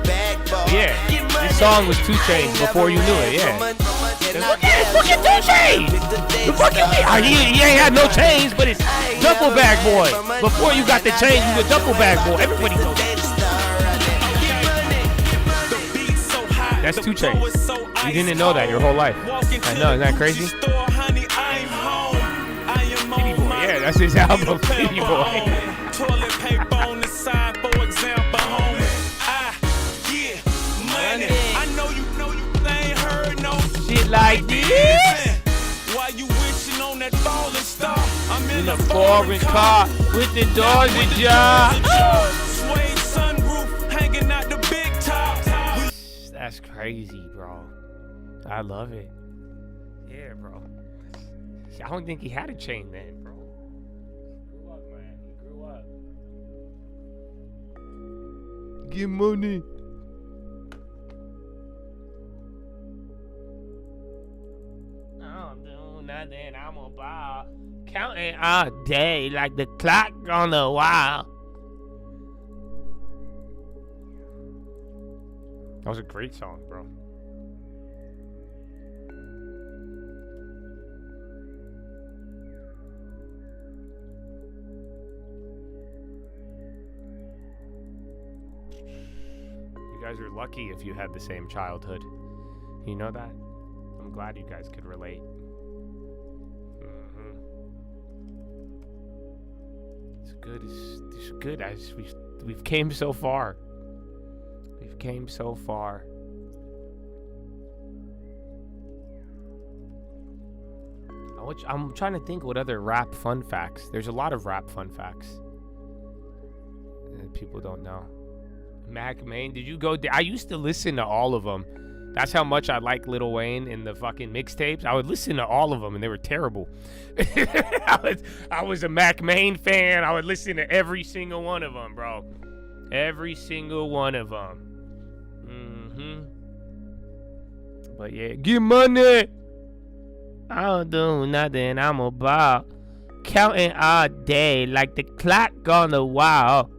Yeah, this song was 2 Chainz before you knew it, yeah. It's fucking 2 Chainz! The fuck you mean? He ain't had no chains, but it's Duffel Bag Boy. Before you got the chains, you were Duffel Bag Boy. Everybody knows that. That's 2 Chainz. You didn't know that your whole life. I know, isn't that crazy? Titty Boy, yeah, that's his album, Titty Boy. Toilet paper on the side, for example, homie. Money. I know you ain't heard no shit like this. Why you wishing on that falling star? I'm in a foreign car with the doors ajar. Suede sunroof hanging out the big top. That's crazy, bro. I love it. Yeah, bro. I don't think he had a chain then, bro. Grew up, man. He grew up. Get money. I don't do nothing. I'm about counting all day like the clock on the wall. That was a great song, bro. You guys are lucky if you had the same childhood. You know that? I'm glad you guys could relate. It's good. It's good. We've came so far. We've came so far. I'm trying to think what other rap fun facts. There's a lot of rap fun facts that people don't know. Mac Main, did you go? I used to listen to all of them. That's how much I like Lil Wayne in the fucking mixtapes. I would listen to all of them, and they were terrible. I was a Mac Main fan. I would listen to every single one of them, bro. Every single one of them. But yeah, get money. I don't do nothing. I'm about counting all day like the clock on the wall.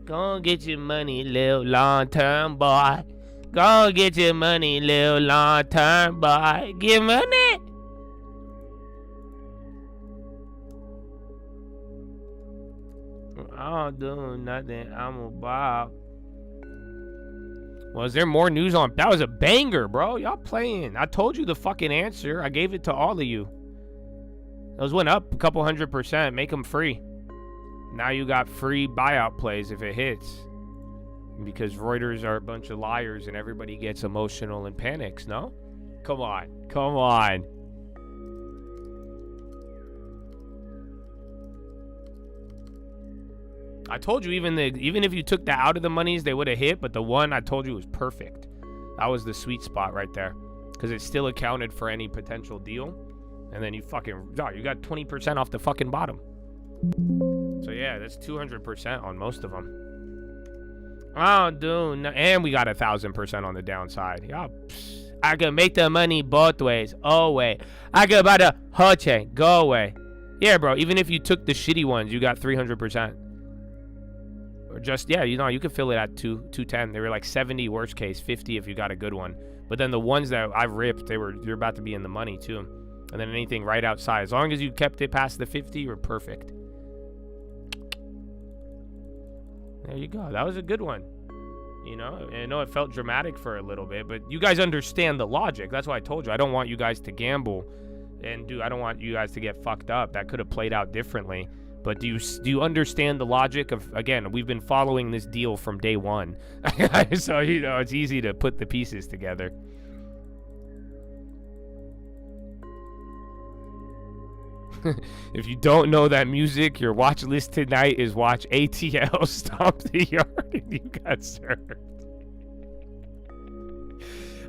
Go get your money, little long-term boy. Go get your money, little long-term boy. Get money. I don't do nothing. I'm about. Was there more news on? That was a banger, bro. Y'all playing. I told you the fucking answer. I gave it to all of you. Those went up a couple 100%. Make them free. Now you got free buyout plays if it hits. Because Reuters are a bunch of liars and everybody gets emotional and panics, no? Come on. Come on. I told you even if you took that out of the monies, they would have hit, but the one I told you was perfect. That was the sweet spot right there. Because it still accounted for any potential deal. And then you fucking, you got 20% off the fucking bottom. So yeah, that's 200% on most of them. Oh, dude. No, and we got 1,000% on the downside. Yeah, I can make the money both ways. Oh, wait. I can buy the whole chain. Go away. Yeah, bro. Even if you took the shitty ones, you got 300%. Or just, yeah, you know, you could fill it at 210. They were like 70 worst case, 50 if you got a good one. But then the ones that I ripped, you're about to be in the money too. And then anything right outside, as long as you kept it past the 50, you're perfect. There you go. That was a good one. You know, I know it felt dramatic for a little bit, but you guys understand the logic. That's why I told you I don't want you guys to gamble, and I don't want you guys to get fucked up. That could have played out differently. But do you understand the logic of, again, we've been following this deal from day one. So, you know, it's easy to put the pieces together. If you don't know that music, your watch list tonight is watch ATL stomp the yard and you got served.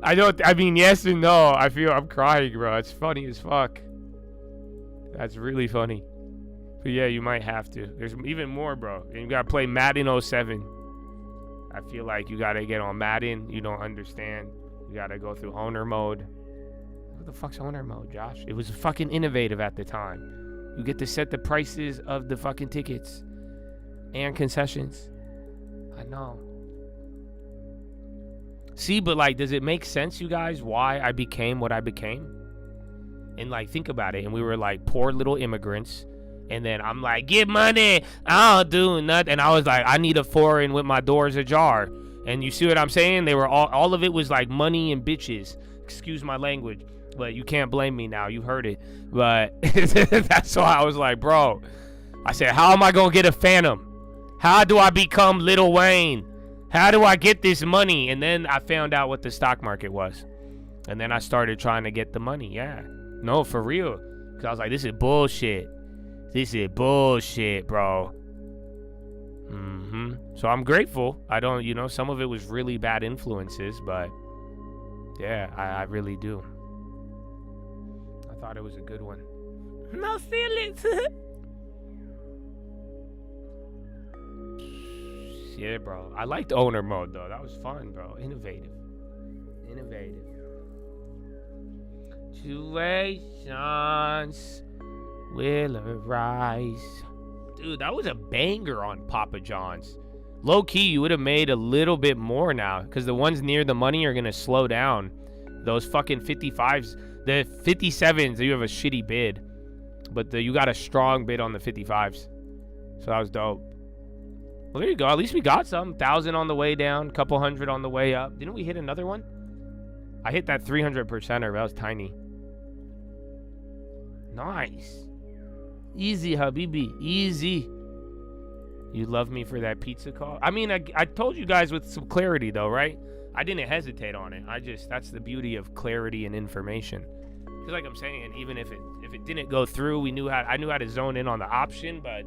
I mean, yes and no. I feel I'm crying, bro. It's funny as fuck. That's really funny. But yeah, you might have to. There's even more, bro. And you gotta play Madden 07. I feel like you gotta get on Madden. You don't understand. You gotta go through owner mode. What the fuck's owner mode, Josh? It was fucking innovative at the time. You get to set the prices of the fucking tickets and concessions. I know. See, but like, does it make sense, you guys, why I became what I became? And like, think about it. And we were like poor little immigrants. And then I'm like, get money. I don't do nothing. And I was like, I need a foreign with my doors ajar. And you see what I'm saying? They were all of it was like money and bitches. Excuse my language. But you can't blame me now. You heard it. But that's why I was like, bro. I said, how am I going to get a Phantom? How do I become Lil Wayne? How do I get this money? And then I found out what the stock market was. And then I started trying to get the money. Yeah. No, for real. Because I was like, this is bullshit. This is bullshit, bro. So I'm grateful. I don't, you know, some of it was really bad influences, but yeah, I really do. I thought it was a good one. No feelings. Yeah, bro. I liked owner mode, though. That was fun, bro. Innovative. Situations will arise. Dude, that was a banger on Papa John's. Low key, you would have made a little bit more now, because the ones near the money are gonna slow down. Those fucking 55s, the 57s, you have a shitty bid, but you got a strong bid on the 55s. So that was dope. Well, there you go. At least we got some. 1,000 on the way down, couple hundred on the way up. Didn't we hit another one? I hit that 300%er. That was tiny. Nice. Easy, Habibi. Easy. You love me for that pizza call? I mean, I told you guys with some clarity, though, right? I didn't hesitate on it. That's the beauty of clarity and information. Because like I'm saying, even if it didn't go through, I knew how to zone in on the option, but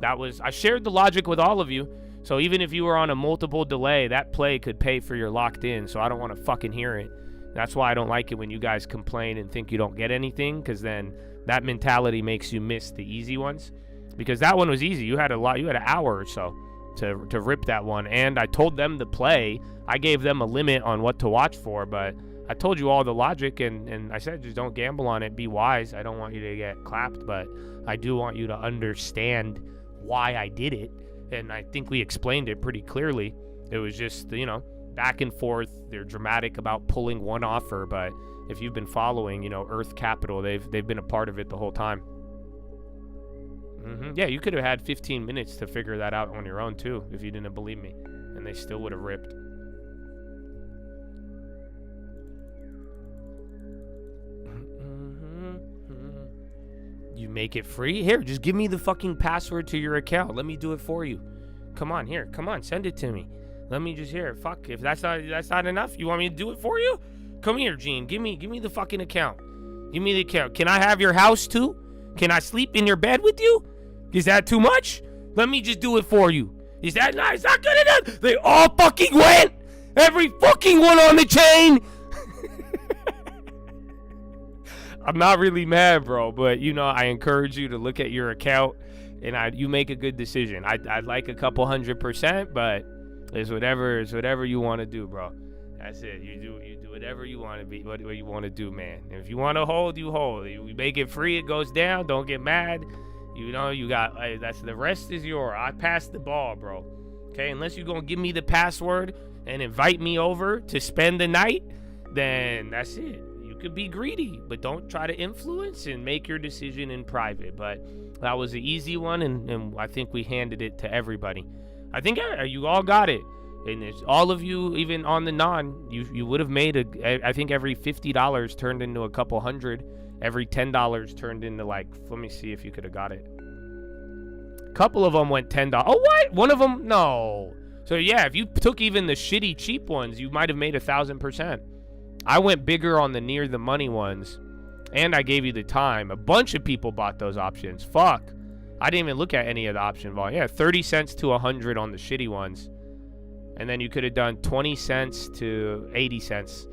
I shared the logic with all of you. So even if you were on a multiple delay, that play could pay for your locked in. So I don't want to fucking hear it. That's why I don't like it when you guys complain and think you don't get anything, because then that mentality makes you miss the easy ones. Because that one was easy. You had an hour or so to rip that one. And I told them to play. I gave them a limit on what to watch for, but I told you all the logic, and I said just don't gamble on it. Be wise. I don't want you to get clapped, but I do want you to understand why I did it. And I think we explained it pretty clearly. It was just, you know, back and forth. They're dramatic about pulling one offer, but if you've been following, you know, Earth Capital, they've been a part of it the whole time. Yeah, you could have had 15 minutes to figure that out on your own too, if you didn't believe me, and they still would have ripped. You make it free? Here, just give me the fucking password to your account. Let me do it for you. Come on, here. Come on, send it to me. Let me just hear. Fuck, if that's not enough, you want me to do it for you? Come here, Gene. Give me the fucking account. Give me the account. Can I have your house too? Can I sleep in your bed with you? Is that too much? Let me just do it for you. Is that nice? Not good enough? They all fucking went. Every fucking one on the chain. I'm not really mad, bro, but you know, I encourage you to look at your account and you make a good decision. I'd like a couple 100%, but it's whatever you want to do, bro. That's it. You do whatever you want to be, what you want to do, man. If you want to hold, you hold. We make it free, it goes down. Don't get mad. You know, you got that's the rest is yours. I passed the ball, bro. Okay, unless you're gonna give me the password and invite me over to spend the night, then that's it. You could be greedy, but don't try to influence and make your decision in private. But that was an easy one, and I think we handed it to everybody. I think you all got it. And it's all of you, even on the you would have made I think every $50 turned into a couple hundred. Every $10 turned into like, let me see if you could have got it. A couple of them went $10. Oh, what? One of them? No. So yeah, if you took even the shitty cheap ones, you might have made 1,000%. I went bigger on the near the money ones, and I gave you the time. A bunch of people bought those options. Fuck. I didn't even look at any of the option volume. Yeah, 30 cents to 100 on the shitty ones. And then you could have done 20 cents to 80 cents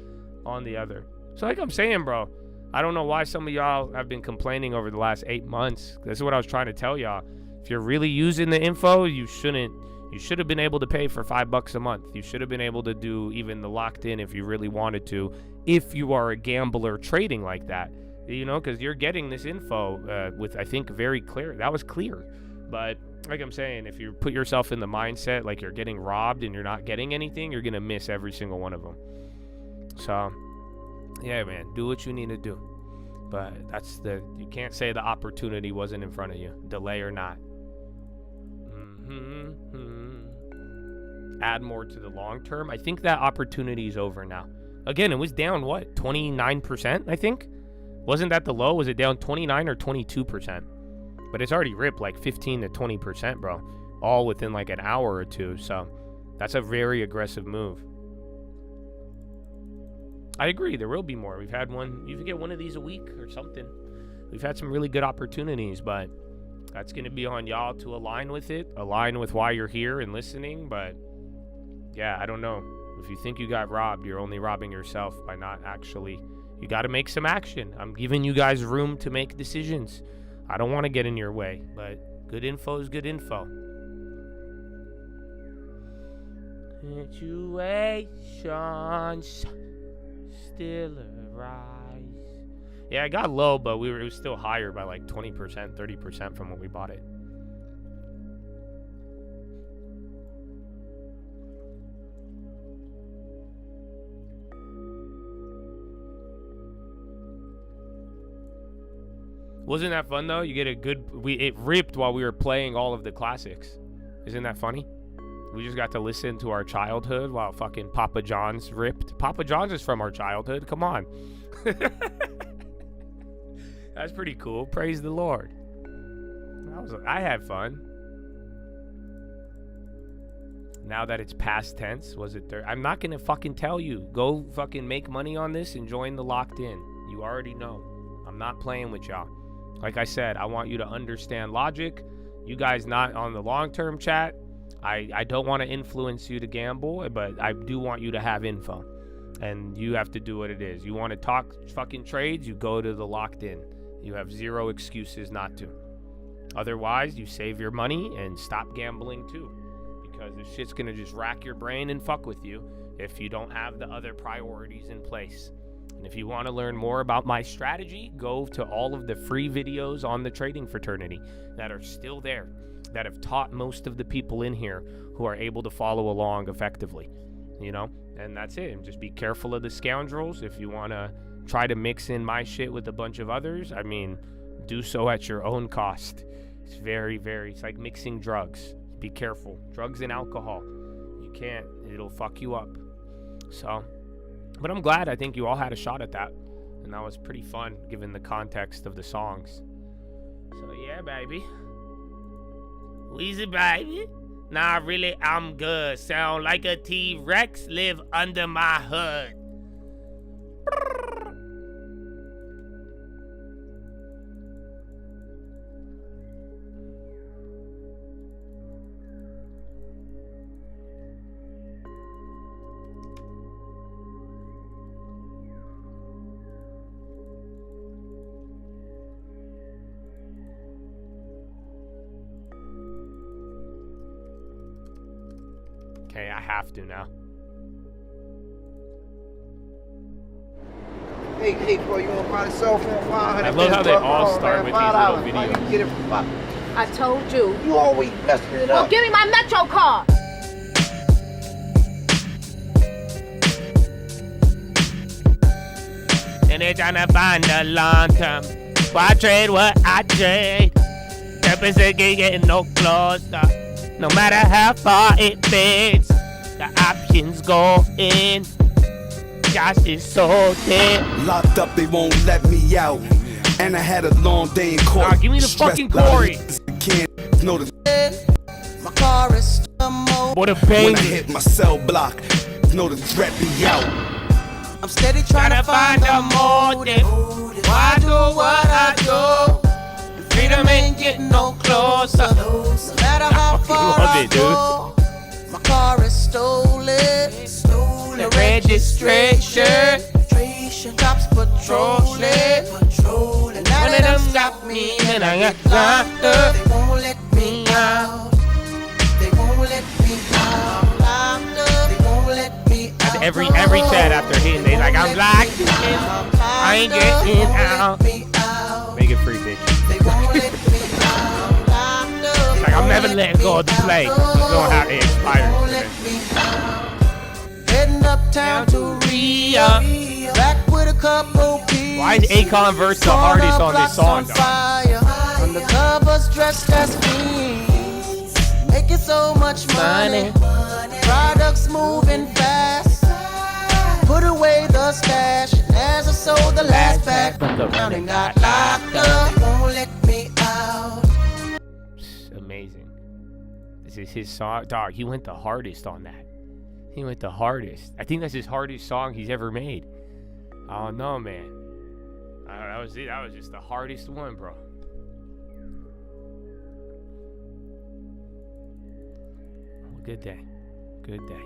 on the other. So like I'm saying, bro, I don't know why some of y'all have been complaining over the last 8 months. This is what I was trying to tell y'all. If you're really using the info, you should have been able to pay for $5 a month. You should have been able to do even the locked in if you really wanted to, if you are a gambler trading like that, you know, because you're getting this info with, I think, very clear. That was clear. But like I'm saying, if you put yourself in the mindset like you're getting robbed and you're not getting anything, you're going to miss every single one of them. So yeah, man, do what you need to do. But you can't say the opportunity wasn't in front of you, delay or not. Add more to the long term. I think that opportunity is over now. Again, it was down, what, 29%, I think? Wasn't that the low? Was it down 29 or 22%? But it's already ripped like 15 to 20%, bro. All within like an hour or two. So that's a very aggressive move. I agree. There will be more. We've had one. You can get one of these a week or something. We've had some really good opportunities, but that's going to be on y'all to align with it. Align with why you're here and listening. But yeah, I don't know. If you think you got robbed, you're only robbing yourself by not actually. You got to make some action. I'm giving you guys room to make decisions. I don't want to get in your way, but good info is good info. Situations still arise. Yeah, it got low, but it was still higher by like 20%, 30% from when we bought it. Wasn't that fun though? You get a good. It ripped while we were playing all of the classics. Isn't that funny? We just got to listen to our childhood while fucking Papa John's ripped. Papa John's is from our childhood. Come on. That's pretty cool. Praise the Lord. I had fun. Now that it's past tense, was it I'm not gonna fucking tell you. Go fucking make money on this and join the locked in. You already know. I'm not playing with y'all. Like I said, I want you to understand logic. You guys not on the long-term chat. I don't want to influence you to gamble, but I do want you to have info. And you have to do what it is. You want to talk fucking trades, you go to the locked in. You have zero excuses not to. Otherwise, you save your money and stop gambling too. Because this shit's going to just rack your brain and fuck with you if you don't have the other priorities in place. And if you want to learn more about my strategy, go to all of the free videos on the trading fraternity that are still there, that have taught most of the people in here who are able to follow along effectively, you know? And that's it. And just be careful of the scoundrels. If you want to try to mix in my shit with a bunch of others, I mean, do so at your own cost. It's it's like mixing drugs. Be careful. Drugs and alcohol. You can't, it'll fuck you up. So, but I'm glad. I think you all had a shot at that. And that was pretty fun given the context of the songs. So yeah, baby. Weezy, baby. Nah, really, I'm good. Sound like a T-Rex, live under my hood. Okay, I have to now. Hey, bro, you want to buy the cell phone? I love how they all start with these little videos. You get it for $5. I told you. You always messing it Well, up. give me my Metro card. And they're trying to find a long term. Why trade what I trade? Purpose ain't getting no closer. No matter how far it fades, the options go in. Josh is so dead. Locked up, they won't let me out. And I had a long day in court. Nah, give me the fucking Corey. Can't notice. My car is still mobile. What a When baby. I hit my cell block, know the threat be out. I'm steady trying to find a motive. Why do what I do? Freedom ain't getting no closer. No matter how far I go. My car is stolen. The registration. Cops patrolling. And none of them got me. And I got locked up. They won't let me out. They won't let me out. Locked up. They won't let me out. Every chat after hitting, they like, I'm locked in. I ain't getting out. Make it free, bitch. Like, I'm never letting go of the play. It's going how it expires. Heading uptown to Rio. Back with a couple people. Why is Akon verse the hardest on this song, dog? Undercovers dressed as fiends. Making so much money. Products moving fast. Put away the stash. As I sold the last pack. Counting got locked up. They won't let me out. Amazing. This is his song. Dog, he went the hardest on that. He went the hardest. I think that's his hardest song he's ever made. I don't know, man. That was it. That was just the hardest one, bro. Good day. Good day.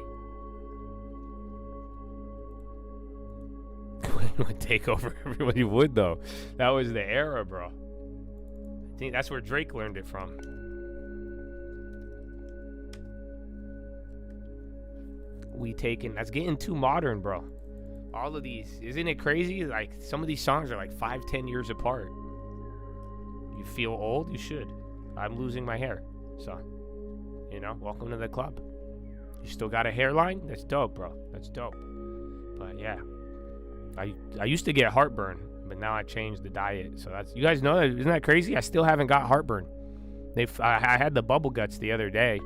He would take over everybody would, though. That was the era, bro. I think that's where Drake learned it from. That's getting too modern, bro. All of these, isn't it crazy? Like, some of these songs are like 5-10 years apart. You feel old? You should. I'm losing my hair, so, you know, welcome to the club. You still got a hairline? That's dope, bro. That's dope. But yeah, I used to get heartburn, but now I changed the diet. So that's, you guys know that? Isn't that crazy? I still haven't got heartburn. I had the bubble guts the other day,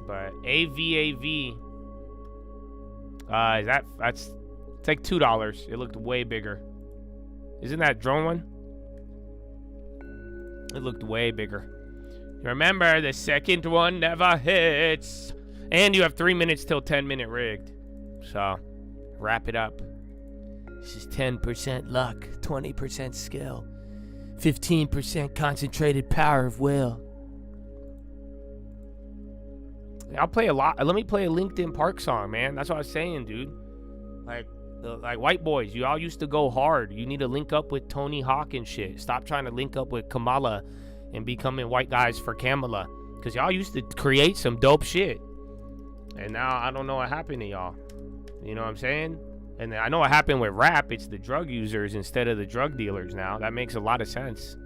but AVAV. That's it's like $2. It looked way bigger. Isn't that drone one? It looked way bigger. Remember, the second one never hits. And you have 3 minutes till 10-minute rigged. So, wrap it up. This is 10% luck, 20% skill, 15% concentrated power of will. I'll play a lot. Let me play a LinkedIn Park song, man. That's what I was saying, dude. Like white boys, you all used to go hard. You need to link up with Tony Hawk and shit. Stop trying to link up with Kamala and becoming white guys for Kamala. Because y'all used to create some dope shit. And now I don't know what happened to y'all. You know what I'm saying? And I know what happened with rap. It's the drug users instead of the drug dealers now. That makes a lot of sense.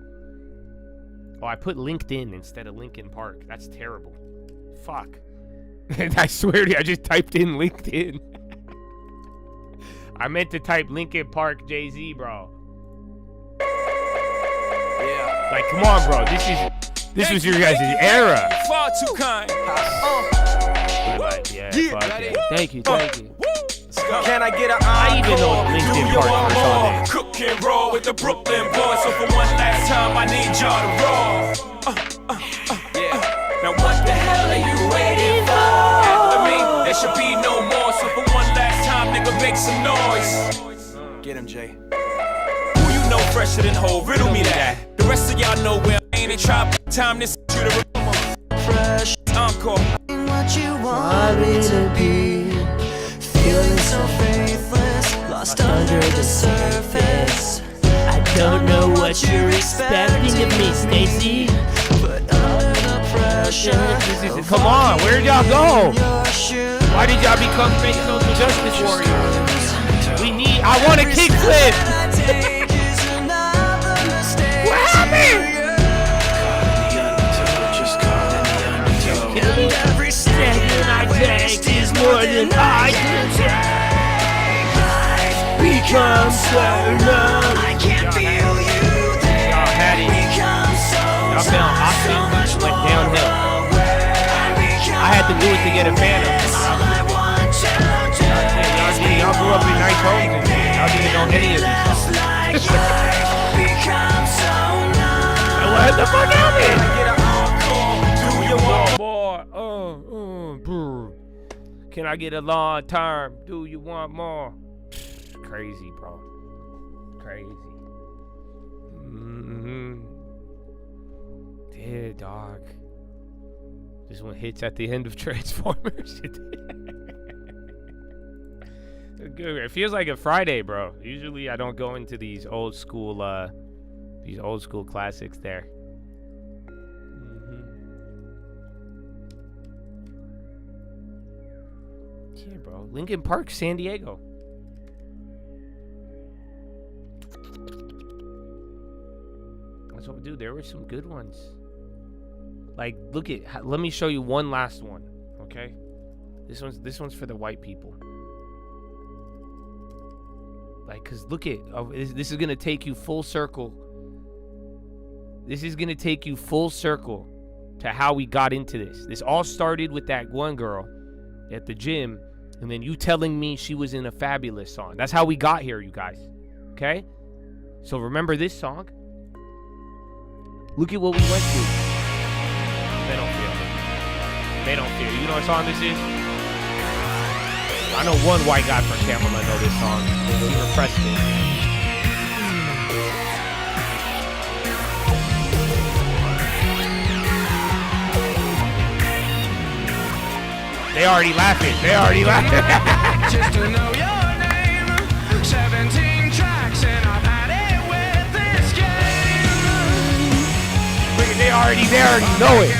Oh, I put LinkedIn instead of Linkin Park. That's terrible. Fuck. I swear to you, I just typed in LinkedIn. I meant to type Linkin Park Jay-Z, bro. Yeah. Like, come on, bro. This was your guys' era. Far too kind. Like, yeah, fuck it. Thank you. Can I get an I even know LinkedIn Park first on there. Cook and roll with the Brooklyn boys. So for one last time, I need y'all to roll. Now what the hell are you waiting for? After me, there should be no more. So for one last time, nigga, make some noise. Get him, Jay. Who you know fresher than Ho? Riddle me that. The rest of y'all know where I ain't in trap time. This you to fresh encore. What you want me to be. Feeling so faithless, lost under the surface. I don't know what you're expecting of me, Stacy. But under the pressure. Come on, where'd y'all go? Why did y'all become fake social justice warriors? I want a kickflip. What happened? Every second I take is more than I can take. Become so numb. I can't feel you there. Y'all had it. Y'all felt awesome. Went downhill. I had to do it to get a phantom. Y'all grew up in nice homes and shit. Y'all didn't know any of these songs. What the fuck happened? Do you want more? Can I get a long term? Do you want more? Crazy, bro. Crazy. Yeah, dog. This one hits at the end of Transformers. Good. It feels like a Friday, bro. Usually I don't go into these old school classics there. Yeah, bro. Lincoln Park, San Diego. That's what we do. There were some good ones. Like, look at. Let me show you one last one. Okay. This one's for the white people. Like, cause look at. This is gonna take you full circle. This is gonna take you full circle to how we got into this. This all started with that one girl at the gym, and then you telling me she was in a Fabulous song. That's how we got here, you guys. Okay? So remember this song? Look at what we went through. They don't feel it. They don't feel it. You know what song this is? I know one white guy from Campbell know this song. He repressed it. They already laughing. Just to know your name. 17 tracks and I've had it with this game. Look, they already know it.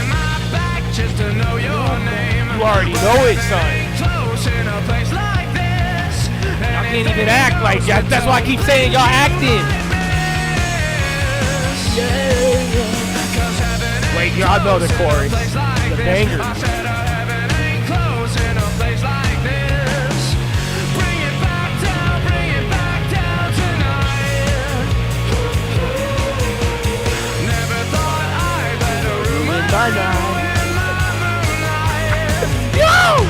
Just to know your name. You already know it, son. Close in a place like this. Y'all can't even act like that. That's why I keep saying y'all acting. Wait, y'all know the chorus. The banger.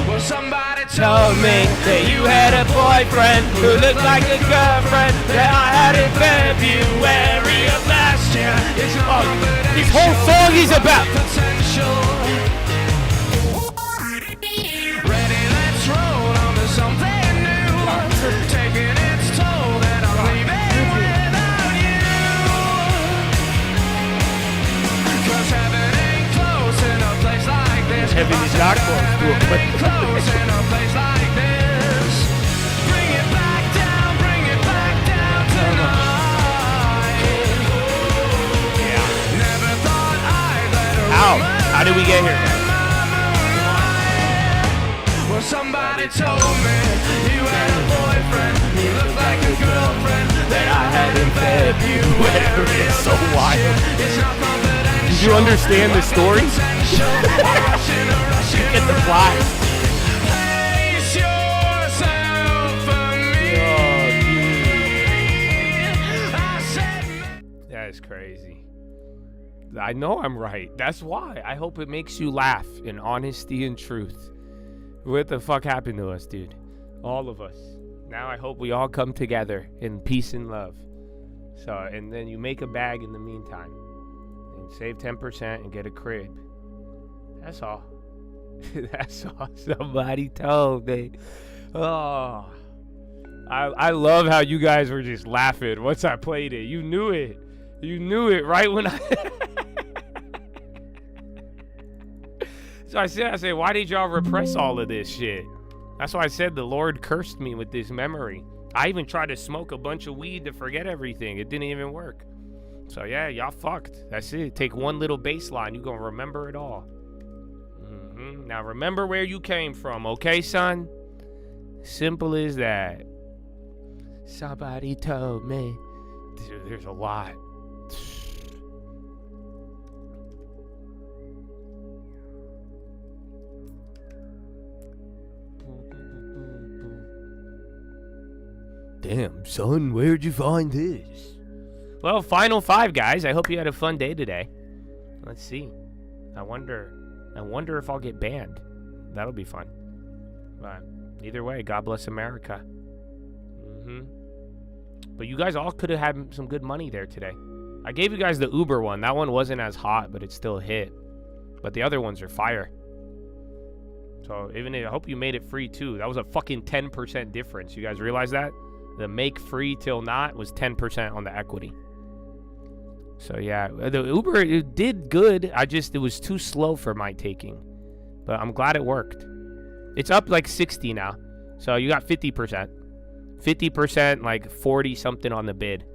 Well, somebody told me that you had a boyfriend who looked like a girlfriend that I had in February of last year. This whole song is about potential. Ready, let's roll on to something new. Taking its toll and I'm leaving without you. 'Cause heaven ain't close in a place like this. Heaven is not close to a place close in a place like this. Bring it back down tonight. Yeah. Never thought I'd let her. How did we get here? Well, somebody told me you had a boyfriend. You looked like a girlfriend that I had in February. It's so wild. It's not confidential. Did you understand the story? Get the plot. Place yourself for me. That's crazy. I know I'm right. That's why. I hope it makes you laugh in honesty and truth. What the fuck happened to us, dude? All of us. Now I hope we all come together in peace and love. So, and then you make a bag in the meantime. And save 10% and get a crib. That's all. That's all somebody told me. Oh. I love how you guys were just laughing once I played it. You knew it. You knew it right when I... So I said, why did y'all repress all of this shit? That's why I said the Lord cursed me with this memory. I even tried to smoke a bunch of weed to forget everything. It didn't even work. So yeah, y'all fucked. That's it. Take one little bass line. You're going to remember it all. Now remember where you came from, okay, son? Simple as that. Somebody told me. Dude, there's a lot. Damn, son, where'd you find this? Well, final 5, guys. I hope you had a fun day today. Let's see. I wonder if I'll get banned. That'll be fun. But either way, God bless America. But you guys all could have had some good money there today. I gave you guys the Uber one. That one wasn't as hot, but it still hit. But the other ones are fire. So I hope you made it free too. That was a fucking 10% difference. You guys realize that? The make free till not was 10% on the equity. So yeah, the Uber, it did good. It was too slow for my taking. But I'm glad it worked. It's up like 60 now. So you got 50%. 50%, like 40 something on the bid.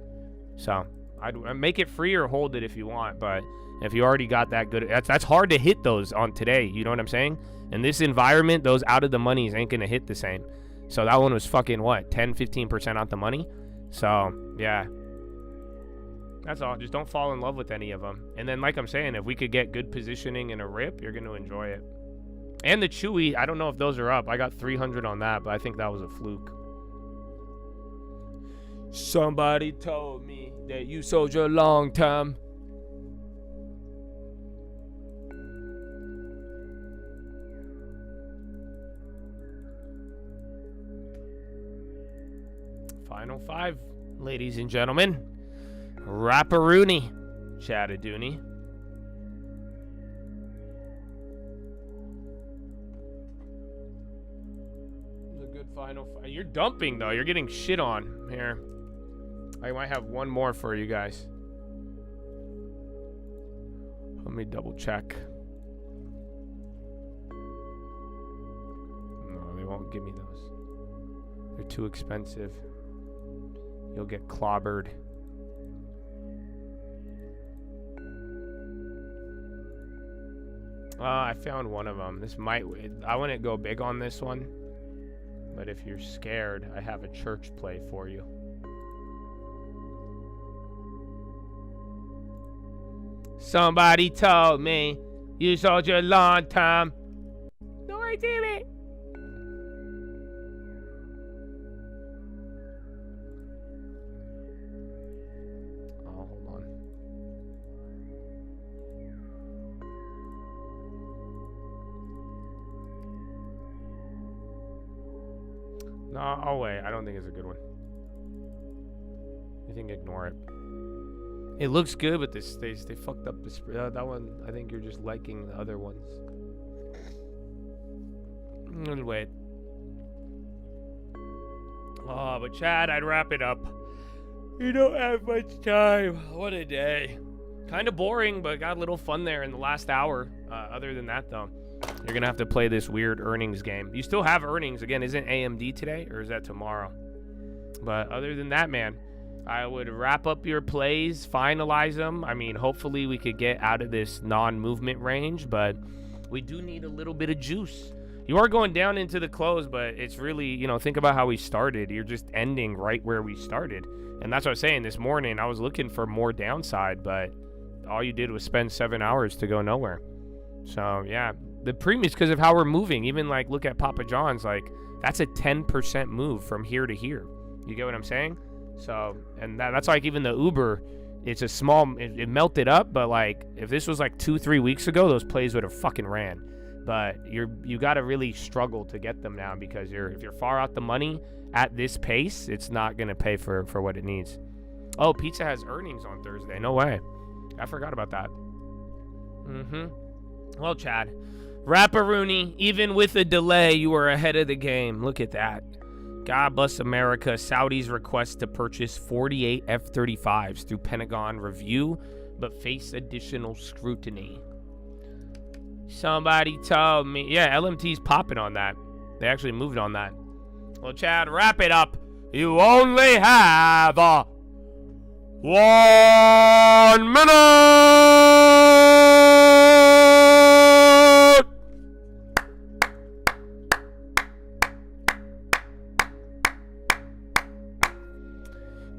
So I'd make it free or hold it if you want. But if you already got that good, that's hard to hit those on today. You know what I'm saying? In this environment, those out of the monies ain't going to hit the same. So that one was fucking what? 10, 15% out the money? So yeah. That's all. Just don't fall in love with any of them. And then, like I'm saying, if we could get good positioning in a rip, you're going to enjoy it. And the Chewy, I don't know if those are up. I got 300 on that, but I think that was a fluke. Somebody told me that you sold your long time. Final 5, ladies and gentlemen. Rapparoony, Chattadooney. The good final 5. You're dumping though. You're getting shit on here. I might have one more for you guys. Let me double check. No, they won't give me those. They're too expensive. You'll get clobbered. I found one of them. I wouldn't go big on this one. But if you're scared, I have a church play for you. Somebody told me you sold your long time. No, I didn't. Oh, hold on. No, oh wait, I don't think it's a good one. I think ignore it. It looks good, but they fucked up the that one. I think you're just liking the other ones. Wait. Oh, but Chad, I'd wrap it up. You don't have much time. What a day. Kind of boring, but got a little fun there in the last hour. Other than that, though, you're gonna have to play this weird earnings game. You still have earnings. Again, isn't AMD today, or is that tomorrow? But other than that, man, I would wrap up your plays, finalize them. I mean, hopefully we could get out of this non-movement range, but we do need a little bit of juice. You are going down into the close, but it's really, you know, think about how we started. You're just ending right where we started. And that's what I was saying this morning. I was looking for more downside, but all you did was spend 7 hours to go nowhere. So, yeah. The premium is because of how we're moving. Even, like, look at Papa John's. Like, that's a 10% move from here to here. You get what I'm saying? So, and that's like even the Uber, it's a small, it melted up, but like if this was like 2-3 weeks ago, those plays would have fucking ran. But you got to really struggle to get them now because if you're far out the money at this pace, it's not going to pay for what it needs. Oh, Pizza has earnings on Thursday. No way. I forgot about that. Well, Chad, Rapparoony, even with a delay, you were ahead of the game. Look at that. God bless America. Saudis request to purchase 48 F-35s through Pentagon review, but face additional scrutiny. Somebody told me. Yeah, LMT's popping on that. They actually moved on that. Well, Chad, wrap it up. You only have 1 minute.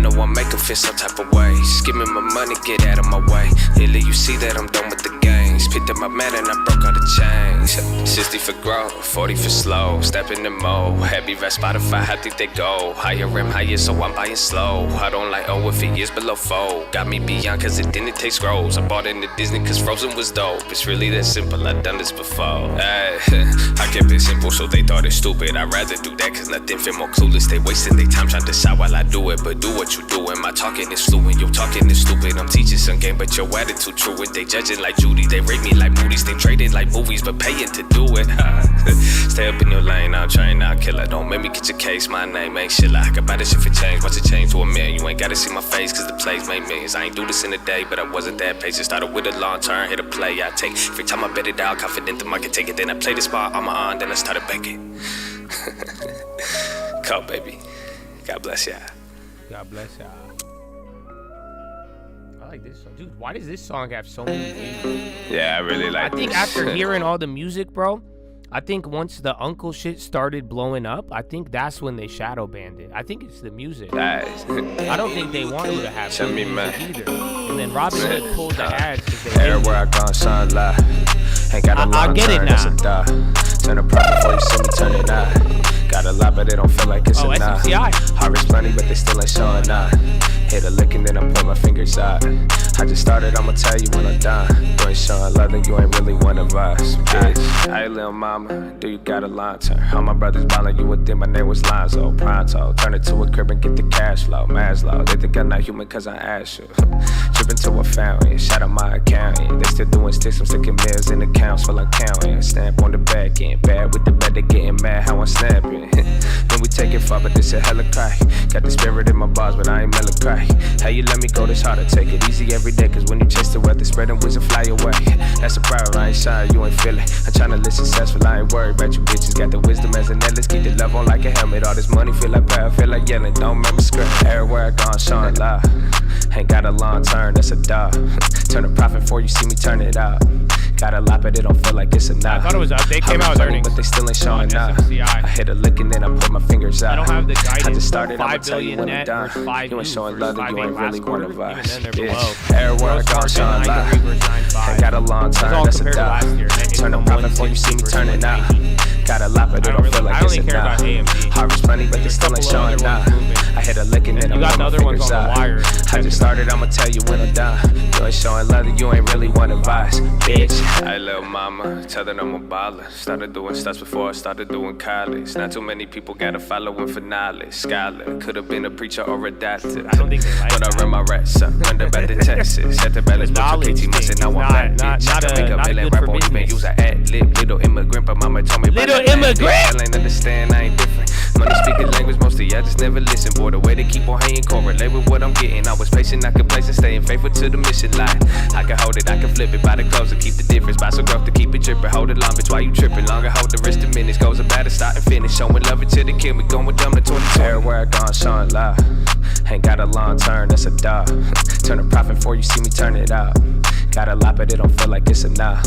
know I make her feel some type of ways. Give me my money, get out of my way. Lately you see that I'm done with the games. Picked up my mat and I broke all the chains. 60 for growth, 40 for slow. Step in the mode, heavy rest Spotify, I think they go. Higher rim, higher, so I'm buying slow. I don't like if it is below 4. Got me beyond cause it didn't take scrolls. I bought into Disney cause Frozen was dope. It's really that simple, I've done this before. I kept it simple so they thought it's stupid. I'd rather do that cause nothing feel more clueless. They wasting their time trying to decide while I do it. But do what you doing, my talking is fluent. Your talking is stupid, I'm teaching some game but your attitude truant. They judging like Judy, they rate me like booties. They trading like movies but paying to do it. Stay up in your lane, I'm trying not killer. Don't make me get your case, my name ain't shit. I can buy this shit for change, watch it change to a million. You ain't gotta see my face cause the plays made millions. I ain't do this in a day but I wasn't that patient. Started with a long turn, hit a play I take. Every time I bet it out, confident the market take it. Then I play the spot on my on, then I started banking. Call baby, God bless ya. God bless ya. I like this song. Dude, why does this song have so many views? Yeah, I really like I think this. after hearing all the music, bro, I think once the uncle shit started blowing up, I think that's when they shadow banned it. I think it's the music. I don't think they wanted to have Tell me, man. either. And then Robin Hood pulled the ads because they everywhere I go, shine light. Ain't got a long I get it turn, now. that's a die. Turn a profit before you see me turn it out. Got a lot, but they don't feel like it's enough. SMCI. Harvest plenty, but they still ain't showing up. Hit a lick and then I put my fingers out. I just started, I'ma tell you when I'm done. You ain't showing love, then you ain't really one of us. Bitch, hey little mama, do you got a line turn? All my brothers ballin', you would think my name was Lonzo. Pronto, turn it to a crib and get the cash flow. Maslow, they think I'm not human cause I asked you. Trippin' to a fountain, shout out my accountant. They still doing sticks, I'm sticking mills in accounts while I'm counting. Stamp on the back end, bad with the bed, they getting mad how I'm snapping. Then we take it far, but this a hella cry. Got the spirit in my bars, but I ain't mellow cry. How you let me go this hard, I take it easy every day. Cause when you chase the weather, spreading wings and fly away. That's a problem, I ain't shy, you ain't feel it. I'm tryna live successful, I ain't worried about you bitches. Got the wisdom as an endless, keep the love on like a helmet. All this money feel like power, feel like yelling. Don't remember script, everywhere I go, I'm showing love. Ain't got a long turn, that's a dog. Turn a profit before you see me turn it out. Got a lot, but it don't feel like it's enough. I thought it was they came out with earnings, but they still ain't showing up. I hit a lick and then I put my fingers out. I don't have the guidance. I just started, I'ma 5 tell you billion when I'm net done. versus 5 You ain't showing love, and you ain't really one of us. Even then they're below. Everywhere I go, showing love. I got a long turn, that's a dog. Turn a profit before you see me turn it out. Got a lot, but it don't feel like it's enough. Harvest plenty, but they still ain't showing up. I hit a lick and then I put my fingers out. I just started, I'ma tell you when I'm done. You ain't showing love, and you ain't really one of us, bitch. Hey, little mama, tell that I'm a baller. Started doing stunts before I started doing college. Not too many people got a following for knowledge. Scholar, could've been a preacher or a doctor. I don't think they like But I run my rats up, run back to Texas. Had the balance, but you can't must and now I'm back, bitch. I can make a million rap on even use an ad-lib. Little immigrant, but mama told me Little immigrant? I ain't understand, I ain't different. Money speaking language, mostly I just never listen. Boy, the way they keep on hanging correlate with what I'm getting. I was patient, I could place and staying faithful to the mission line. I can hold it, I can flip it by the clothes and keep the difference. By some growth to keep it tripping. Hold it long, bitch, why you tripping? Longer hold the rest of minutes. Goes about to start and finish. Showing love until the kill me. Going dumb to 22. Everywhere I go, I'm showing love. Ain't got a long turn, that's a dog. Turn a profit before you see me turn it out. Got a lot, but it don't feel like it's enough.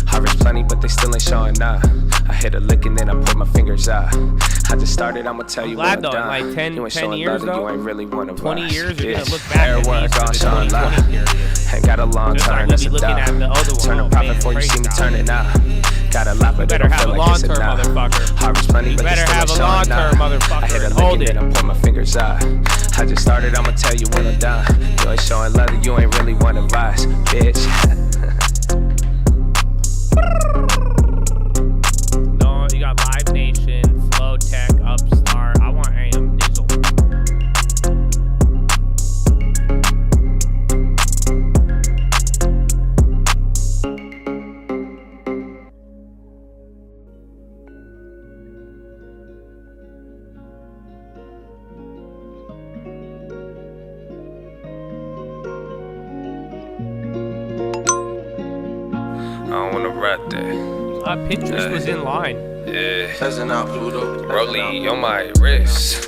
Harvest plenty, but they still ain't showing up. I hit a lick and then I put my fingers out. I just started, I'ma tell you when I'm done. Like 10 you ain't showing years love, though, you ain't really one of 20 us. years, you're Yeah. gonna look back Everywhere I at go, I'm these showing love. 2020 period. Ain't got a long Just turn, like that's we a be looking dog. at the other one. Turn a Oh, profit man, before you crazy see me dog. turn it out. Got a lot, but it better don't have feel a like it's long-term, enough. motherfucker. Harvest plenty, You but they better still have ain't a showing long-term, up. motherfucker, I hit a and lick hold and it. then I put my fingers out. I just started, I'ma tell you when I'm done. You ain't showing love, and you ain't really one of us, bitch. No, you got Live Nation, Flow Tech, Upstart. I want AM Dizzle. I don't wanna rap that. Pinterest was in line. Yeah. Cousin out, Pluto. Rollie on my wrist.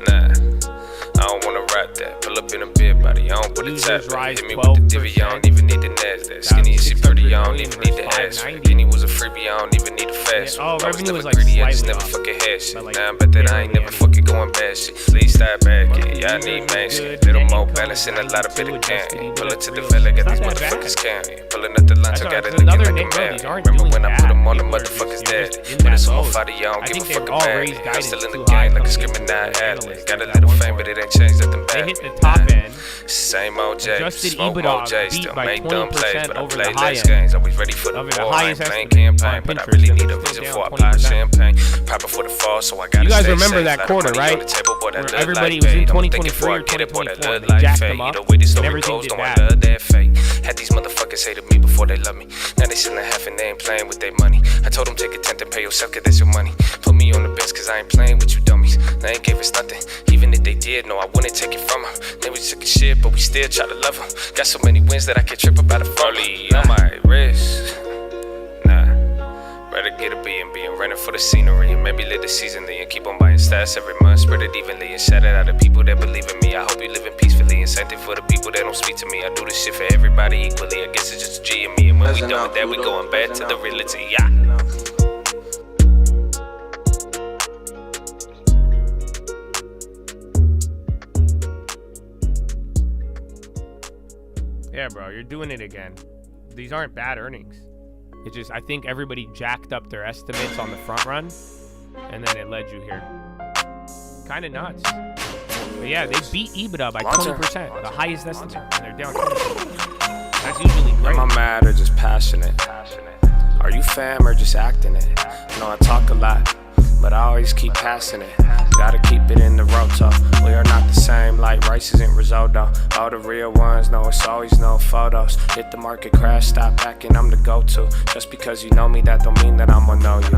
Nah, I don't wanna rap that. Pull up in a big body, I don't put a Users tap. rise Hit me with the divvy, I don't even need the NASDAQ. Skinny and she pretty, I don't even need the ass. Penny was a freebie, I don't even need a fast. Oh, I was revenue never was like greedy, I just slightly never off. fucking had shit. Like, Now I bet that I ain't never fucking going bad shit. Please stop back, yeah, I need man shit. Little more balance and a lot of bit of can. Pull up to the villa, got these motherfuckers counting. Pulling up the lunch, I got it looking like a man. Remember when I put them on the motherfuckers dead? But it's all fighty, I don't give a fuck about it. I'm still in the game like a screaming athlete. Got a little fame, but it ain't changed nothing bad. They hit the top end. Same old J, Adjusted smoke EBITDA more J, beat still by make dumb plays, 20% but I over play the high less end. games. Always ready for the Over the war. I ain't highest playing estimate campaign, on but I Pinterest, really and need a it's reason still for a down pie 20%. champagne. Proper for the fall, so I gotta You guys stay remember safe. that Lot of quarter, money right? on the table, boy, that Where look everybody like was in fate. I'ma 2023 think before I or get it, boy, that 2024. look They like jacked fate. them up, The way the and story everything goes, did don't bad. I love that fate. Had these motherfuckers hated me before they love me. Now they selling half and they ain't playing with their money. I told them take a tenth and pay yourself, cause that's your money. Put me on the bench, cause I ain't playing with you dummies. They ain't gave us nothing, even if they did, no, I wouldn't take it from them. Then we took a shit, but we still try to love them. Got so many wins that I can't trip about a folly on my wrist. Nah, rather get a B&B and rent it for the scenery. And maybe live the season and keep on buying stats every month. Spread it evenly and shout it out to people that believe in me. I hope you living peacefully and same thing for the people that don't speak to me. I do this shit for everybody equally. I guess it's just a G and me. And when we done with that, we going back to the reality. Yeah. Yeah, bro, you're doing it again. These aren't bad earnings. It's just, I think everybody jacked up their estimates on the front run, and then it led you here. Kind of nuts. But yeah, they beat EBITDA by 20%, the highest estimate, and they're down 20%. That's usually great. Am I mad or just passionate? Are you fam or just acting it? No, I talk a lot, but I always keep passing it. Gotta keep it in the roto. We are not the same, like rice isn't risotto. All the real ones know it's always no photos. Hit the market crash, stop backing, I'm the go-to. Just because you know me, that don't mean that I'ma know you.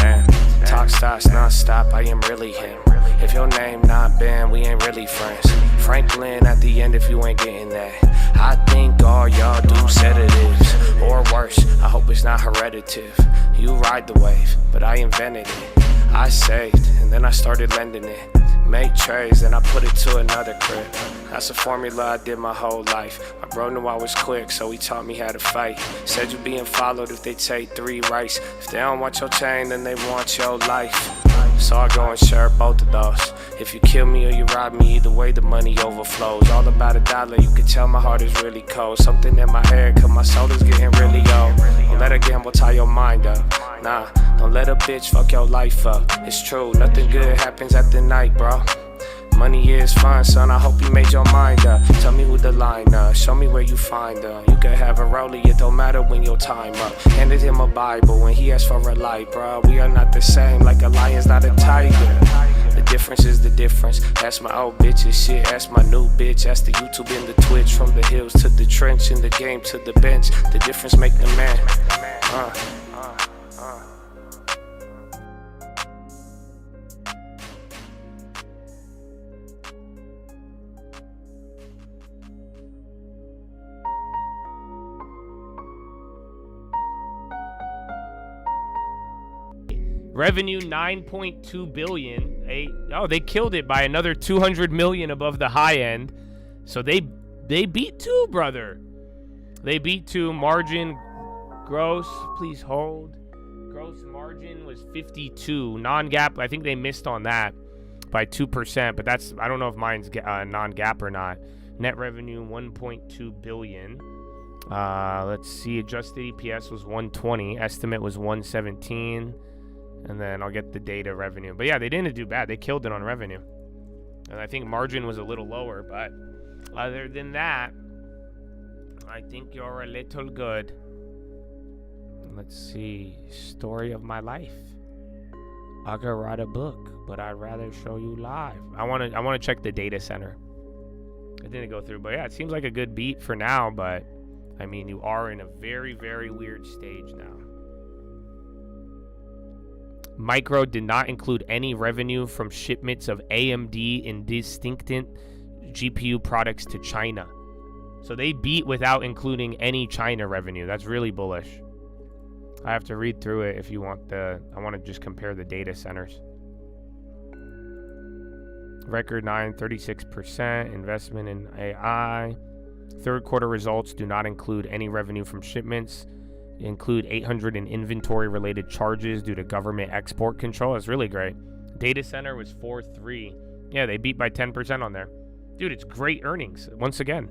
Man, talk starts non-stop, I am really him. If your name not Ben, we ain't really friends. Franklin at the end if you ain't getting that. I think all y'all do sedatives, or worse, I hope it's not hereditive. You ride the wave, but I invented it. I saved, and then I started lending it. Make trades, then I put it to another crib. That's a formula I did my whole life. My bro knew I was quick, so he taught me how to fight. Said you being followed if they take 3 rights. If they don't want your chain, then they want your life. So I go and share both of those. If you kill me or you rob me, either way the money overflows. All about $1, you can tell my heart is really cold. Something in my head, cause my soul is getting really old. Don't let a gamble tie your mind up. Nah, don't let a bitch fuck your life up. It's true, nothing good happens at the night, bro. Money is fun, son, I hope you made your mind up. Tell me who the line up, show me where you find her. You could have a rollie, it don't matter when your time up. Handed him a Bible when he asked for a light, bro. We are not the same, like a lion's not a tiger. The difference is the difference. Ask my old bitches shit, ask my new bitch. Ask the YouTube and the Twitch. From the hills to the trench, in the game to the bench. The difference make the man. Revenue 9.2 billion. They killed it by another 200 million above the high end. So they beat 2, brother. They beat 2. Margin gross, please hold. Gross margin was 52. Non-GAAP, I think they missed on that by 2%, but that's, I don't know if mine's non-GAAP or not. Net revenue 1.2 billion. Let's see, adjusted EPS was 120. Estimate was 117. And then I'll get the data revenue. But yeah, they didn't do bad. They killed it on revenue. And I think margin was a little lower. But other than that, I think you're a little good. Let's see. Story of my life. I could write a book, but I'd rather show you live. I want to check the data center. I didn't go through. But yeah, it seems like a good beat for now. But, I mean, you are in a very, very weird stage now. Micro did not include any revenue from shipments of AMD and distinctive GPU products to China. So they beat without including any China revenue. That's really bullish. I have to read through it if you want I want to just compare the data centers. Record 36% investment in AI. Third quarter results do not include any revenue from shipments. Include 800 in inventory related charges due to government export control. That's really great. Data center was 4.3. Yeah, they beat by 10% on there. Dude, it's great earnings. Once again,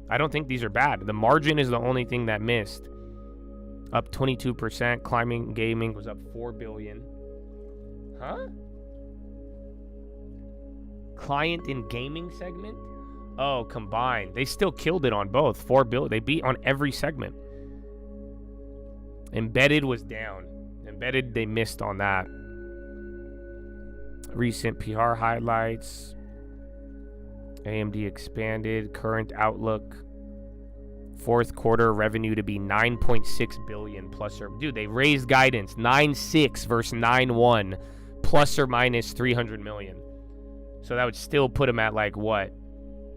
I don't think these are bad. The margin is the only thing that missed. Up 22%. Climbing gaming was up 4 billion. Huh? Client and gaming segment? Oh, combined. They still killed it on both. 4 billion. They beat on every segment. Embedded was down. Embedded, they missed on that. Recent PR highlights. AMD expanded. Current outlook. Fourth quarter revenue to be 9.6 billion plus or... Dude, they raised guidance. 9.6 versus 9.1 plus or minus 300 million. So that would still put them at like what?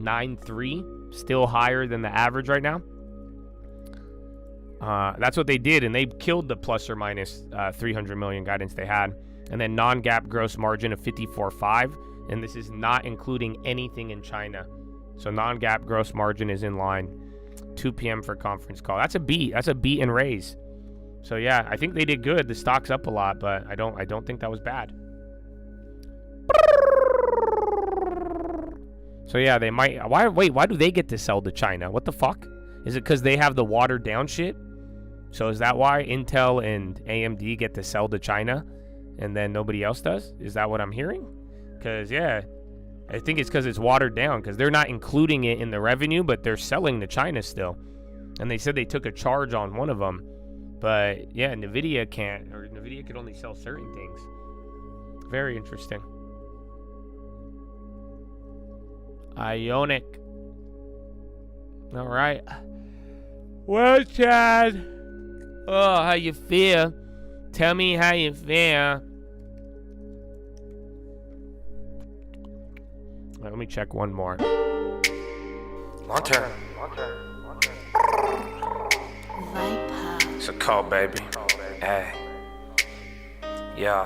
9.3? Still higher than the average right now? That's what they did, and they killed the plus or minus 300 million guidance they had. And then non-GAAP gross margin of 54.5, and this is not including anything in China. So non-GAAP gross margin is in line. 2 p.m. for conference call. That's a beat. That's a beat and raise. So yeah, I think they did good. The stock's up a lot, but I don't think that was bad. So yeah, they might. Why do they get to sell to China? What the fuck? Is it because they have the watered down shit? So is that why Intel and AMD get to sell to China and then nobody else does? Is that what I'm hearing? Because, yeah, I think it's because it's watered down because they're not including it in the revenue, but they're selling to China still. And they said they took a charge on one of them. But, yeah, NVIDIA can't, or NVIDIA could only sell certain things. Very interesting. Ionic. All right. Well, Chad. Oh, how you feel? Tell me how you feel. Let me check one more. Long term. It's a call, baby. Hey. Yeah.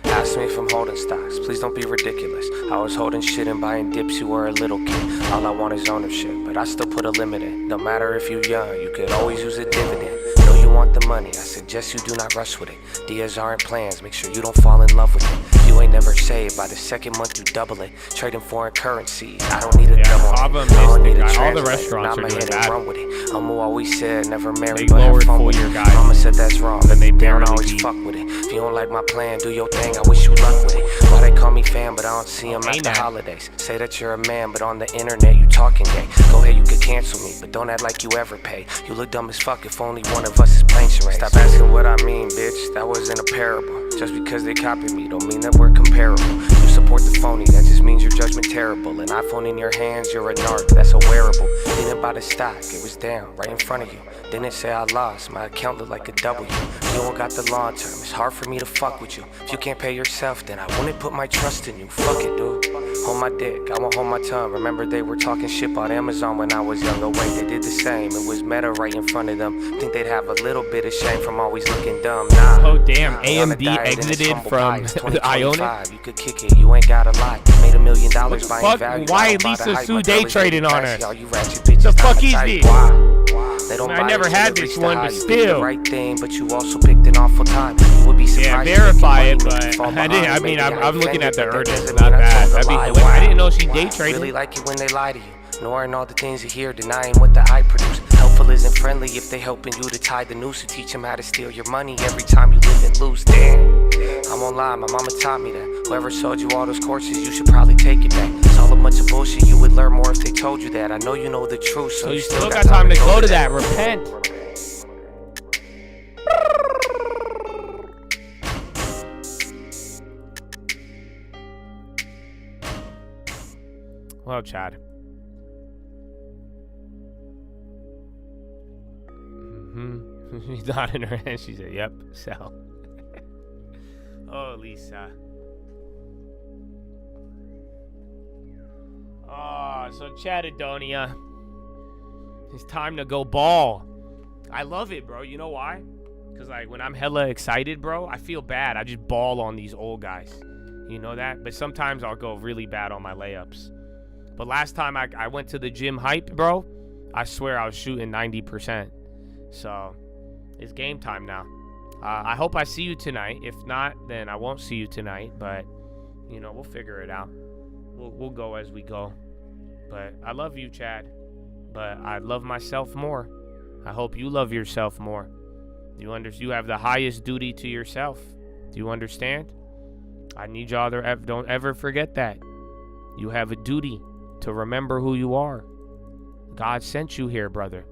Ask me if I'm holding stocks. Please don't be ridiculous. I was holding shit and buying dips. You were a little kid. All I want is ownership, but I still put a limit in. No matter if you're young, you could always use a dividend. Know you want the money. I suggest you do not rush with it. Dias aren't plans. Make sure you don't fall in love with it. You ain't never saved. By the second month, you double it. Trading foreign currency. I don't need a double. I don't need a translate. All the restaurants are doing that. Run with it. I'ma always said never married, they but have fun with your it. guys. Mama said that's wrong. Then they don't always fuck with it. If you don't like my plan, do your thing. I wish you luck with it. Why they call me fan, but I don't see them at the holidays. Say that you're a man, but on the internet you talking gay. Go ahead, you could cancel me, but don't act like you ever pay. You look dumb as fuck if only one of us is playing charades. Stop asking what I mean, bitch. That wasn't a parable. Just because they copy me don't mean that we're comparable. You support the phony, that just means your judgment terrible. An iPhone in your hands, you're a narc, that's a wearable. Didn't buy the stock, it was down right in front of you. Didn't say I lost, my account looked like a W. You don't got the long term, it's hard for me to fuck with you. If you can't pay yourself, then I wouldn't put my trust in you. Fuck it, dude. Hold my dick, I won't hold my tongue. Remember they were talking shit about Amazon when I was young. Oh wait, they did the same. It was Meta right in front of them. Think they'd have a little bit of shame from always looking dumb. Nah. Oh damn, AMD exited from the Ionic. You could kick it, you ain't gotta lie. Made $1 million buying value. Why Lisa Su day trading on her? All you ratchet bitches, the fuck is this? They don't I never had this one, but still. You the right thing, but you also picked an awful time. You would be surprised. Yeah, verify it, but I didn't. I mean, I'm looking at the earnings. Not bad. That'd be hilarious. I didn't know she day traded. Really like it when they lie to you. Ignoring all the things you hear, denying what the eye produce. Helpful isn't friendly if they helping you to tie the noose. To teach them how to steal your money every time you live and lose. Damn, I won't lie, my mama taught me that. Whoever sold you all those courses, you should probably take it back. It's all a bunch of bullshit, you would learn more if they told you that. I know you know the truth, so you still got time to go to that. Repent. Well, Chad. She's nodding her head. She said, yep, sell. Oh, Lisa. Oh, so Chadadonia. It's time to go ball. I love it, bro. You know why? Because, like, when I'm hella excited, bro, I feel bad. I just ball on these old guys. You You know that? But sometimes I'll go really bad on my layups. But last time I went to the gym hype, bro, I swear I was shooting 90%. So it's game time now. I hope I see you tonight. If not, then I won't see you tonight. But, you know, we'll figure it out. We'll go as we go. But I love you, Chad. But I love myself more. I hope you love yourself more. You have the highest duty to yourself. Do you understand? I need y'all to don't ever forget that. You have a duty to remember who you are. God sent you here, brother.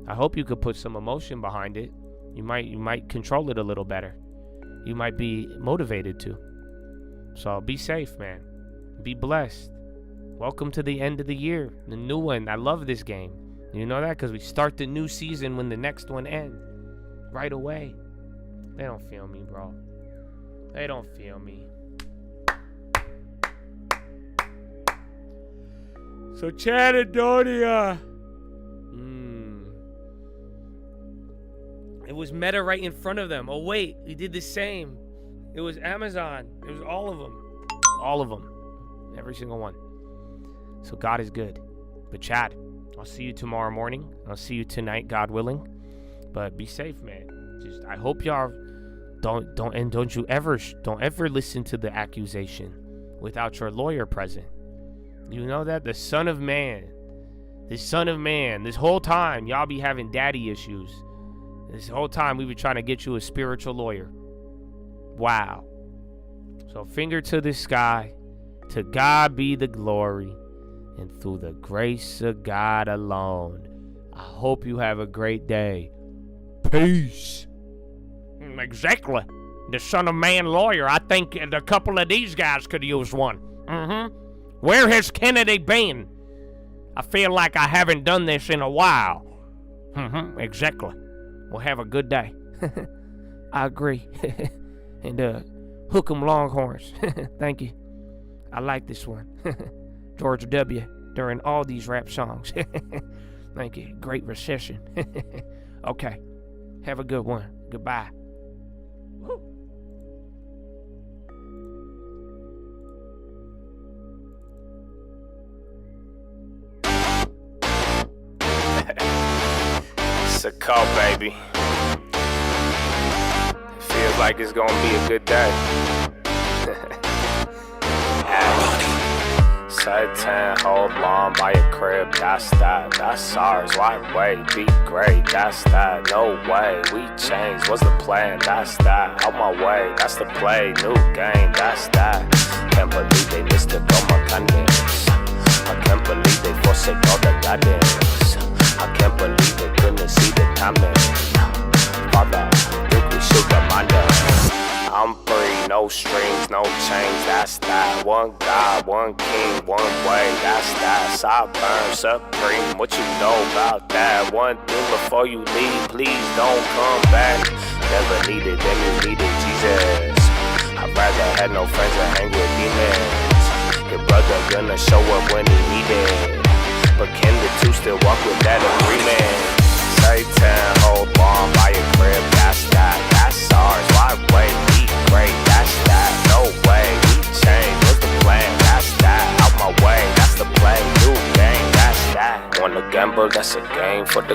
I hope you could put some emotion behind it. You might control it a little better. You might be motivated to. So be safe, man. Be blessed. Welcome to the end of the year, the new one. I love this game. You know that? Because we start the new season when the next one ends. Right away. They don't feel me, bro. They don't feel me. So Chad and Donia. It was Meta right in front of them. Oh wait, we did the same. It was Amazon. It was all of them. All of them. Every single one. So God is good. But Chad, I'll see you tomorrow morning. I'll see you tonight, God willing. But be safe, man. Just I hope y'all don't ever listen to the accusation without your lawyer present. You know that? The Son of Man, this whole time, y'all be having daddy issues. This whole time, we were trying to get you a spiritual lawyer. Wow. So finger to the sky. To God be the glory. And through the grace of God alone. I hope you have a great day. Peace. Exactly. The Son of Man lawyer. I think a couple of these guys could use one. Where has Kennedy been? I feel like I haven't done this in a while. Exactly. Well, have a good day. I agree. And hook 'em Longhorns. Thank you. I like this one. George W. during all these rap songs. Thank you. Great recession. Okay. Have a good one. Goodbye. Woo. It's a call, baby. It feels like it's gonna be a good day. Satan, hold on by your crib, that's that, that's ours, why wait, be great, that's that, no way, we changed, what's the plan, that's that, on my way, that's the play, new game, that's that, can't believe they missed it on my kindness, I can't believe they forsake all the guidance, I can't believe they couldn't see the timing, Father, think we should remind us. I'm free, no strings, no chains, that's that. One God, one king, one way, that's that. Sovereign, supreme, what you know about that? One thing before you leave, please don't come back. Never needed them, you needed Jesus. I'd rather have no friends and hang with demons. Your brother gonna show up when he needed. But can the two still walk with that agreement? Satan, hold on by your crib, that's that, that's ours, why wait, be great, that's that, no way, we change, what's the plan, that's that, out my way, that's the play, new game, that's that, wanna gamble, that's a game for the